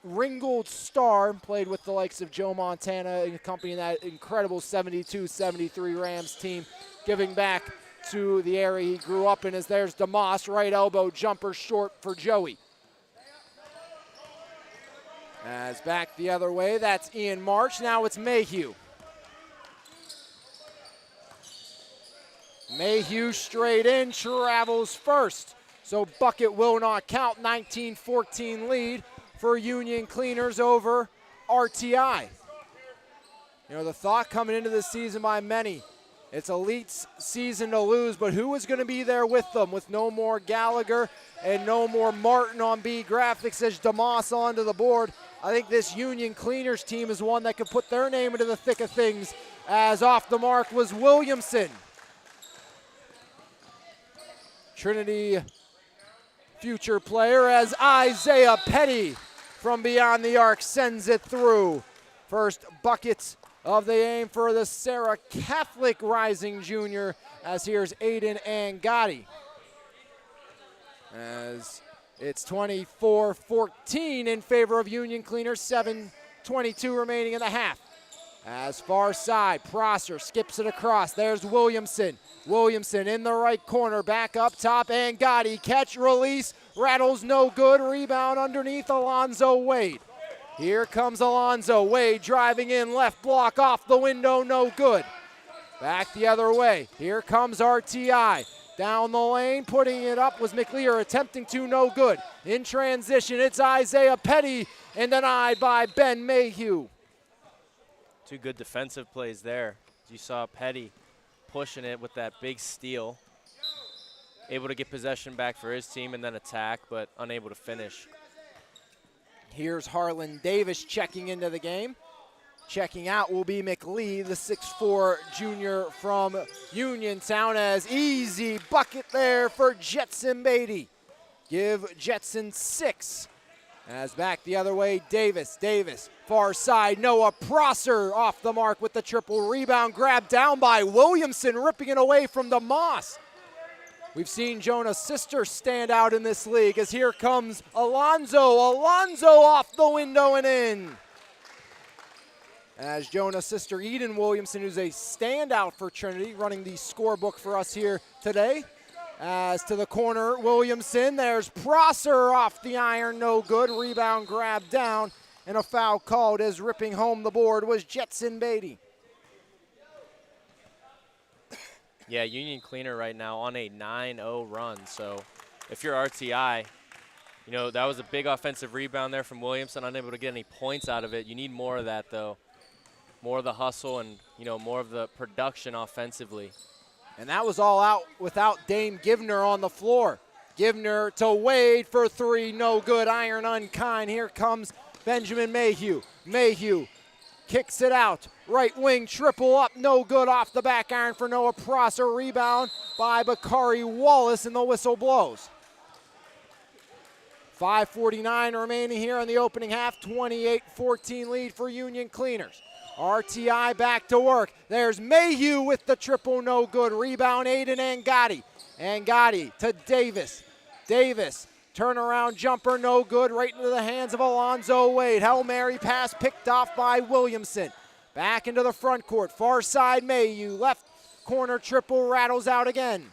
Ringgold star, played with the likes of Joe Montana, accompanying that incredible 72-73 Rams team, giving back to the area he grew up in. As there's DeMoss, right elbow jumper short for Joey. As back the other way, that's Ian March. Now it's Mayhew. Mayhew straight in, travels first. So bucket will not count. 19-14 lead for Union Cleaners over RTI. You know, the thought coming into this season by many, it's Elite's season to lose, but who is going to be there with them with no more Gallagher and no more Martin on BeeGraphix as DeMoss onto the board? I think this Union Cleaners team is one that could put their name into the thick of things, as off the mark was Williamson. Trinity future player as Isaiah Petty from beyond the arc sends it through. First bucket of the game for the Sarah Catholic Rising Junior, as here's Aiden Angotti. As it's 24-14 in favor of Union Cleaners, 7:22 remaining in the half. As far side, Prosser skips it across. There's Williamson. Williamson in the right corner, back up top, Angotti, catch, release, rattles no good, rebound underneath Alonzo Wade. Here comes Alonzo Wade driving in, left block off the window, no good. Back the other way, here comes RTI. Down the lane, putting it up was McLear, attempting to, no good. In transition, it's Isaiah Petty, and denied by Ben Mayhew. 2 good defensive plays there. You saw Petty pushing it with that big steal. Able to get possession back for his team and then attack, but unable to finish. Here's Harlan Davis checking into the game. Checking out will be McLee, the 6'4 junior from Uniontown, as easy bucket there for Jetson Beatty. Give Jetson 6. As back the other way, Davis, far side, Noah Prosser off the mark with the triple rebound, grabbed down by Williamson, ripping it away from DeMoss. We've seen Jonah's sister stand out in this league, as here comes Alonzo off the window and in. As Jonah's sister Eden Williamson, who's a standout for Trinity, running the scorebook for us here today. As to the corner, Williamson, there's Prosser off the iron, no good. Rebound grabbed down, and a foul called as ripping home the board was Jetson Beatty. Yeah, Union Cleaner right now on a 9-0 run. So if you're RTI, you know, that was a big offensive rebound there from Williamson, unable to get any points out of it. You need more of that, though. More of the hustle and, you know, more of the production offensively. And that was all out without Dame Givner on the floor. Givner to Wade for 3, no good. Iron unkind. Here comes Benjamin Mayhew. Mayhew kicks it out. Right wing triple up, no good off the back iron for Noah Prosser. Rebound by Bakari Wallace, and the whistle blows. 5:49 remaining here in the opening half. 28-14 lead for Union Cleaners. RTI back to work. There's Mayhew with the triple, no good. Rebound, Aiden Angotti. Angotti to Davis. Davis, turnaround jumper, no good. Right into the hands of Alonzo Wade. Hail Mary pass picked off by Williamson. Back into the front court. Far side, Mayhew. Left corner triple, rattles out again.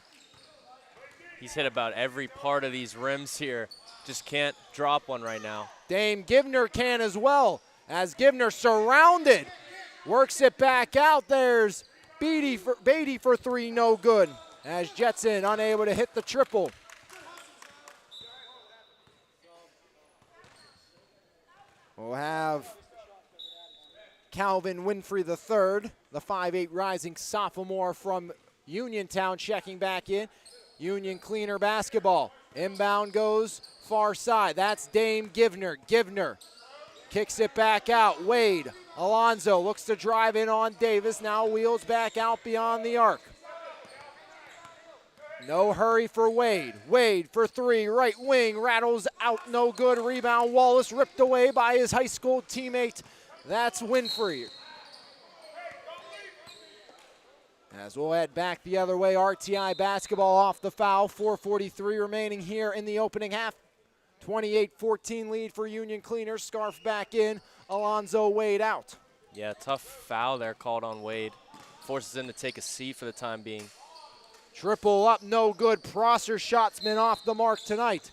He's hit about every part of these rims here. Just can't drop one right now. Dame Givner can as well, as Givner surrounded. Works it back out. There's Beatty for 3, no good. As Jetson unable to hit the triple. We'll have Calvin Winfrey III, the 5'8 rising sophomore from Uniontown, checking back in. Union Cleaner basketball. Inbound goes far side. That's Dame Givner. Givner kicks it back out. Wade. Alonzo looks to drive in on Davis. Now wheels back out beyond the arc. No hurry for Wade. Wade for three. Right wing. Rattles out. No good. Rebound. Wallace ripped away by his high school teammate. That's Winfrey. As we'll head back the other way, RTI basketball off the foul. 4:43 remaining here in the opening half. 28-14 lead for Union Cleaners. Scarf back in. Alonzo Wade out. Yeah, tough foul there called on Wade. Forces him to take a seat for the time being. Triple up, no good. Prosser shot's been off the mark tonight.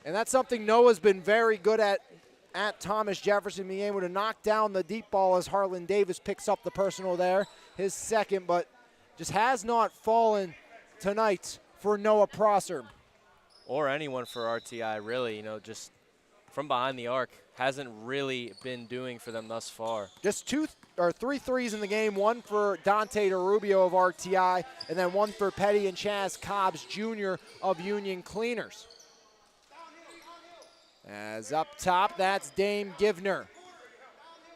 And that's something Noah's been very good at Thomas Jefferson, being able to knock down the deep ball as Harlan Davis picks up the personal there. His second, but just has not fallen tonight for Noah Prosser. Or anyone for RTI, really, you know, just from behind the arc. Hasn't really been doing for them thus far. Just three threes in the game, one for Dante DeRubio of RTI, and then one for Petty and Chaz Cobbs Jr. of Union Cleaners. As up top, that's Dame Givner.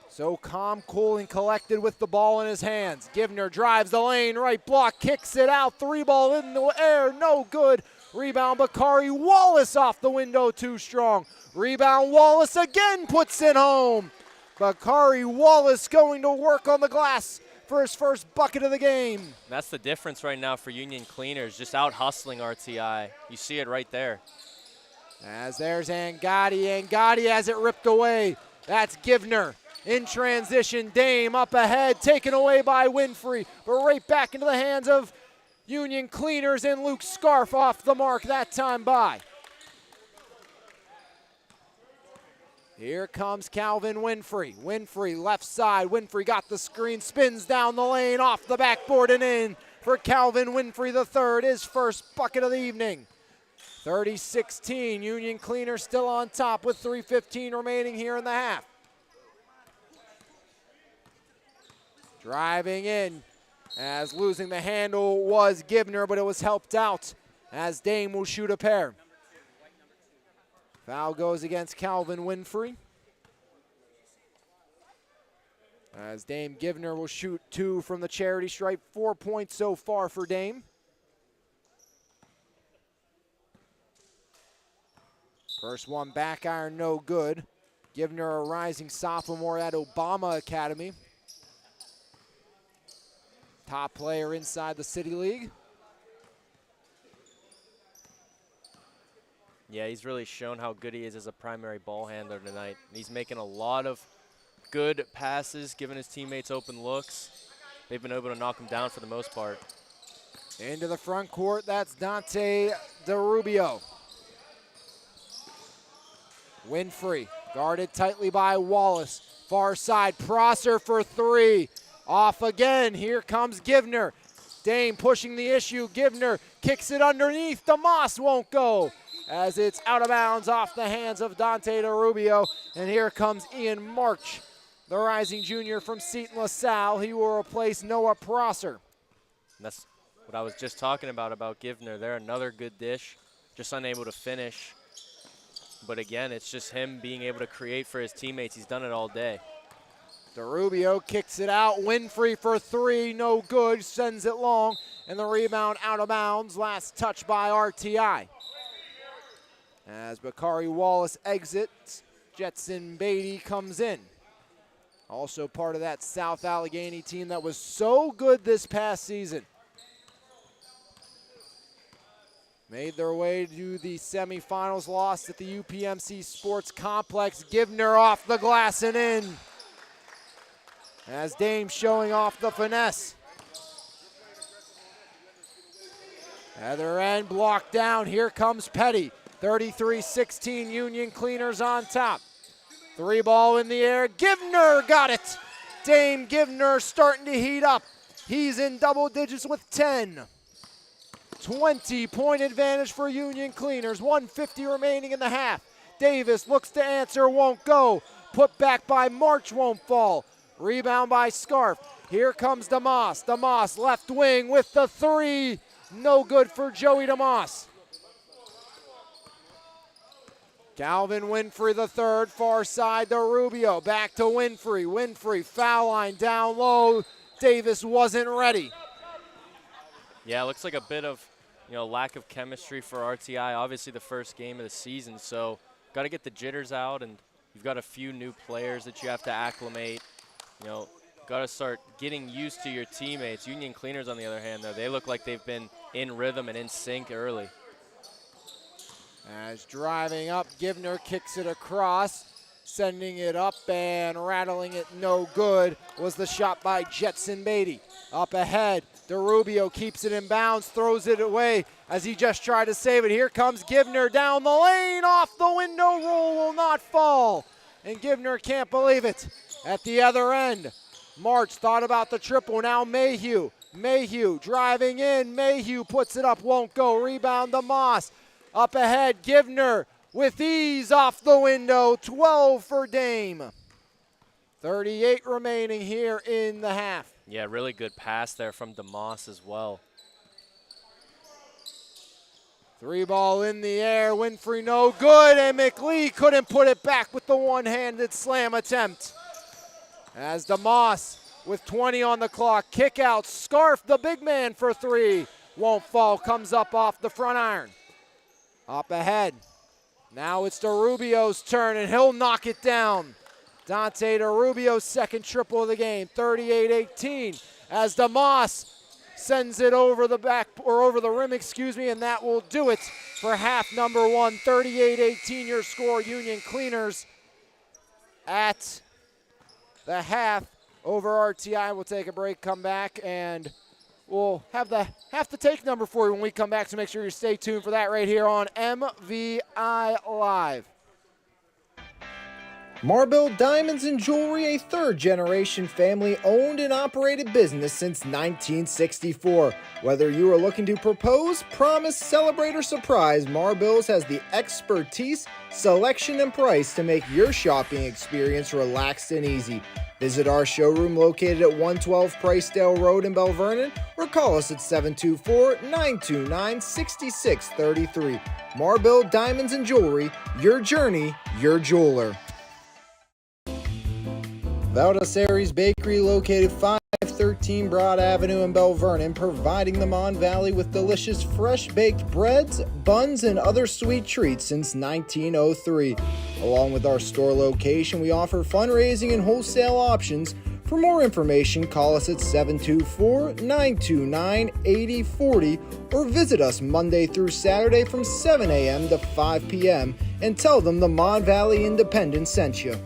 So calm, cool, and collected with the ball in his hands. Givner drives the lane, right block, kicks it out, three ball in the air, no good. Rebound, Bakari Wallace off the window, too strong. Rebound, Wallace again puts it home. Bakari Wallace going to work on the glass for his first bucket of the game. That's the difference right now for Union Cleaners, just out hustling RTI. You see it right there. As there's Angotti. Angotti has it ripped away. That's Givner. In transition, Dame up ahead, taken away by Winfrey, but right back into the hands of Union Cleaners, and Luke Scarf off the mark that time by. Here comes Calvin Winfrey. Winfrey left side. Winfrey got the screen, spins down the lane, off the backboard and in for Calvin Winfrey III, his first bucket of the evening. 30-16, Union Cleaners still on top with 3:15 remaining here in the half. Driving in, as losing the handle was Givner, but it was helped out as Dame will shoot a pair. Foul goes against Calvin Winfrey. As Dame Givner will shoot two from the charity stripe. 4 points so far for Dame. First one back iron, no good. Givner, a rising sophomore at Obama Academy. Top player inside the City League. Yeah, he's really shown how good he is as a primary ball handler tonight. He's making a lot of good passes, giving his teammates open looks. They've been able to knock him down for the most part. Into the front court, that's Dante DeRubio. Winfrey, guarded tightly by Wallace. Far side, Prosser for three. Off again, here comes Givner. Dame pushing the issue, Givner kicks it underneath, DeMoss won't go, as it's out of bounds off the hands of Dante DeRubio. And here comes Ian March, the rising junior from Seton LaSalle. He will replace Noah Prosser. And that's what I was just talking about Givner. They're another good dish, just unable to finish. But again, it's just him being able to create for his teammates. He's done it all day. DeRubio kicks it out. Winfrey for three, no good. Sends it long, and the rebound out of bounds. Last touch by RTI. As Bakari Wallace exits, Jetson Beatty comes in. Also part of that South Allegheny team that was so good this past season. Made their way to the semifinals, lost at the UPMC Sports Complex. Givner off the glass and in. As Dame showing off the finesse. Other end blocked down. Here comes Petty. 33-16, Union Cleaners on top. Three ball in the air. Givner got it. Dame Givner starting to heat up. He's in double digits with 10. 20-point advantage for Union Cleaners. 1:50 remaining in the half. Davis looks to answer, won't go. Put back by March, won't fall. Rebound by Scarf. Here comes DeMoss. DeMoss left wing with the three. No good for Joey DeMoss. Calvin Winfrey the third, far side to Rubio. Back to Winfrey. Winfrey, foul line down low. Davis wasn't ready. Yeah, it looks like a bit of, lack of chemistry for RTI. Obviously the first game of the season, so got to get the jitters out, and you've got a few new players that you have to acclimate. Got to start getting used to your teammates. Union Cleaners, on the other hand, though, they look like they've been in rhythm and in sync early. As driving up, Givner kicks it across, sending it up and rattling it no good was the shot by Jetson Beatty. Up ahead, DeRubio keeps it in bounds, throws it away as he just tried to save it. Here comes Givner down the lane, off the window, roll will not fall. And Givner can't believe it. At the other end, March thought about the triple, now Mayhew. Mayhew driving in, Mayhew puts it up, won't go, rebound to Moss. Up ahead, Givner with ease off the window, 12 for Dame. 38 remaining here in the half. Yeah, really good pass there from DeMoss as well. Three ball in the air, Winfrey no good, and McLee couldn't put it back with the one-handed slam attempt. As DeMoss with 20 on the clock, kick out, Scarf the big man for three. Won't fall, comes up off the front iron. Up ahead, now it's DeRubio's turn, and he'll knock it down. Dante DeRubio's second triple of the game, 38-18, as DeMoss sends it over the back, or over the rim, and that will do it for half number one. 38-18 your score, Union Cleaners at the half over RTI. We'll take a break, come back, and we'll have the take number for you when we come back, so make sure you stay tuned for that right here on MVI Live. Marble Diamonds and Jewelry, a third-generation family-owned and operated business since 1964. Whether you are looking to propose, promise, celebrate, or surprise, Marbles has the expertise, selection, and price to make your shopping experience relaxed and easy. Visit our showroom located at 112 Pricedale Road in Bell Vernon, or call us at 724-929-6633. Marble Diamonds and Jewelry, your journey, your jeweler. Valdesari's Bakery, located 513 Broad Avenue in Bell Vernon, providing the Mon Valley with delicious fresh-baked breads, buns, and other sweet treats since 1903. Along with our store location, we offer fundraising and wholesale options. For more information, call us at 724-929-8040 or visit us Monday through Saturday from 7 a.m. to 5 p.m. and tell them the Mon Valley Independent sent you.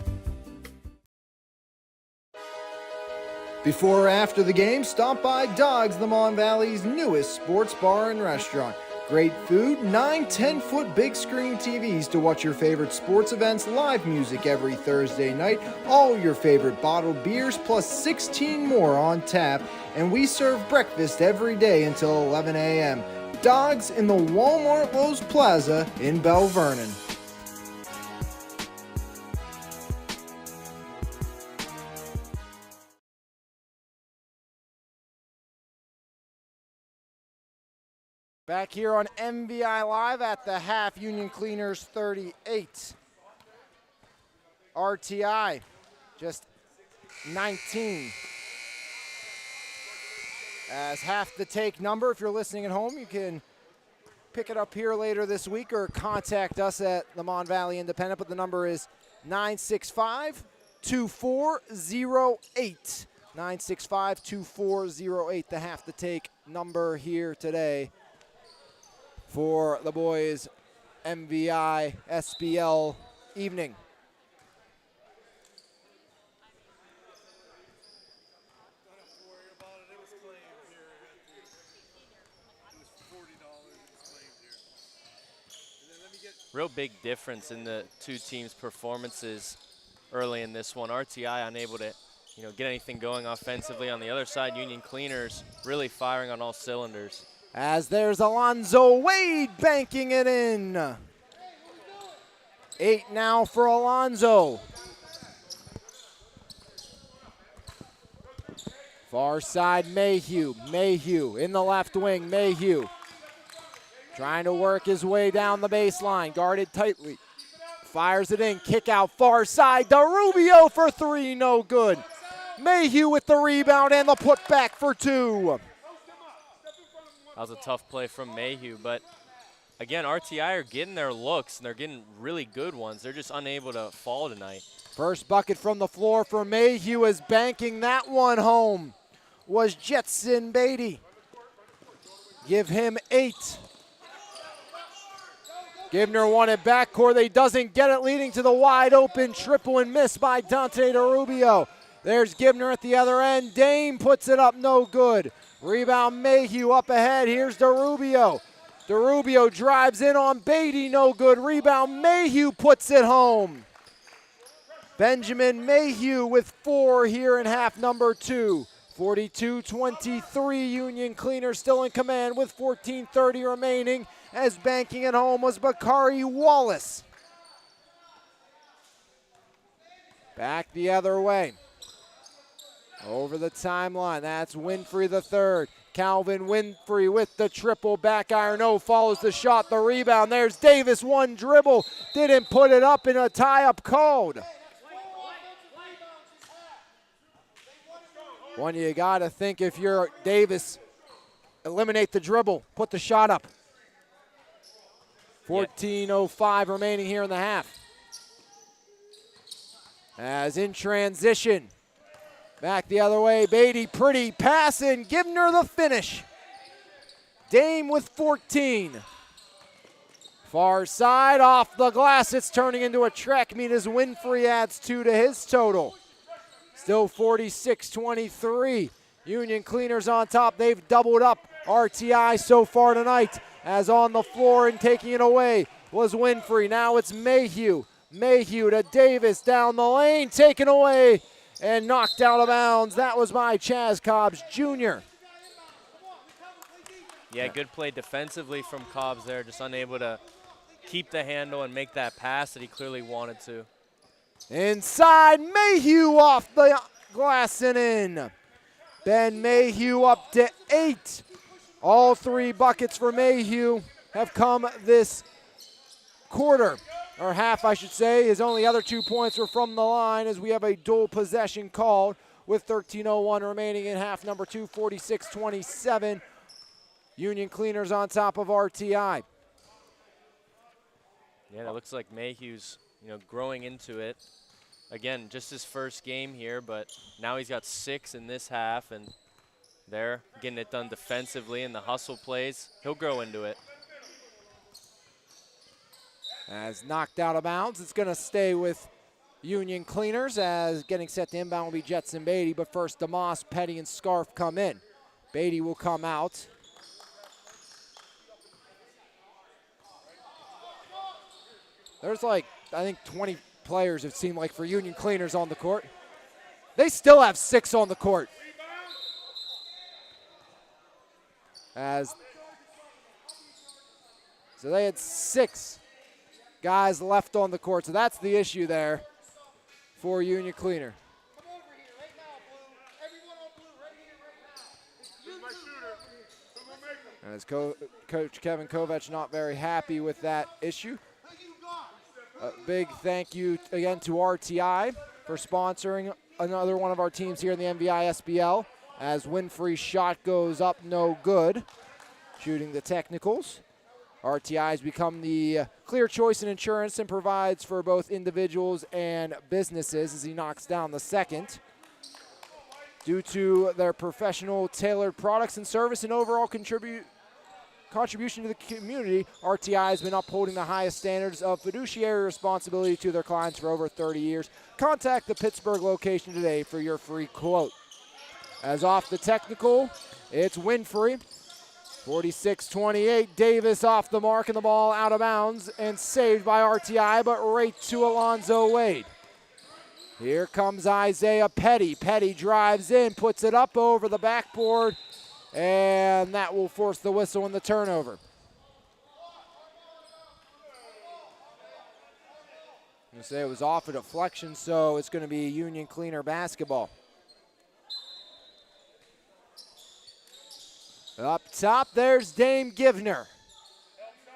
Before or after the game, stop by Dogs, the Mon Valley's newest sports bar and restaurant. Great food, 9 10-foot big screen TVs to watch your favorite sports events, live music every Thursday night, all your favorite bottled beers, plus 16 more on tap, and we serve breakfast every day until 11 a.m. Dogs in the Walmart Lowe's Plaza in Bell Vernon. Back here on MVI Live at the half, Union Cleaners 38. RTI just 19. As half the take number, if you're listening at home, you can pick it up here later this week or contact us at the Mon Valley Independent, but the number is 965-2408. 965-2408, the half the take number here today for the boys' MVISBL evening. Don't have to worry about it. It was claimed here. It was $40. It was claimed here. And then let me get. Real big difference in the two teams' performances early in this one. RTI unable to, get anything going offensively. On the other side, Union Cleaners really firing on all cylinders. As there's Alonzo Wade banking it in. 8 now for Alonzo. Far side, Mayhew. Mayhew in the left wing. Mayhew trying to work his way down the baseline. Guarded tightly. Fires it in. Kick out far side. DeRubio for three. No good. Mayhew with the rebound and the putback for two. That was a tough play from Mayhew, but again, RTI are getting their looks, and they're getting really good ones. They're just unable to fall tonight. First bucket from the floor for Mayhew is banking that one home. Was Jetson Beatty. Give him 8. Gibner won it backcourt. He doesn't get it, leading to the wide open triple and miss by Dante DeRubio. There's Gibner at the other end. Dame puts it up, no good. Rebound Mayhew up ahead. Here's DeRubio. DeRubio drives in on Beatty, no good. Rebound Mayhew puts it home. Benjamin Mayhew with 4 here in half number 2. 42-23, Union Cleaners still in command with 14:30 remaining, as banking it home was Bakari Wallace. Back the other way. Over the timeline, that's Winfrey the third. Calvin Winfrey with the triple, back iron, no, follows the shot, the rebound. There's Davis, one dribble, didn't put it up in a tie-up called. One you gotta think, if you're Davis, eliminate the dribble, put the shot up. 14:05 remaining here in the half. As in transition, back the other way, Beatty, pretty pass and Gibner the finish. Dame with 14. Far side, off the glass, it's turning into a track meet as Winfrey adds 2 to his total. Still 46-23. Union Cleaners on top. They've doubled up RTI so far tonight, as on the floor and taking it away was Winfrey. Now it's Mayhew. Mayhew to Davis down the lane, taken away and knocked out of bounds. That was by Chaz Cobbs Jr. Yeah, good play defensively from Cobbs there, just unable to keep the handle and make that pass that he clearly wanted to. Inside, Mayhew off the glass and in. Ben Mayhew up to 8. All 3 buckets for Mayhew have come this quarter, or half I should say. His only other 2 points were from the line, as we have a dual possession called with 13:01 remaining in half number 2, 46-27. Union Cleaners on top of RTI. Yeah, it looks like Mayhew's growing into it. Again, just his first game here, but now he's got 6 in this half, and they're getting it done defensively in the hustle plays. He'll grow into it. As knocked out of bounds, it's going to stay with Union Cleaners, as getting set to inbound will be Jetson Beatty, but first DeMoss, Petty, and Scarf come in. Beatty will come out. There's like, I think 20 players, it seemed like, for Union Cleaners on the court. They still have 6 on the court. So they had 6 guys left on the court. So that's the issue there for Union Cleaner. As Coach Kevin Kovac not very happy with that issue. A big thank you again to RTI for sponsoring another one of our teams here in the MVISBL, as Winfrey's shot goes up, no good. Shooting the technicals. RTI has become the clear choice in insurance and provides for both individuals and businesses, as he knocks down the second. Due to their professional tailored products and service and overall contribution to the community, RTI has been upholding the highest standards of fiduciary responsibility to their clients for over 30 years. Contact the Pittsburgh location today for your free quote. As off the technical, it's Winfrey. 46-28, Davis off the mark and the ball out of bounds and saved by RTI, but right to Alonzo Wade. Here comes Isaiah Petty. Petty drives in, puts it up over the backboard, and that will force the whistle and the turnover. I'm going to say it was off a deflection, so it's going to be Union Cleaner basketball. top, there's Dame Givner.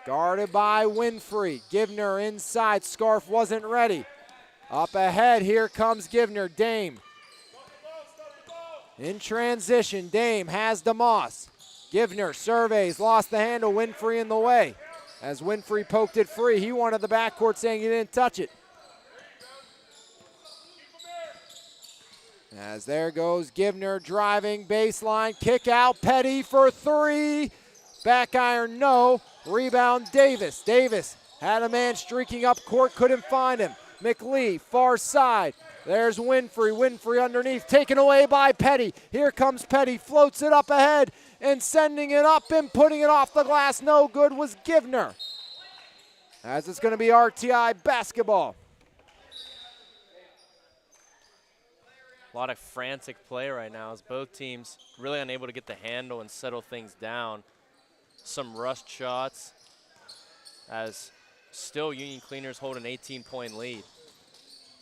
Guarded by Winfrey. Givner inside, Scarf wasn't ready. Up ahead, here comes Givner. Dame in transition. Dame has DeMoss. Givner surveys, lost the handle. Winfrey in the way. As Winfrey poked it free, he wanted the backcourt, saying he didn't touch it. As there goes Givner driving, baseline, kick out, Petty for three. Back iron, no. Rebound, Davis. Davis had a man streaking up court, couldn't find him. McLee, far side. There's Winfrey. Winfrey underneath, taken away by Petty. Here comes Petty, floats it up ahead, and sending it up and putting it off the glass. No good was Givner. As it's going to be RTI basketball. A lot of frantic play right now as both teams really unable to get the handle and settle things down. Some rushed shots as still Union Cleaners hold an 18-point lead.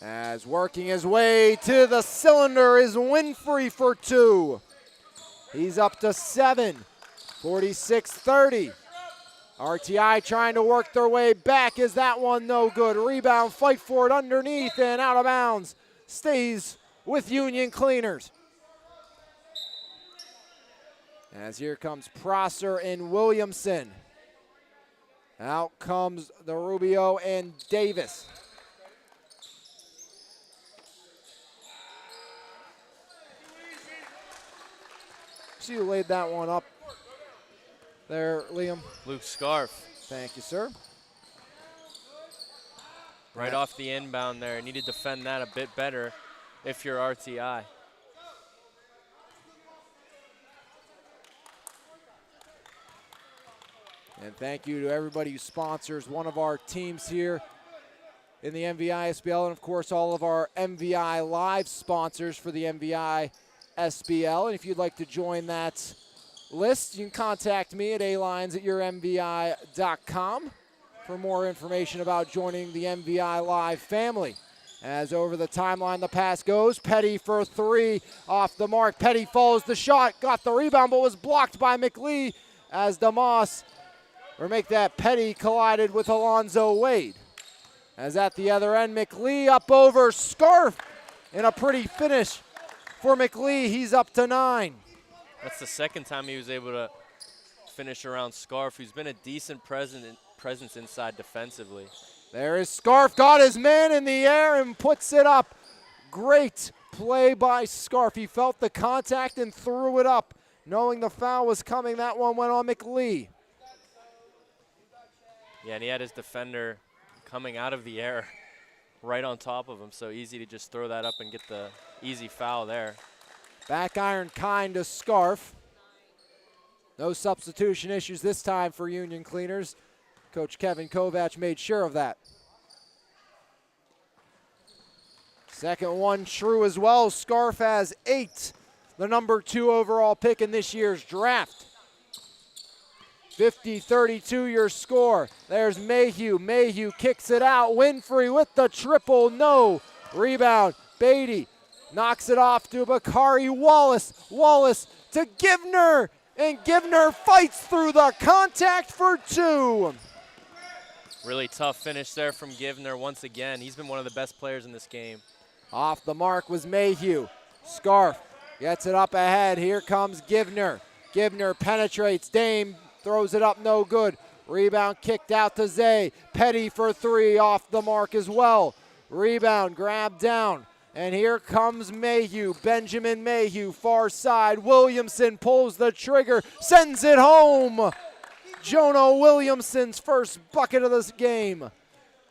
As working his way to the cylinder is Winfrey for two. He's up to 7, 46-30. RTI trying to work their way back. Is that one no good? Rebound, fight for it underneath and out of bounds. Stays with Union Cleaners. As here comes Prosser and Williamson. Out comes the Rubio and Davis. See who laid that one up there, Liam? Luke Scarf. Thank you, sir. Right off the inbound there. Need to defend that a bit better if you're RTI. And thank you to everybody who sponsors one of our teams here in the MVISBL, and of course all of our MVI Live sponsors for the MVISBL. And if you'd like to join that list, you can contact me at alines@yourmvi.com for more information about joining the MVI Live family. As over the timeline the pass goes, Petty for three, off the mark. Petty follows the shot, got the rebound, but was blocked by McLee as DeMoss, or make that Petty, collided with Alonzo Wade. As at the other end, McLee up over Scarf in a pretty finish for McLee. He's up to 9. That's the second time he was able to finish around Scarf, who's been a decent presence inside defensively. There is Scarf, got his man in the air and puts it up. Great play by Scarf. He felt the contact and threw it up. Knowing the foul was coming, that one went on McLee. Yeah, and he had his defender coming out of the air right on top of him, so easy to just throw that up and get the easy foul there. Back iron kind to Scarf. No substitution issues this time for Union Cleaners. Coach Kevin Kovac made sure of that. Second one true as well. Scarf has 8, the number 2 overall pick in this year's draft. 50-32 your score. There's Mayhew. Mayhew kicks it out. Winfrey with the triple. No. Rebound. Beatty knocks it off to Bakari. Wallace. Wallace to Givner. And Givner fights through the contact for 2. Really tough finish there from Givner once again. He's been one of the best players in this game. Off the mark was Mayhew. Scarf gets it up ahead. Here comes Givner. Givner penetrates. Dame throws it up, no good. Rebound kicked out to Zay. Petty for 3, off the mark as well. Rebound grabbed down. And here comes Mayhew. Benjamin Mayhew, far side. Williamson pulls the trigger, sends it home. Jono Williamson's first bucket of this game.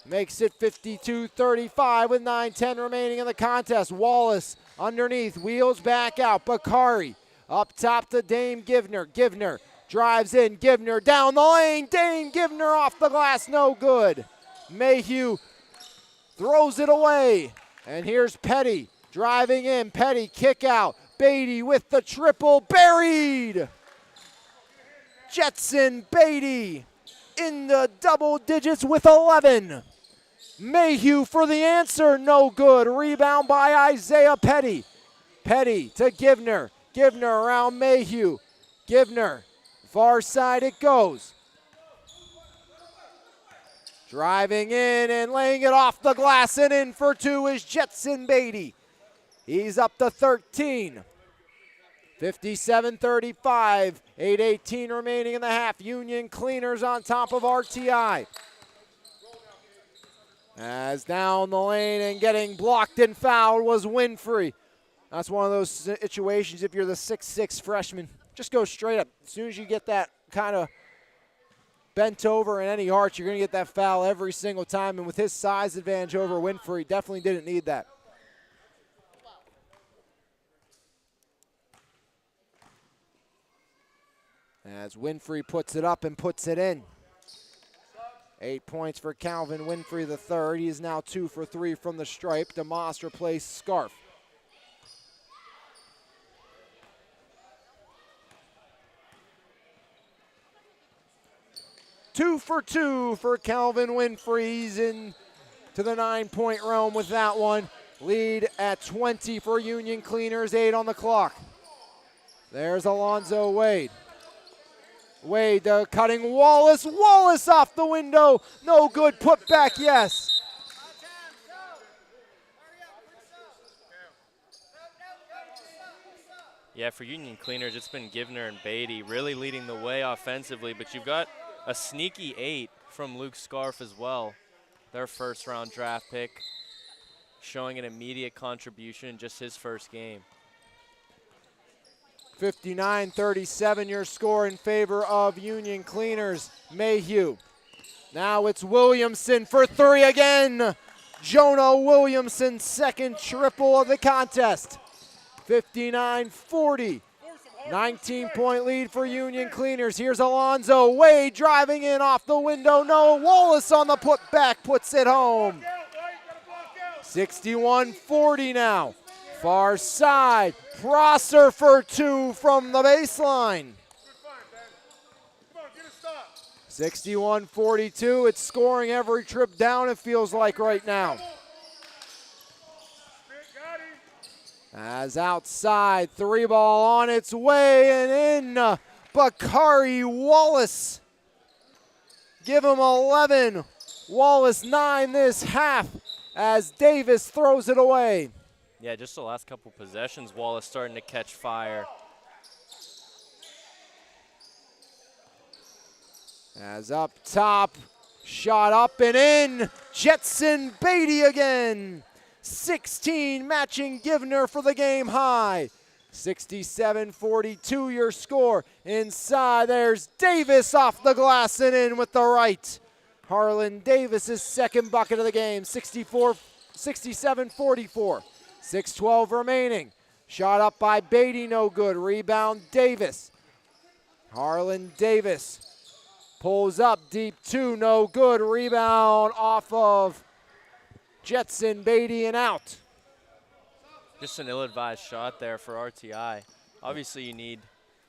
Makes it 52-35 with 9:10 remaining in the contest. Wallace underneath, wheels back out. Bakari up top to Dame Givner. Givner drives in, Givner down the lane. Dame Givner off the glass, no good. Mayhew throws it away. And here's Petty driving in. Petty kick out. Beatty with the triple, buried. Jetson Beatty in the double digits with 11. Mayhew for the answer, no good. Rebound by Isaiah Petty. Petty to Givner. Givner around Mayhew. Givner Far side it goes. Driving in and laying it off the glass and in for two is Jetson Beatty. He's up to 13. 57-35, 8:18 remaining in the half. Union Cleaners on top of RTI. As down the lane and getting blocked and fouled was Winfrey. That's one of those situations, if you're the 6'6 freshman, just go straight up. As soon as you get that kind of bent over in any arch, you're going to get that foul every single time. And with his size advantage over Winfrey, definitely didn't need that. As Winfrey puts it up and puts it in. 8 points for Calvin Winfrey the third. He is now 2 for 3 from the stripe. DeMoss replaced Scarf. Two for 2 for Calvin Winfrey. He's in to the 9-point realm with that one. Lead at 20 for Union Cleaners, 8 on the clock. There's Alonzo Wade. Wade cutting Wallace. Wallace off the window. No good. Put back, yes. Yeah, for Union Cleaners, it's been Givner and Beatty really leading the way offensively, but you've got a sneaky 8 from Luke Scarf as well, their first-round draft pick, showing an immediate contribution in just his first game. 59-37 your score in favor of Union Cleaners. Mayhew. Now it's Williamson for 3 again. Jonah Williamson, second triple of the contest. 59-40. 19-point lead for Union Cleaners. Here's Alonzo Wade driving in off the window. No, Wallace on the putback puts it home. 61-40 now. Far side, Prosser for 2 from the baseline. 61-42, it's scoring every trip down, it feels like right now. As outside, 3-ball on its way and in, Bakari Wallace. Give him 11, Wallace 9 this half as Davis throws it away. Yeah, just the last couple possessions, Wallace starting to catch fire. As up top, shot up and in, Jetson Beatty again. 16 matching Givner for the game high. 67-42 your score. Inside, there's Davis off the glass and in with the right. Harlan Davis' second bucket of the game, 67-44. 6:12 remaining. Shot up by Beatty, no good. Rebound Davis. Harlan Davis pulls up deep 2, no good. Rebound off of Jetson Beatty and out. Just an ill-advised shot there for RTI. Obviously, you need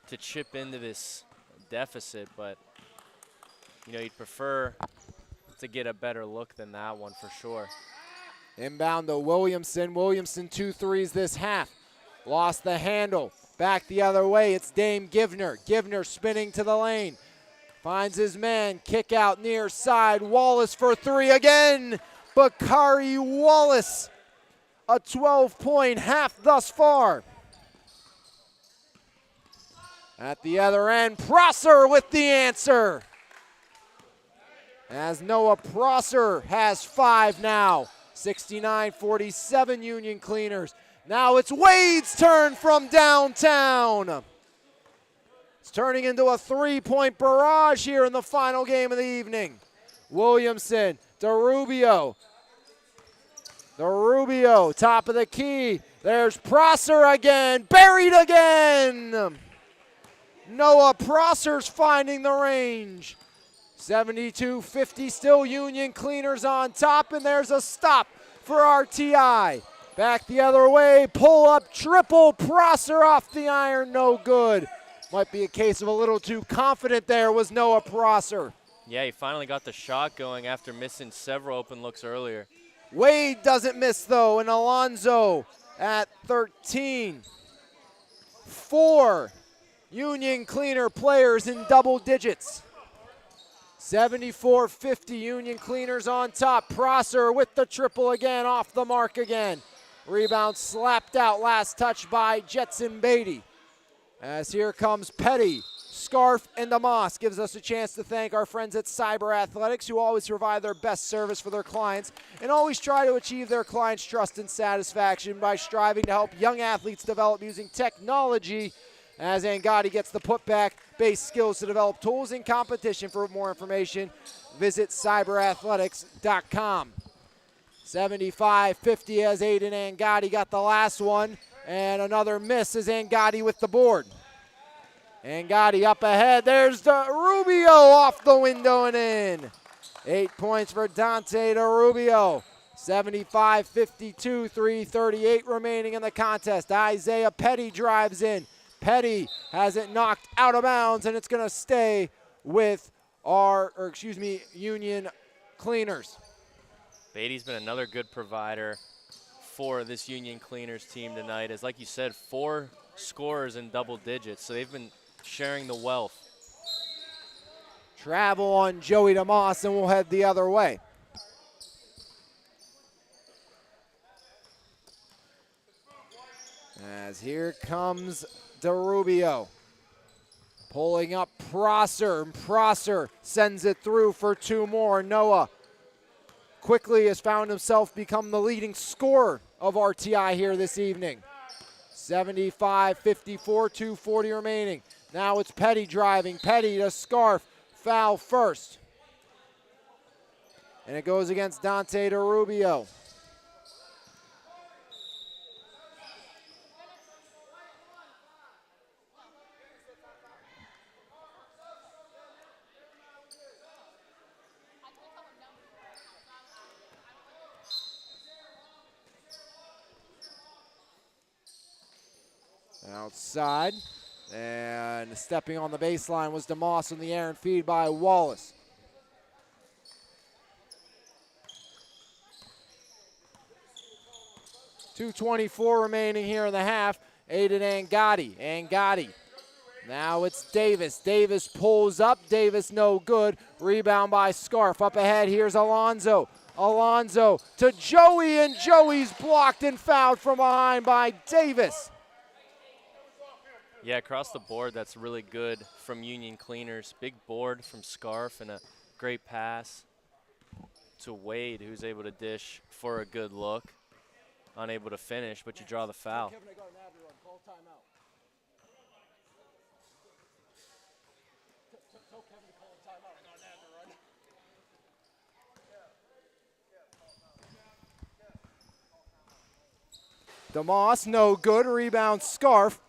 to chip into this deficit, but you know, you'd prefer to get a better look than that one for sure. Inbound to Williamson. Williamson 2 threes this half. Lost the handle. Back the other way. It's Dame Givner. Givner spinning to the lane. Finds his man. Kick out near side. Wallace for 3 again. Bakari Wallace. A 12-point half thus far. At the other end, Prosser with the answer. As Noah Prosser has 5 now. 69-47 Union Cleaners. Now it's Wade's turn from downtown. It's turning into a 3-point barrage here in the final game of the evening. Williamson, DeRubio. DeRubio, top of the key. There's Prosser again, buried again. Noah Prosser's finding the range. 72-50, still Union Cleaners on top, and there's a stop for RTI. Back the other way, pull up, triple, Prosser off the iron, no good. Might be a case of a little too confident there was Noah Prosser. Yeah, he finally got the shot going after missing several open looks earlier. Wade doesn't miss though, and Alonzo at 13. 4 Union Cleaner players in double digits. 74-50, Union Cleaners on top. Prosser with the triple again, off the mark again. Rebound slapped out, last touch by Jetson Beatty. As here comes Petty, Scarf, and DeMoss. Gives us a chance to thank our friends at Cyber Athletics, who always provide their best service for their clients and always try to achieve their clients' trust and satisfaction by striving to help young athletes develop using technology. As Angotti gets the putback-based skills to develop tools in competition. For more information, visit cyberathletics.com. 75-50 as Aiden Angotti got the last one, and another miss as Angotti with the board. Angotti up ahead, there's Rubio off the window and in. 8 points for Dante DeRubio. 75-52, 3:38 remaining in the contest. Isaiah Petty drives in. Petty has it knocked out of bounds, and it's going to stay with Union Cleaners. Beatty's been another good provider for this Union Cleaners team tonight. As like you said, 4 scorers in double digits, so they've been sharing the wealth. Travel on Joey DeMoss, and we'll head the other way. As here comes DeRubio. Pulling up Prosser, and Prosser sends it through for 2 more. Noah quickly has found himself become the leading scorer of RTI here this evening. 75-54, 2:40 remaining. Now it's Petty driving. Petty to Scarf, foul first. And it goes against Dante DeRubio. Outside, and stepping on the baseline was DeMoss in the air and feed by Wallace. .224 remaining here in the half. Aiden Angotti. Angotti. Now it's Davis. Davis pulls up. Davis no good. Rebound by Scarf. Up ahead, here's Alonzo. Alonzo to Joey, and Joey's blocked and fouled from behind by Davis. Yeah, across the board, that's really good from Union Cleaners. Big board from Scarf and a great pass to Wade, who's able to dish for a good look. Unable to finish, but you draw the foul. DeMoss, no good. Rebound, Scarf.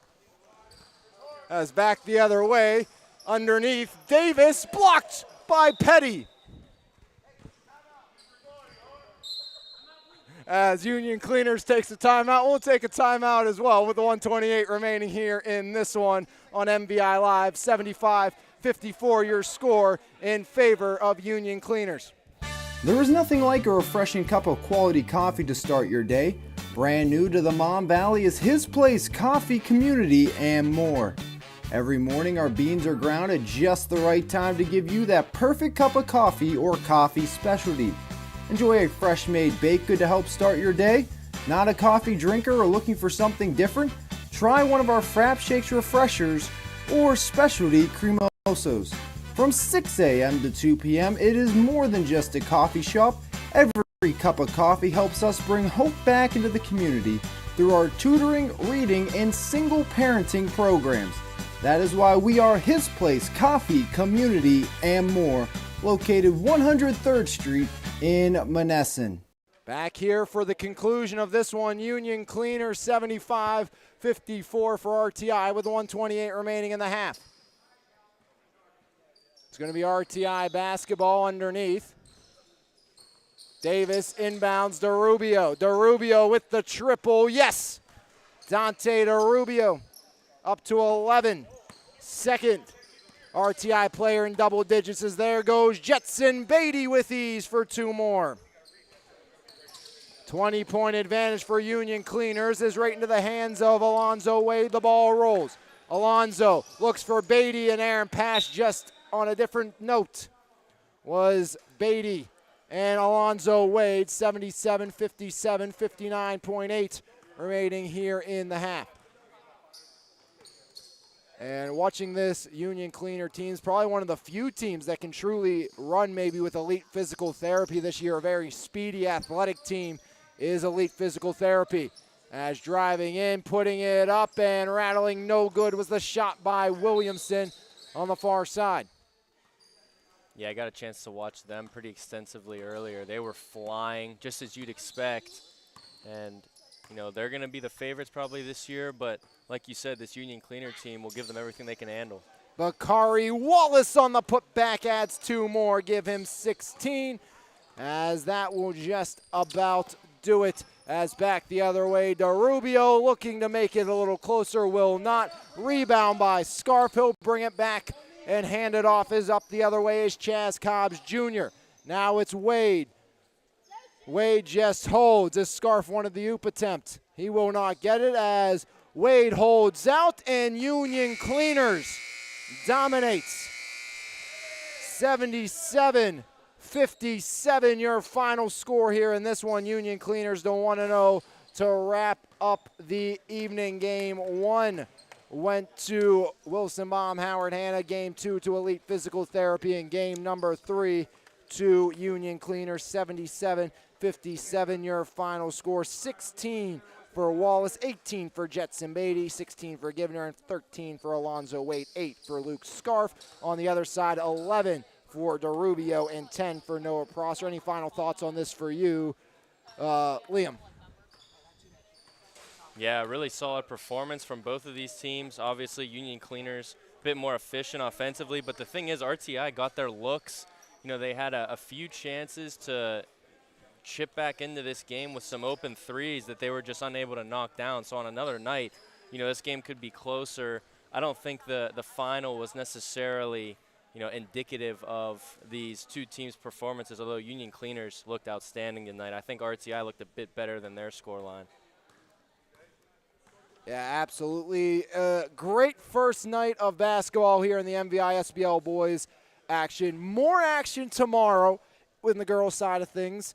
As back the other way. Underneath, Davis, blocked by Petty. As Union Cleaners takes a timeout, we'll take a timeout as well with the 1:28 remaining here in this one on MVI Live. 75-54 your score in favor of Union Cleaners. There is nothing like a refreshing cup of quality coffee to start your day. Brand new to the Mon Valley is His Place Coffee Community and more. Every morning our beans are ground at just the right time to give you that perfect cup of coffee or coffee specialty. Enjoy a fresh made baked good to help start your day? Not a coffee drinker or looking for something different? Try one of our Frap Shakes Refreshers or specialty cremosos. From 6 a.m. to 2 p.m. it is more than just a coffee shop. Every cup of coffee helps us bring hope back into the community through our tutoring, reading, and single parenting programs. That is why we are His Place Coffee Community and more, located 103rd Street in Monessen. Back here for the conclusion of this one, Union Cleaners 75-54 for RTI with 1:28 remaining in the half. It's going to be RTI basketball underneath. Davis inbounds DeRubio. DeRubio with the triple, yes! Dante DeRubio up to 11. Second RTI player in double digits as there goes Jetson Beatty with ease for 2 more. 20-point advantage for Union Cleaners is right into the hands of Alonzo Wade. The ball rolls. Alonzo looks for Beatty, and Aaron pass just on a different note. Was Beatty and Alonzo Wade, 77, 57, 59.8 remaining here in the half. And watching this Union Cleaner team is probably one of the few teams that can truly run maybe with elite physical therapy this year. A very speedy, athletic team is elite physical therapy. As driving in, putting it up and rattling, no good was the shot by Williamson on the far side. Yeah, I got a chance to watch them pretty extensively earlier. They were flying, just as you'd expect. And, you know, they're going to be the favorites probably this year, but like you said, this Union Cleaner team will give them everything they can handle. Bakari Wallace on the putback adds 2 more, give him 16, as that will just about do it. As back the other way, DeRubio looking to make it a little closer, will not. Rebound by Scarf, he'll bring it back and hand it off. Is up the other way is Chaz Cobbs Jr. Now it's Wade. Wade just holds as Scarf wanted the oop attempt. He will not get it as Wade holds out, and Union Cleaners dominates. 77-57 your final score here in this one. Union Cleaners don't want to know to wrap up the evening. Game 1 went to Wilson Baum Howard Hanna. Game 2 to Elite Physical Therapy, and game number 3 to Union Cleaners. 77-57 your final score. 16 for Wallace, 18 for Jetson Beatty, 16 for Givner, and 13 for Alonzo Wade, 8 for Luke Scarf. On the other side, 11 for DeRubio and 10 for Noah Prosser. Any final thoughts on this for you, Liam? Yeah, really solid performance from both of these teams. Obviously, Union Cleaners a bit more efficient offensively, but the thing is, RTI got their looks. You know, they had a few chances to chip back into this game with some open threes that they were just unable to knock down. So on another night, you know, this game could be closer. I don't think the final was necessarily, you know, indicative of these two teams' performances, although Union Cleaners looked outstanding tonight. I think RTI looked a bit better than their scoreline. Yeah, absolutely. Great first night of basketball here in the MVISBL-Boys action. More action tomorrow with the girls' side of things,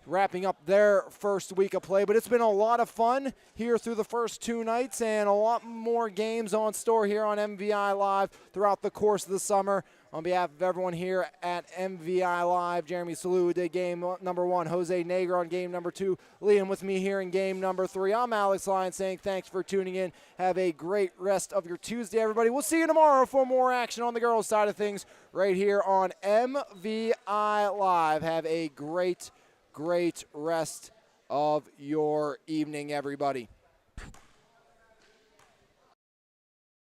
wrapping up their first week of play. But it's been a lot of fun here through the first 2 nights, and a lot more games on store here on MVI Live throughout the course of the summer. On behalf of everyone here at MVI Live, Jeremy Salou did game number 1, Jose Nager on game number 2, Liam with me here in game number 3. I'm Alex Lyon saying thanks for tuning in. Have a great rest of your Tuesday, everybody. We'll see you tomorrow for more action on the girls' side of things right here on MVI Live. Have a great rest of your evening, everybody.